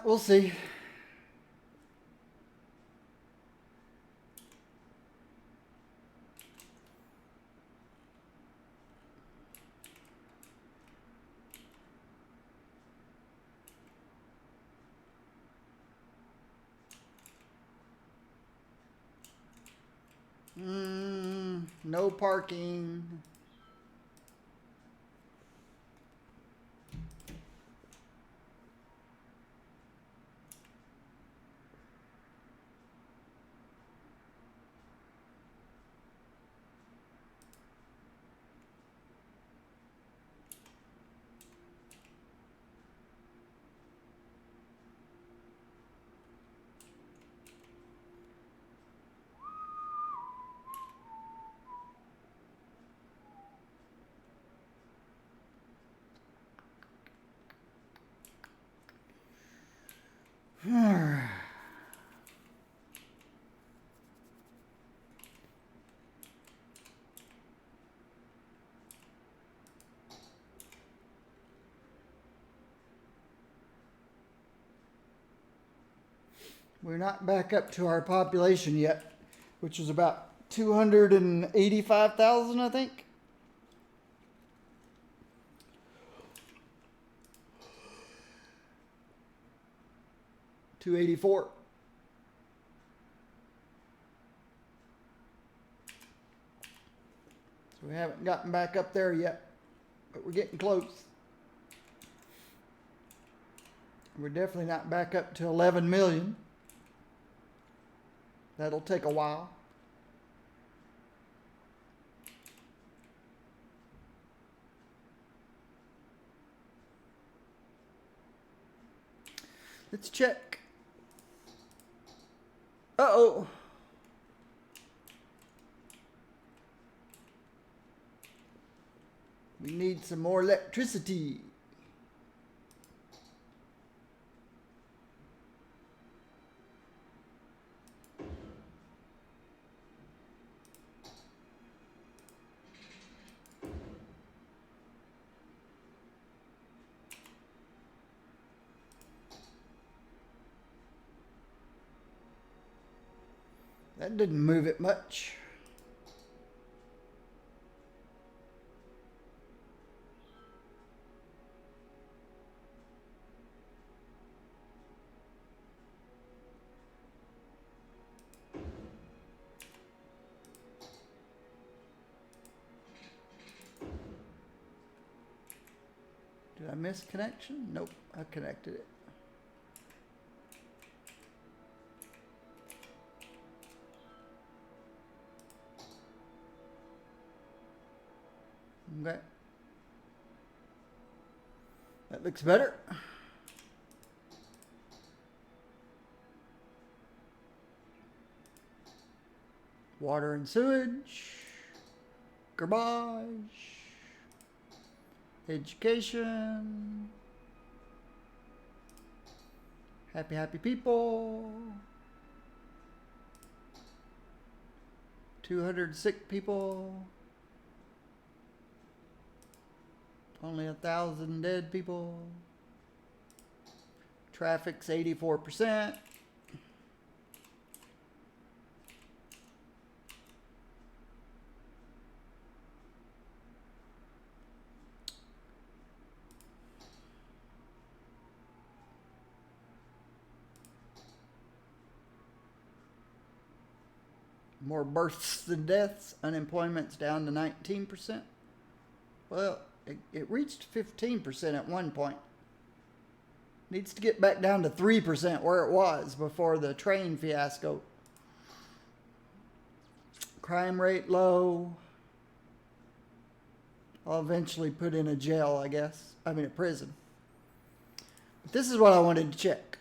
We'll see. No parking. We're not back up to our population yet, which is about 285,000, I think. $284. So we haven't gotten back up there yet, but we're getting close. We're definitely not back up to 11 million. That'll take a while. Let's check. Uh-oh. We need some more electricity. That didn't move it much. Did I miss connection? Nope, I connected it. Okay. That looks better. Water and sewage. Garbage. Education. Happy, happy people. 200 sick people. Only 1,000 dead people. Traffic's 84%. More births than deaths. Unemployment's down to 19%. Well, it reached 15% at one point. Needs to get back down to 3% where it was before the train fiasco. Crime rate low. I'll eventually put in a jail, I guess. I mean a prison. But this is what I wanted to check.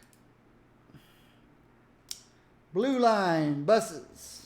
Blue line buses.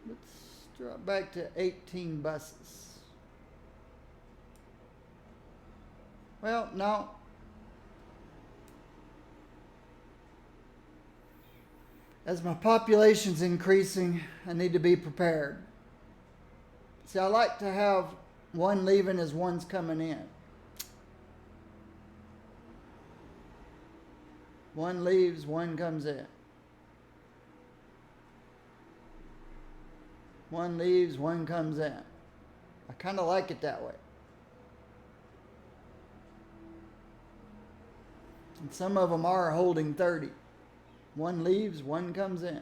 Let's drop back to 18 buses. Well, no. As my population's increasing, I need to be prepared. See, I like to have one leaving as one's coming in. One leaves, one comes in. One leaves, one comes in. I kind of like it that way. And some of them are holding 30. One leaves, one comes in.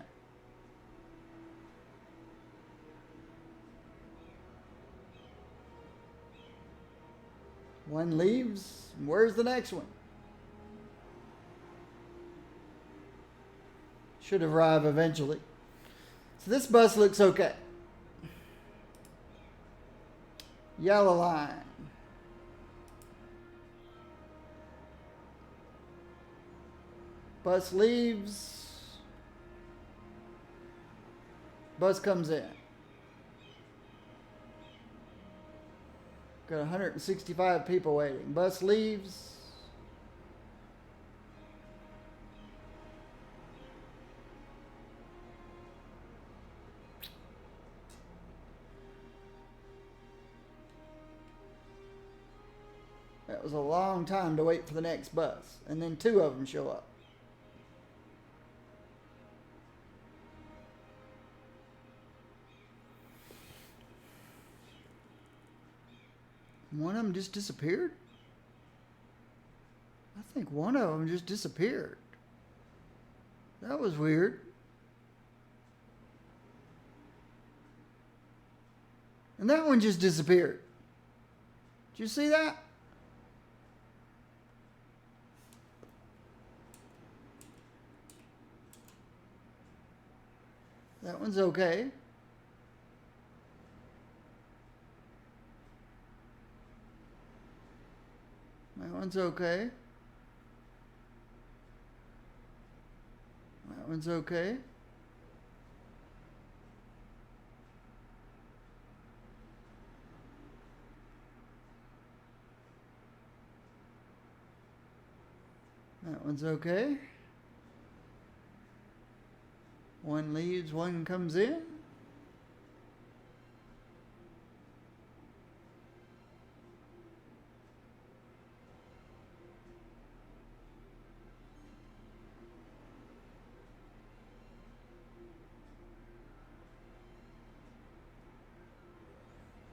One leaves, where's the next one? Should arrive eventually. So this bus looks okay. Yellow line. Bus leaves. Bus comes in. Got 165 people waiting. Bus leaves. That was a long time to wait for the next bus. And then 2 of them show up. One of them just disappeared? I think one of them just disappeared. That was weird. And that one just disappeared. Did you see that? That one's okay. That one's okay. That one's okay. That one's okay. One leaves, one comes in.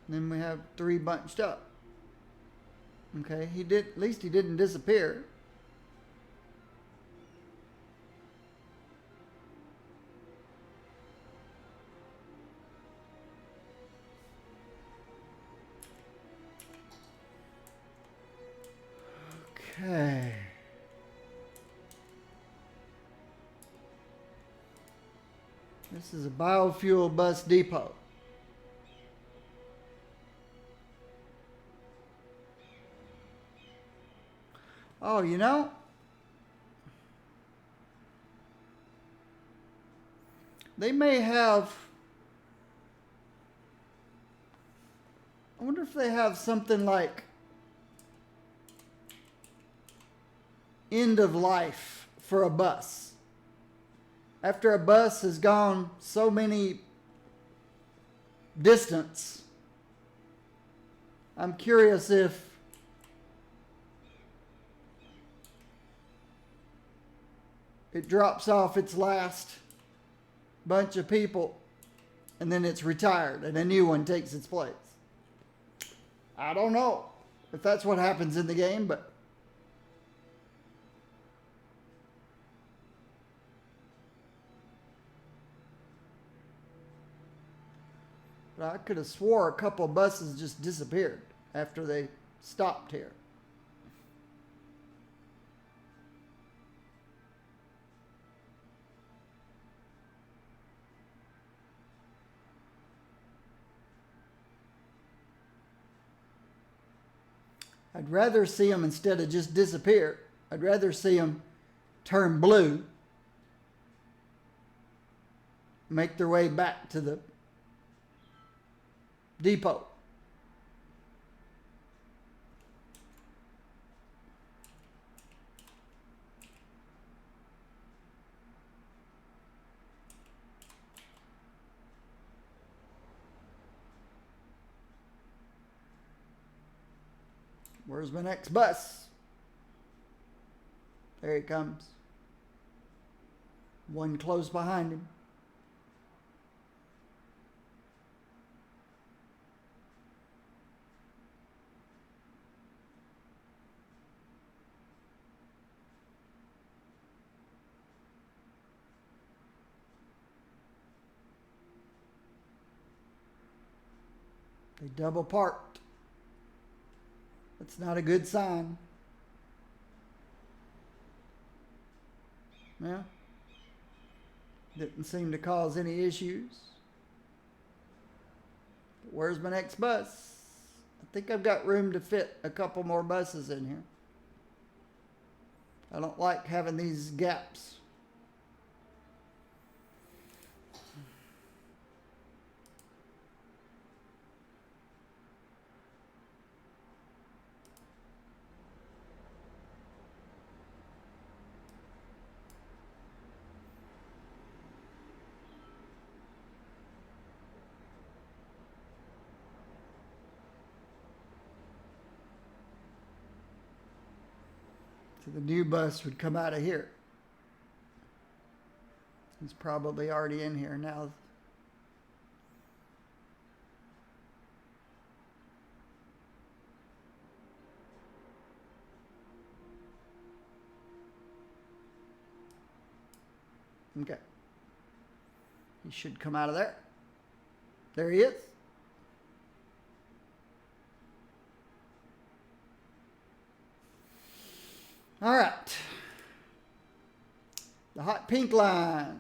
Then we have 3 bunched up. Okay, at least he didn't disappear. Okay. This is a biofuel bus depot. Oh, you know, they may have, I wonder if they have something like end of life for a bus. After a bus has gone so many distance, I'm curious if it drops off its last bunch of people and then it's retired and a new one takes its place. I don't know if that's what happens in the game, but I could have swore a couple of buses just disappeared after they stopped here. I'd rather see them, instead of just disappear, I'd rather see them turn blue, make their way back to the depot. Where's my next bus? There he comes. One close behind him. They double parked. That's not a good sign. Yeah. Didn't seem to cause any issues. Where's my next bus? I think I've got room to fit a couple more buses in here. I don't like having these gaps. So the new bus would come out of here. He's probably already in here now. Okay. He should come out of there. There he is. All right. The hot pink line.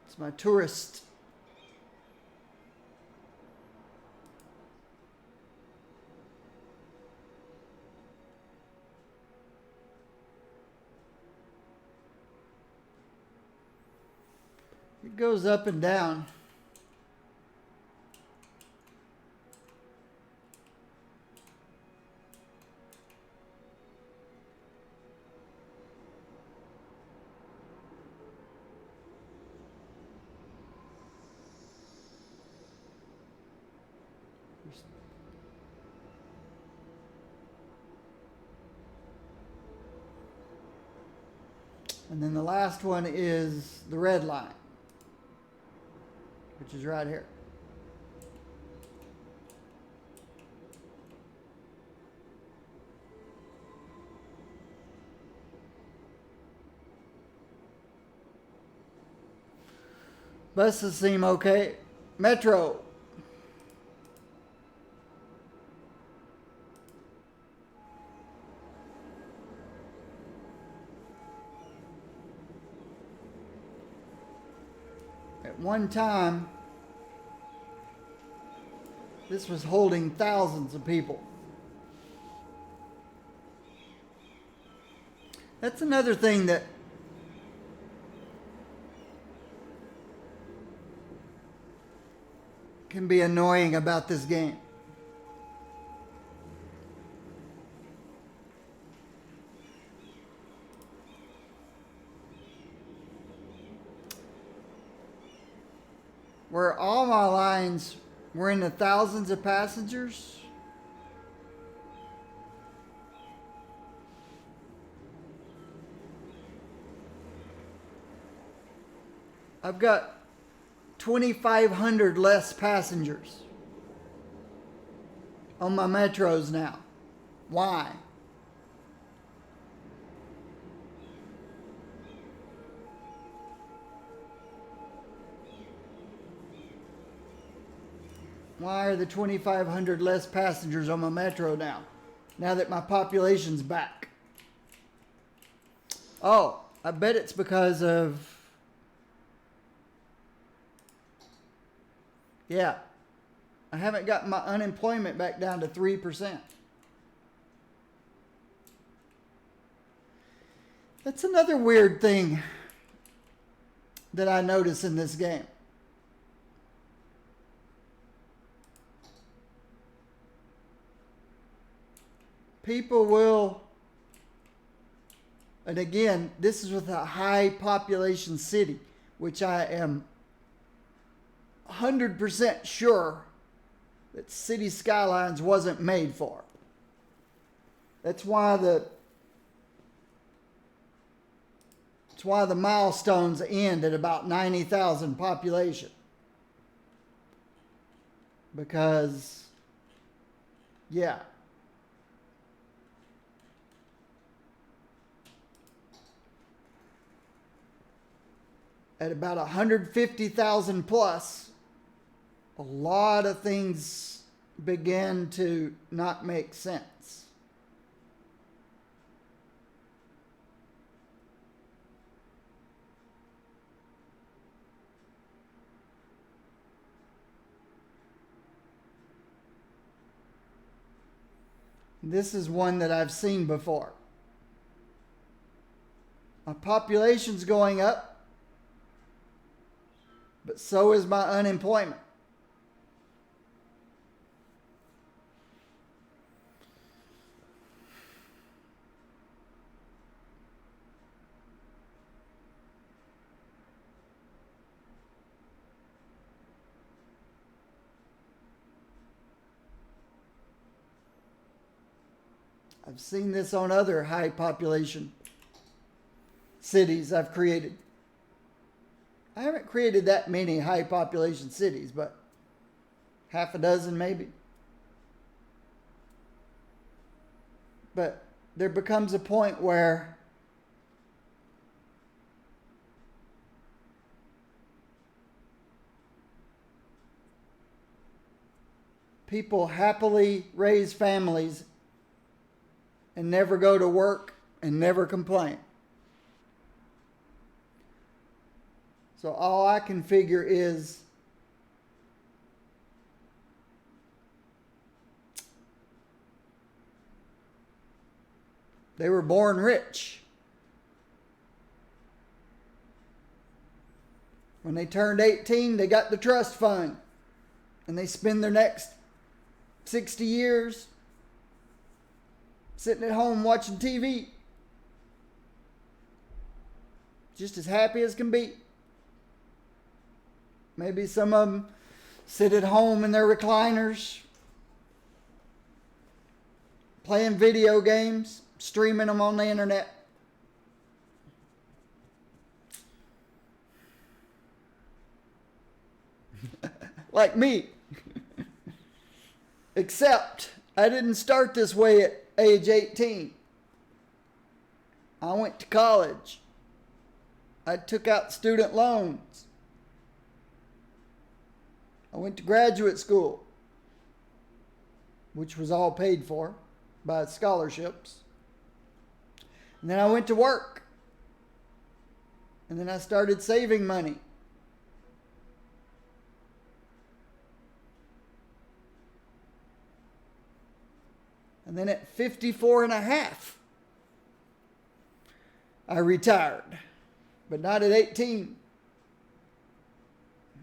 It's my tourist. It goes up and down. And then the last one is the red line, which is right here. Buses seem okay. Metro. At one time, this was holding thousands of people. That's another thing that can be annoying about this game. Where all my lines were in the thousands of passengers, I've got 2,500 less passengers on my metros now. Why? Why are the 2,500 less passengers on my metro now that my population's back? Oh, I bet it's because of... Yeah, I haven't gotten my unemployment back down to 3%. That's another weird thing that I notice in this game. People will, and again, this is with a high population city, which I am 100% sure that City Skylines wasn't made for. That's why the milestones end at about 90,000 population. Because, yeah. At about 150,000 plus, a lot of things began to not make sense. This is one that I've seen before. My population's going up, but so is my unemployment. I've seen this on other high population cities I've created. I haven't created that many high population cities, but half a dozen maybe. But there becomes a point where people happily raise families and never go to work and never complain. So all I can figure is they were born rich. When they turned 18, they got the trust fund, and they spend their next 60 years sitting at home watching TV, just as happy as can be. Maybe some of them sit at home in their recliners, playing video games, streaming them on the internet. Like me. Except I didn't start this way at age 18. I went to college. I took out student loans. I went to graduate school, which was all paid for by scholarships. And then I went to work. And then I started saving money. And then at 54 and a half, I retired. But not at 18.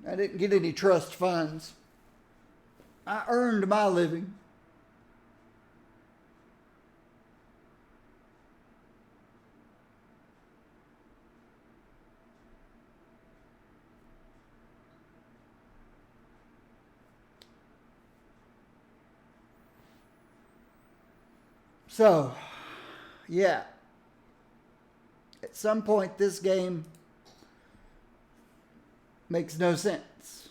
I didn't get any trust funds. I earned my living. So, yeah. At some point, this game makes no sense.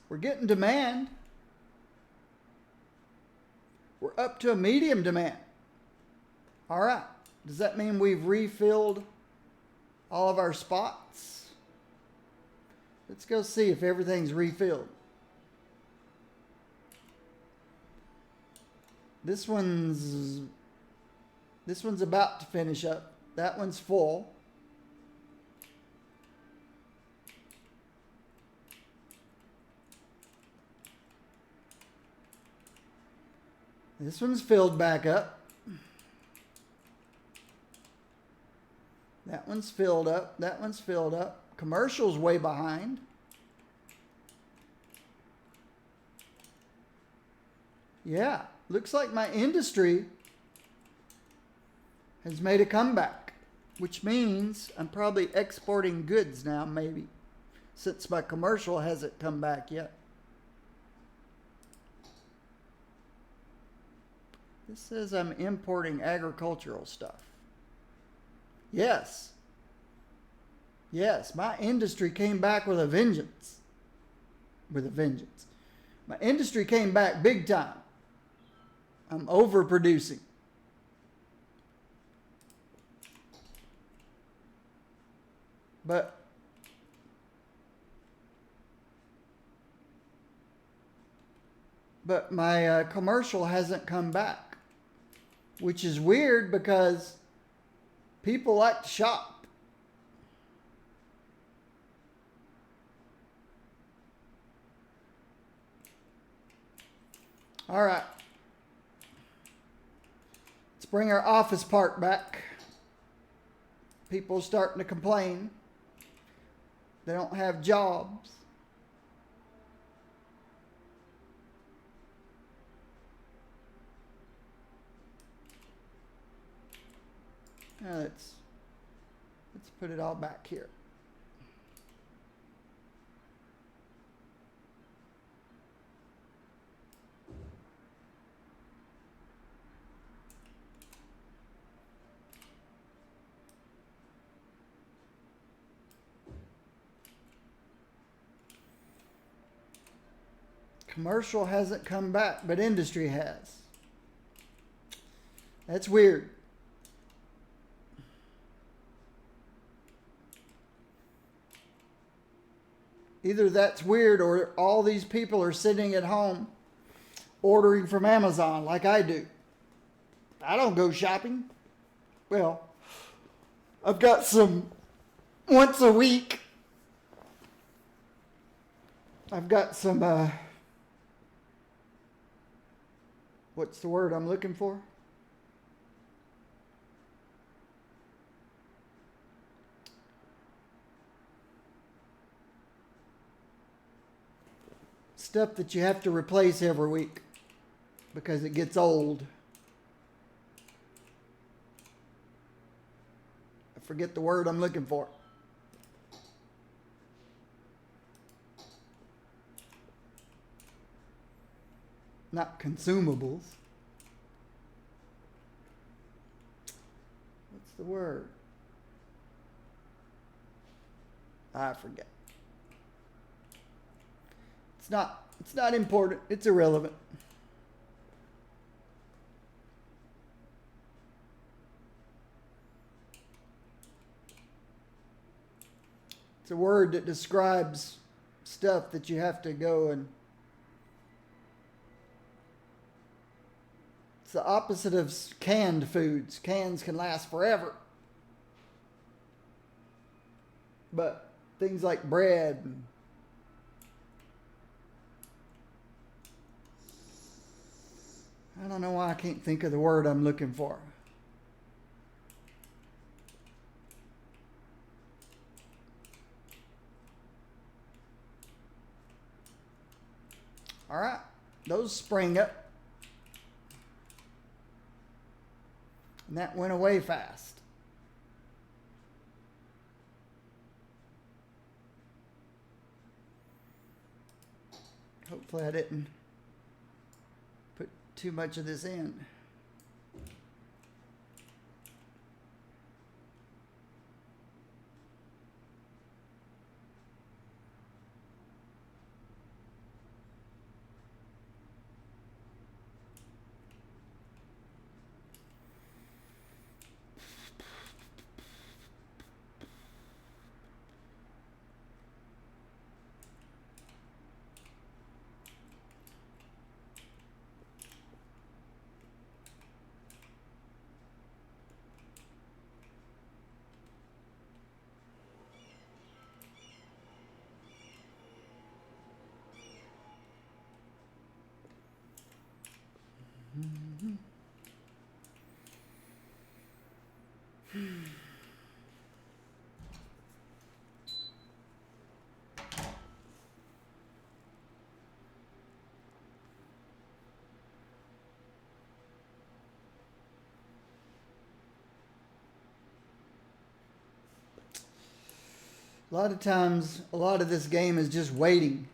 We're getting demand. We're up to a medium demand. All right. Does that mean we've refilled all of our spots? Let's go see if everything's refilled. This one's about to finish up. That one's full. This one's filled back up. That one's filled up. That one's filled up. Commercial's way behind. Yeah, looks like my industry has made a comeback, which means I'm probably exporting goods now, maybe, since my commercial hasn't come back yet. This says I'm importing agricultural stuff. Yes. Yes, my industry came back with a vengeance. With a vengeance. My industry came back big time. I'm overproducing. But my commercial hasn't come back, which is weird because people like to shop. All right. Let's bring our office park back. People starting to complain. They don't have jobs. Now let's put it all back here. Commercial hasn't come back, but industry has. That's weird. Either that's weird or all these people are sitting at home ordering from Amazon like I do. I don't go shopping. Well, I've got some once a week. I've got some what's the word I'm looking for? Stuff that you have to replace every week because it gets old. I forget the word I'm looking for. Not consumables. What's the word? I forget. It's not important. It's irrelevant. It's a word that describes stuff that you have to go and... It's the opposite of canned foods. Cans can last forever. But things like bread and I don't know why I can't think of the word I'm looking for. All right, those spring up. And that went away fast. Hopefully I didn't put too much of this in. A lot of times, a lot of this game is just waiting.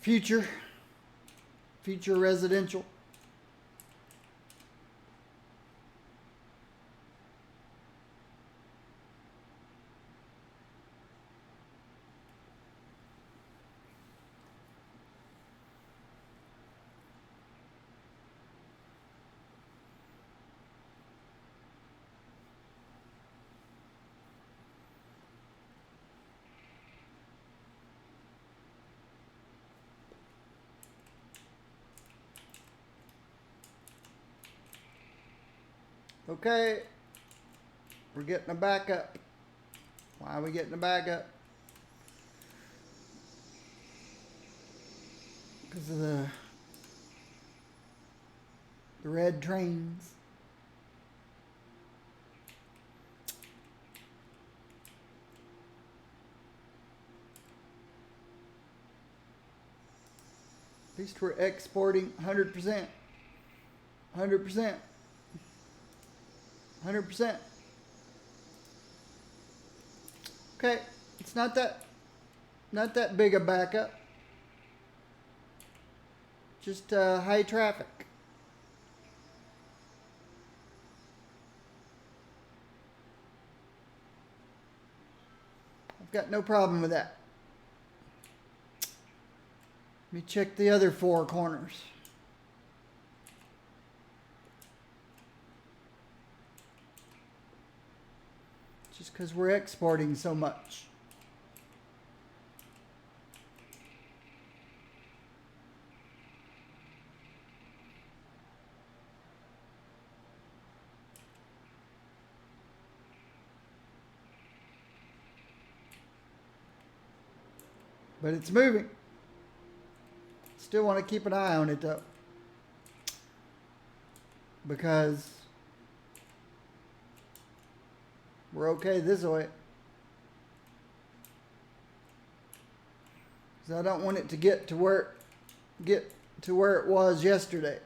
future residential. Okay, we're getting a backup. Why are we getting a backup? Because of the red trains. At least we're exporting 100%. 100%. 100%. Okay, it's not that big a backup. Just high traffic. I've got no problem with that. Let me check the other four corners. Just because we're exporting so much. But it's moving. Still want to keep an eye on it though. Because we're okay this way. Because I don't want it to get to where it was yesterday.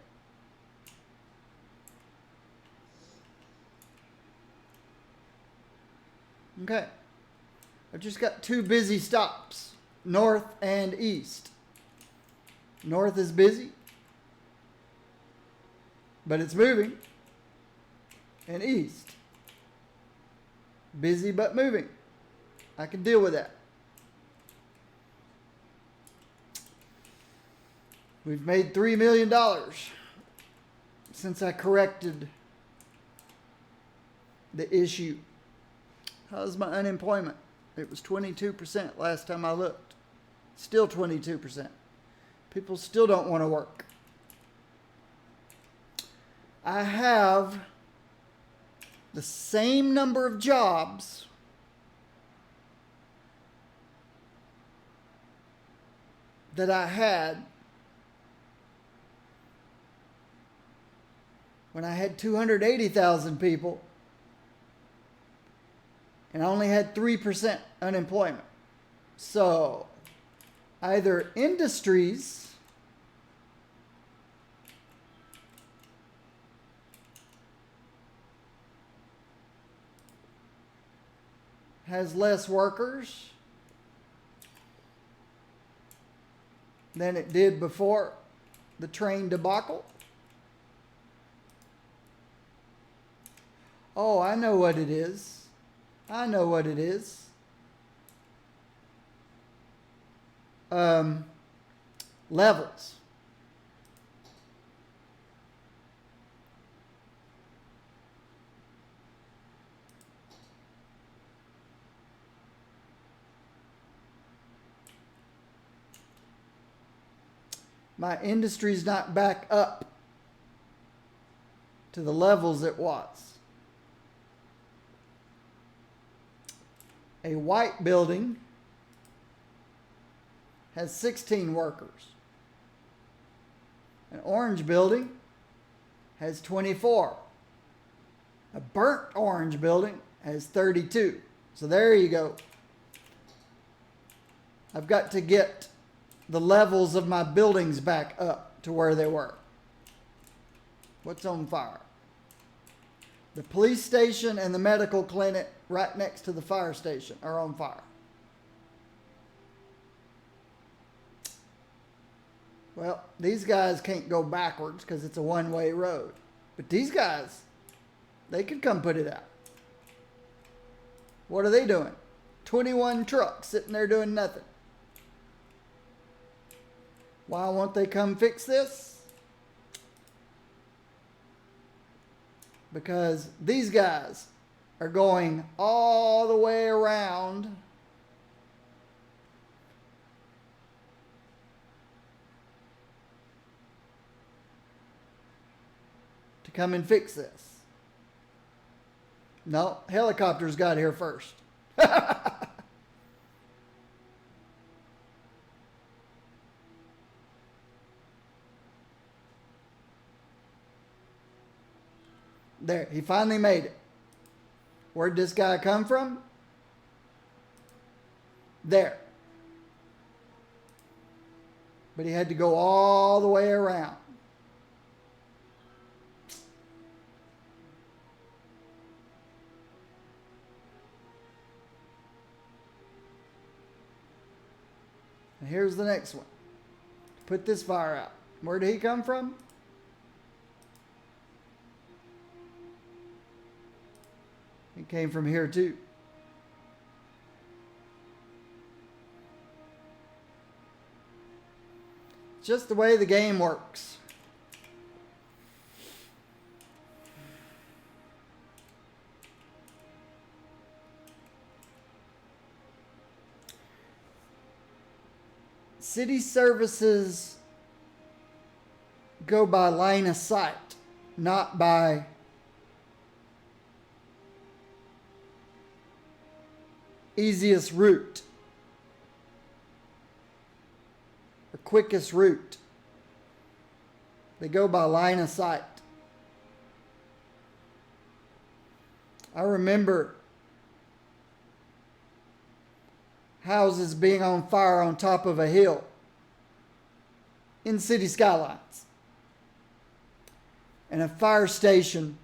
Okay. I've just got two busy stops, north and east. North is busy, but it's moving. And east, busy but moving. I can deal with that. We've made $3 million since I corrected the issue. How's my unemployment? It was 22% last time I looked. Still 22%. People still don't want to work. I have the same number of jobs that I had when I had 280,000 people and I only had 3% unemployment. So either industries has less workers than it did before the train debacle. Oh, I know what it is. I know what it is. Levels. My industry's not back up to the levels it was. A white building has 16 workers. An orange building has 24. A burnt orange building has 32. So there you go. I've got to get the levels of my buildings back up to where they were. What's on fire? The police station and the medical clinic right next to the fire station are on fire. Well, these guys can't go backwards because it's a one-way road. But these guys, they could come put it out. What are they doing? 21 trucks sitting there doing nothing. Why won't they come fix this? Because these guys are going all the way around to come and fix this. No, helicopters got here first. There, he finally made it. Where'd this guy come from? There. But he had to go all the way around. And here's the next one. Put this fire out. Where did he come from? He came from here too. Just the way the game works. City services go by line of sight, not by easiest route or quickest route. They go by line of sight. I remember houses being on fire on top of a hill in city skylines, and a fire station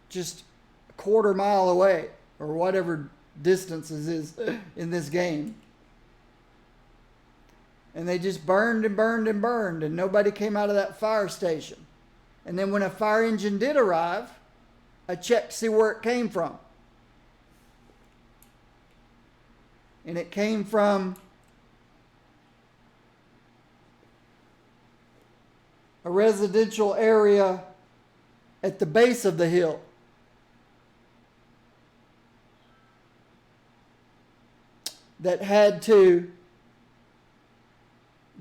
just a quarter mile away, or whatever distance it is in this game. And they just burned and burned and burned, and nobody came out of that fire station. And then when a fire engine did arrive, I checked to see where it came from. And it came from a residential area at the base of the hill. That had to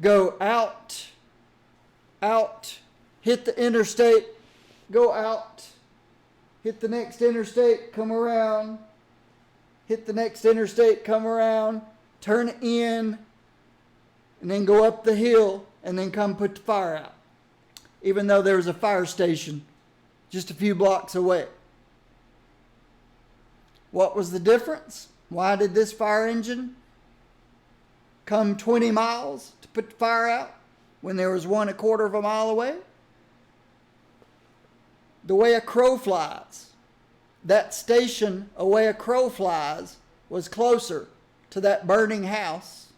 go out, hit the interstate, go out, hit the next interstate, come around, hit the next interstate, come around, turn in, and then go up the hill, and then come put the fire out. Even though there was a fire station just a few blocks away. What was the difference? Why did this fire engine come 20 miles to put the fire out when there was one a quarter of a mile away? The way a crow flies. That station, a way a crow flies, was closer to that burning house,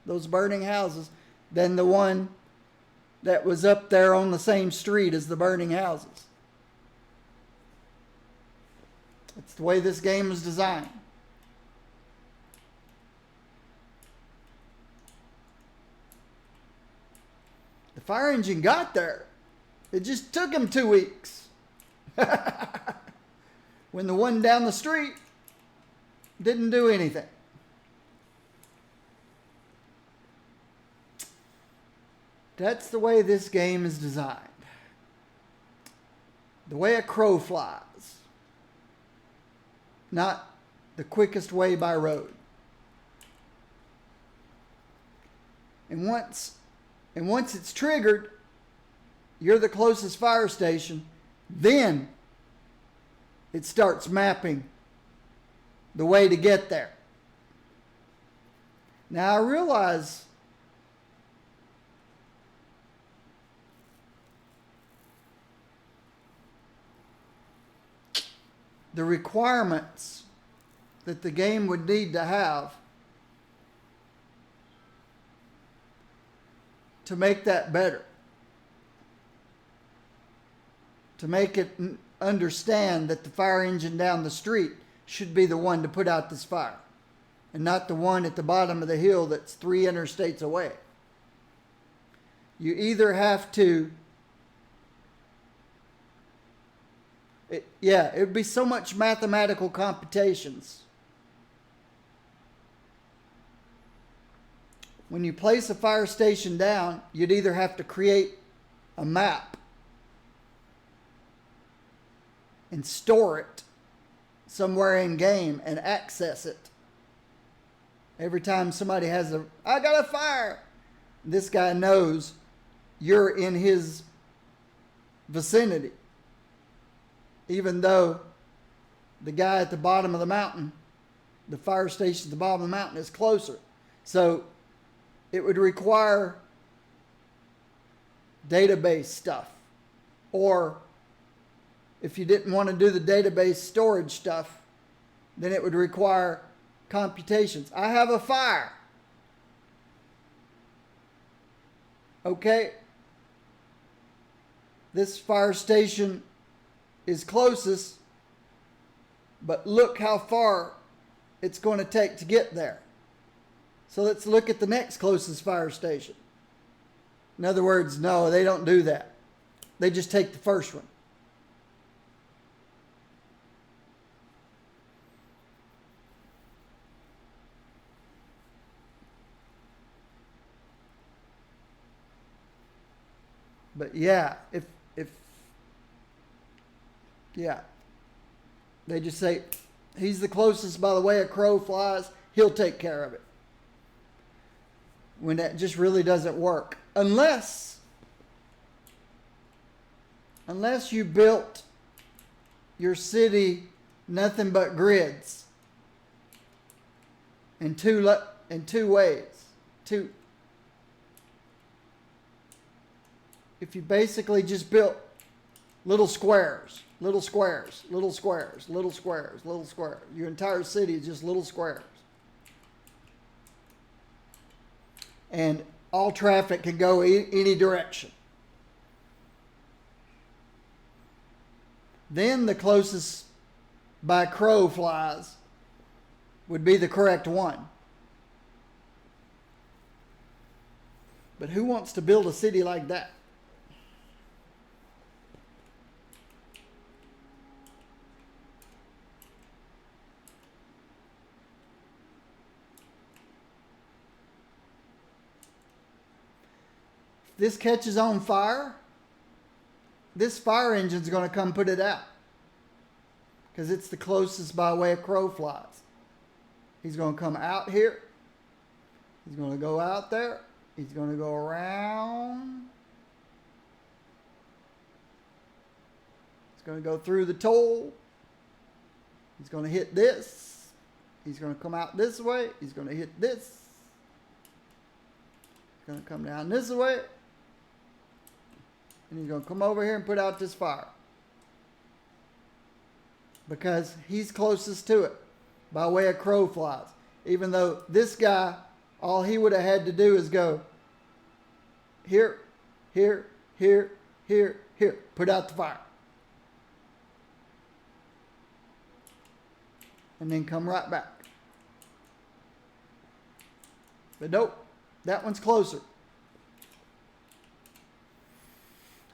those burning houses, than the one that was up there on the same street as the burning houses. It's the way this game is designed. The fire engine got there. It just took him 2 weeks. When the one down the street didn't do anything. That's the way this game is designed. The way a crow flies. Not the quickest way by road. And once it's triggered, you're the closest fire station, then it starts mapping the way to get there. Now I realize the requirements that the game would need to have to make that better. To make it understand that the fire engine down the street should be the one to put out this fire, and not the one at the bottom of the hill that's 3 interstates away. You either have to, it would be so much mathematical computations. When you place a fire station down, you'd either have to create a map and store it somewhere in game and access it. Every time somebody has I got a fire, this guy knows you're in his vicinity, even though the guy at the bottom of the mountain, the fire station at the bottom of the mountain, is closer. So it would require database stuff, or if you didn't want to do the database storage stuff, then it would require computations. I have a fire. Okay. This fire station is closest, but look how far it's going to take to get there. So let's look at the next closest fire station. In other words, no, they don't do that. They just take the first one. But yeah, if they just say he's the closest by the way a crow flies, he'll take care of it. When that just really doesn't work. Unless you built your city nothing but grids in two ways. If you basically just built little squares, little squares, little squares, little squares, little squares. Your entire city is just little squares. And all traffic can go any direction. Then the closest by crow flies would be the correct one. But who wants to build a city like that? This catches on fire, this fire engine's going to come put it out, because it's the closest by way of crow flies. He's going to come out here. He's going to go out there. He's going to go around. He's going to go through the toll. He's going to hit this. He's going to come out this way. He's going to hit this. He's going to come down this way. And he's going to come over here and put out this fire. Because he's closest to it by way of crow flies. Even though this guy, all he would have had to do is go here, here, here, here, here. Put out the fire. And then come right back. But nope, that one's closer.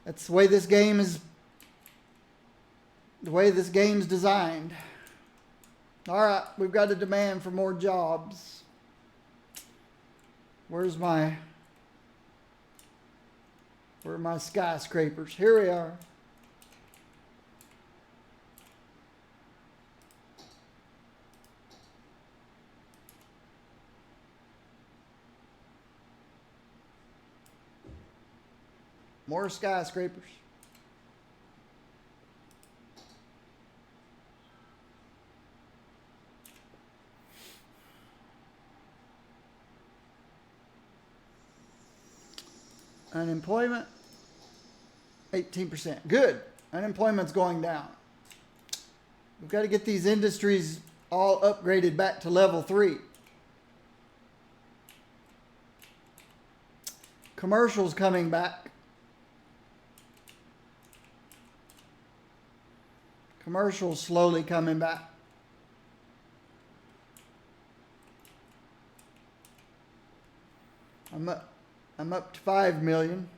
That's the way this game is, the way this game's designed. All right, we've got a demand for more jobs. Where are my skyscrapers? Here we are. More skyscrapers. Unemployment, 18%. Good. Unemployment's going down. We've got to get these industries all upgraded back to level 3. Commercial's coming back. Commercial's slowly coming back. I'm up to 5 million.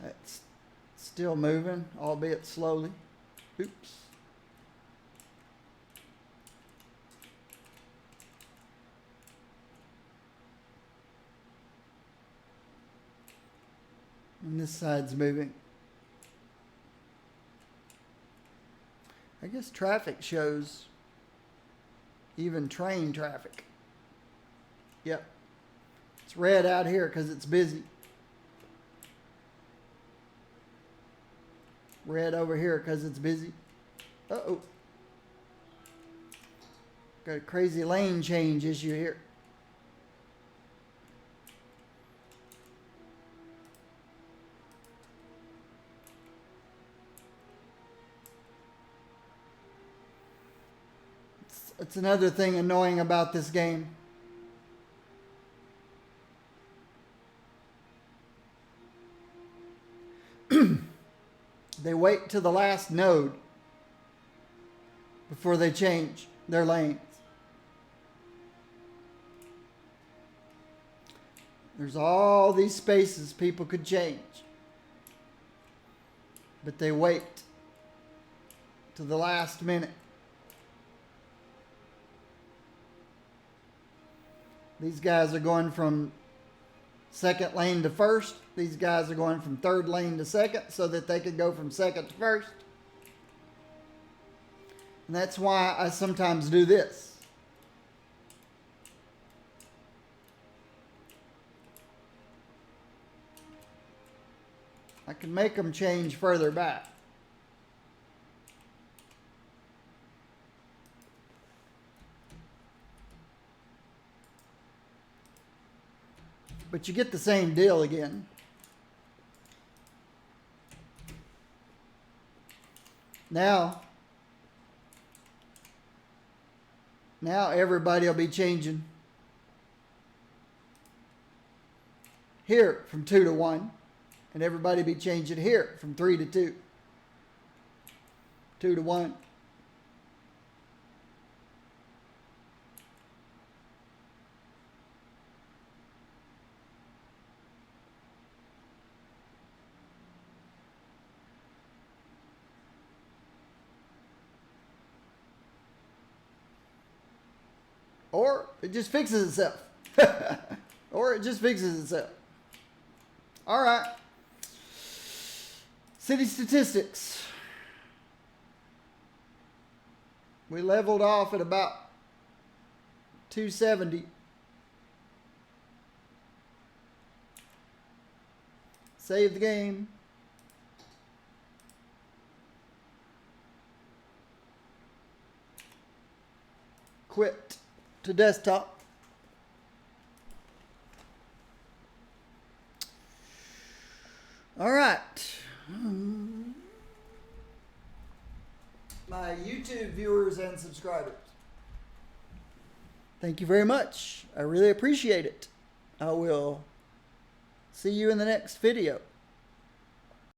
It's still moving, albeit slowly. Oops. And this side's moving. I guess traffic shows even train traffic. Yep. It's red out here because it's busy. Red over here because it's busy. Uh-oh. Got a crazy lane change issue here. It's another thing annoying about this game. They wait to the last node before they change their lanes. There's all these spaces people could change, but they wait to the last minute. These guys are going from second lane to first. These guys are going from third lane to second so that they could go from second to first. And that's why I sometimes do this. I can make them change further back. But you get the same deal again. Now everybody will be changing here from 2 to 1, and everybody will be changing here from 3 to 2, 2 to 1. Or it just fixes itself. Or it just fixes itself. All right. City statistics. We leveled off at about 270. Save the game. Quit to desktop. All right. My YouTube viewers and subscribers, thank you very much. I really appreciate it. I will see you in the next video.